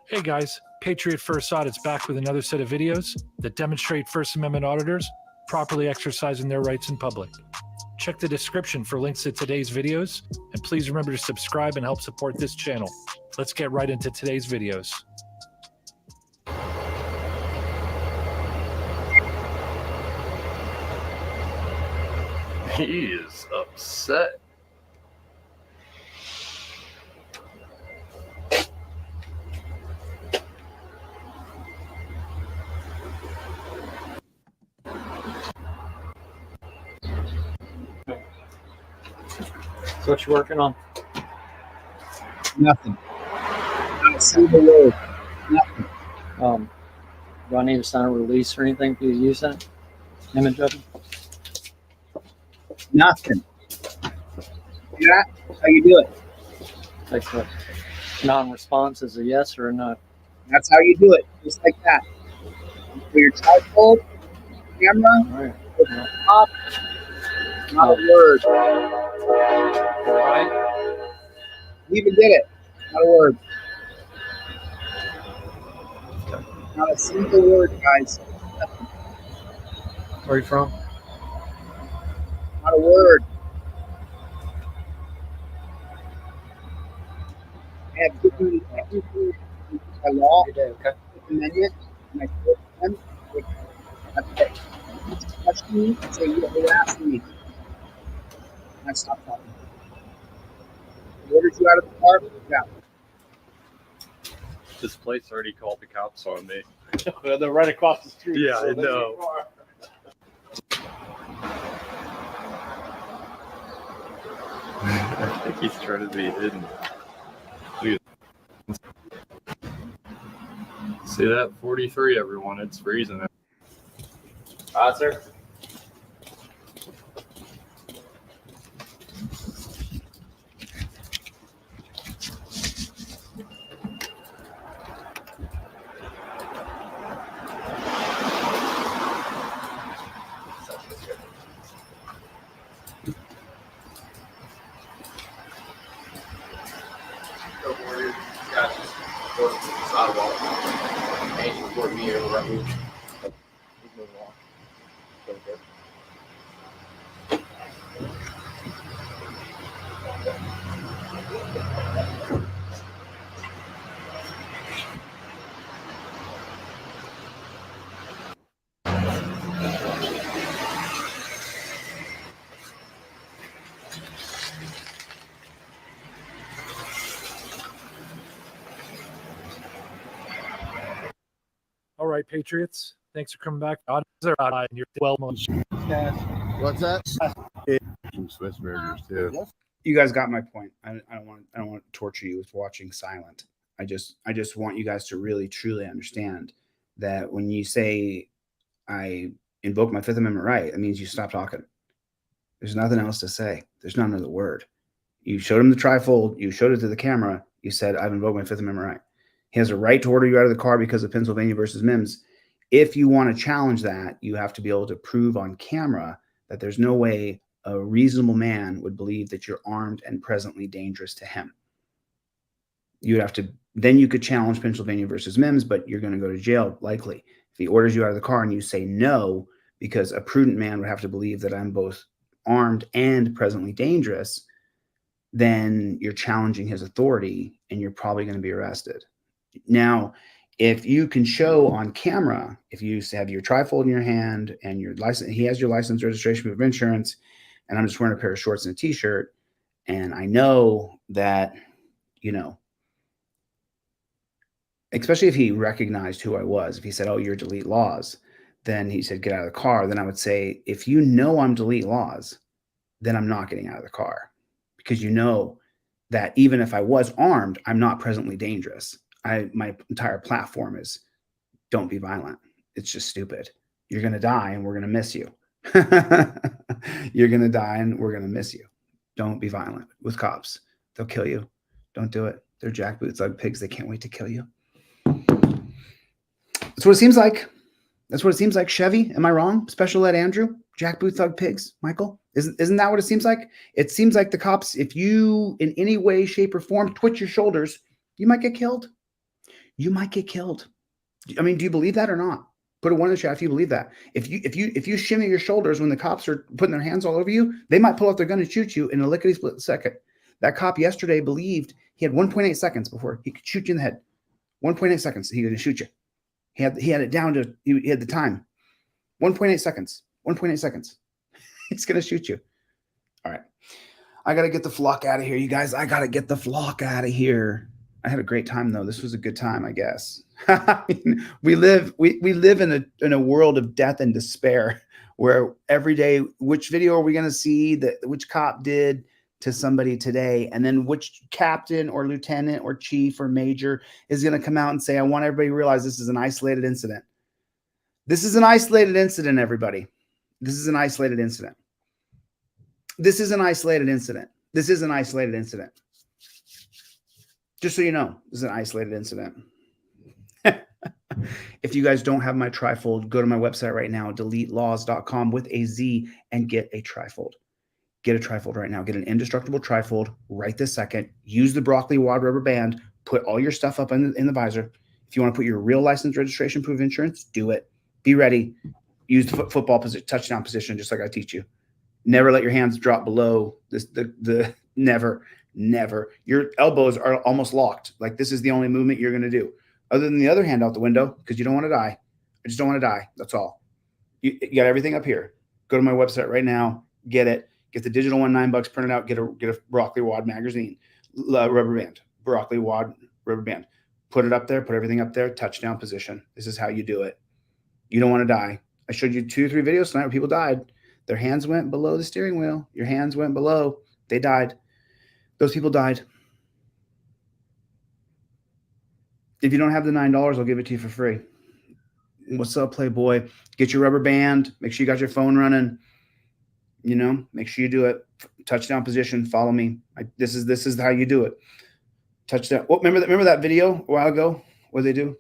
Hey guys, Patriot First Audit's back with another set of videos that demonstrate First Amendment auditors properly exercising their rights in public. Check the description for links to today's videos, and please remember to subscribe and help support this channel. Let's get right into today's videos. He is upset. So what you working on? Nothing. Not a single word. Nothing. Do I need to sign a release or anything for you to use that image of him? Nothing. Yeah, how you do it? Like a non-response is a yes or a no. That's how you do it, just like that. For your trifold, camera, top, not a word. Right. You even did it. Not a word. Not a single word, guys. Nothing. Where are you from? Not a word. I have given you everything by law, okay. amendment, and I told them, that's it. You question me and say you're asking me. And I stopped talking. I ordered you out of the car, yeah. This place already called the cops on me. They're right across the street. Yeah, so I know. I think he's trying to be hidden. See that? 43, everyone. It's freezing. Sir. All right, Patriots, thanks for coming back. You're well. What's that? Some Swiss burgers too. You guys got my point. I don't want to torture you with watching silent. I just want you guys to really truly understand that when you say I invoke my Fifth Amendment right, that means you stop talking. There's nothing else to say. There's not another word. You showed him the trifold. You showed it to the camera. You said, I've invoked my Fifth Amendment right. He has a right to order you out of the car because of Pennsylvania versus Mims. If you want to challenge that, you have to be able to prove on camera that there's no way a reasonable man would believe that you're armed and presently dangerous to him. You would have to, then you could challenge Pennsylvania versus Mims, but you're going to go to jail likely. If he orders you out of the car and you say no, because a prudent man would have to believe that I'm both armed and presently dangerous, then you're challenging his authority and you're probably going to be arrested. Now, if you can show on camera, if you have your trifold in your hand and your license, he has your license, registration, proof of insurance, and I'm just wearing a pair of shorts and a t-shirt, and I know that, you know, especially if he recognized who I was, if he said, oh, you're Delete Laws, then he said, get out of the car. Then I would say, if you know I'm Delete Laws, then I'm not getting out of the car, because you know that even if I was armed, I'm not presently dangerous. My entire platform is don't be violent. It's just stupid. You're going to die and we're going to miss you. You're going to die and we're going to miss you. Don't be violent with cops. They'll kill you. Don't do it. They're jackboot thug pigs. They can't wait to kill you. That's what it seems like. That's what it seems like. Chevy, am I wrong? Special Ed Andrew, jackboot thug pigs. Michael, isn't that what it seems like? It seems like the cops, if you in any way, shape, or form twitch your shoulders, you might get killed. You might get killed. I mean, do you believe that or not? Put a one in the chat if you believe that. If you shimmy your shoulders when the cops are putting their hands all over you, they might pull out their gun and shoot you in a lickety split second. That cop yesterday believed he had 1.8 seconds before he could shoot you in the head. 1.8 seconds, he could shoot you. He had it down to, he had the time. 1.8 seconds. 1.8 seconds. He's going to shoot you. All right. I got to get the flock out of here, you guys. I got to get the flock out of here. I had a great time, though. This was a good time, I guess. I mean, we live in a world of death and despair, where every day, which video are we going to see that which cop did to somebody today, and then which captain or lieutenant or chief or major is going to come out and say, I want everybody to realize this is an isolated incident. This is an isolated incident, everybody. This is an isolated incident. This is an isolated incident. This is an isolated incident. Just so you know, this is an isolated incident. If you guys don't have my trifold, go to my website right now, deletelaws.com with a Z, and get a trifold. Get a trifold right now. Get an indestructible trifold right this second. Use the broccoli wad rubber band. Put all your stuff up in the visor. If you want to put your real license, registration, proof of insurance, do it. Be ready. Use the football position, touchdown position, just like I teach you. Never let your hands drop below this. Never. Your elbows are almost locked. Like, this is the only movement you're going to do, other than the other hand out the window, because you don't want to die. I just don't want to die. That's all. You got everything up here. Go to my website right now. Get it. Get the digital one, $9, print it out. Get a broccoli wad magazine, rubber band, broccoli wad rubber band. Put it up there. Put everything up there. Touchdown position. This is how you do it. You don't want to die. I showed you 2 or 3 videos tonight where people died. Their hands went below the steering wheel. Your hands went below. They died. Those people died. If you don't have the $9, I'll give it to you for free. What's up, Playboy? Get your rubber band. Make sure you got your phone running. You know, make sure you do it. Touchdown position. Follow me. This is how you do it. Touchdown. Oh, remember that video a while ago? What did they do?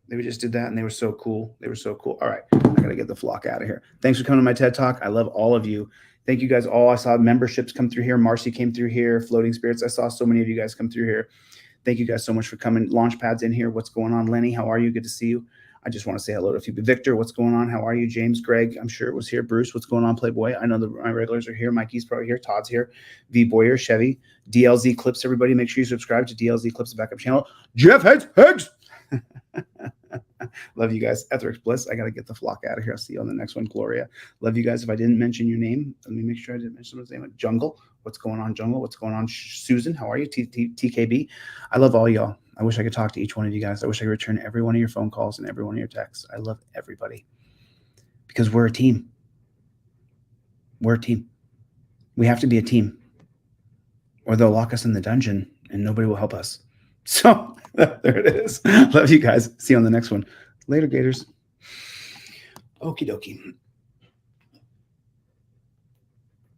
They just did that, and they were so cool. They were so cool. All right, I gotta get the flock out of here. Thanks for coming to my TED Talk. I love all of you. Thank you guys all. I saw memberships come through here. Marcy came through here. Floating Spirits. I saw so many of you guys come through here. Thank you guys so much for coming. Launchpad's in here. What's going on? Lenny, how are you? Good to see you. I just want to say hello to a few. Victor, what's going on? How are you? James, Greg, I'm sure it was here. Bruce, what's going on? Playboy, I know my regulars are here. Mikey's probably here. Todd's here. V Boyer, Chevy, DLZ Clips. Everybody, make sure you subscribe to DLZ Clips, backup channel. Jeff Higgs. Love you guys. Etherix Bliss. I got to get the flock out of here. I'll see you on the next one. Gloria. Love you guys. If I didn't mention your name, let me make sure I didn't mention someone's name. Jungle. What's going on, Jungle? What's going on, Susan? How are you? TKB. I love all y'all. I wish I could talk to each one of you guys. I wish I could return every one of your phone calls and every one of your texts. I love everybody because we're a team. We're a team. We have to be a team, or they'll lock us in the dungeon and nobody will help us. So there it is. Love you guys. See you on the next one. Later, Gators. Okie dokie.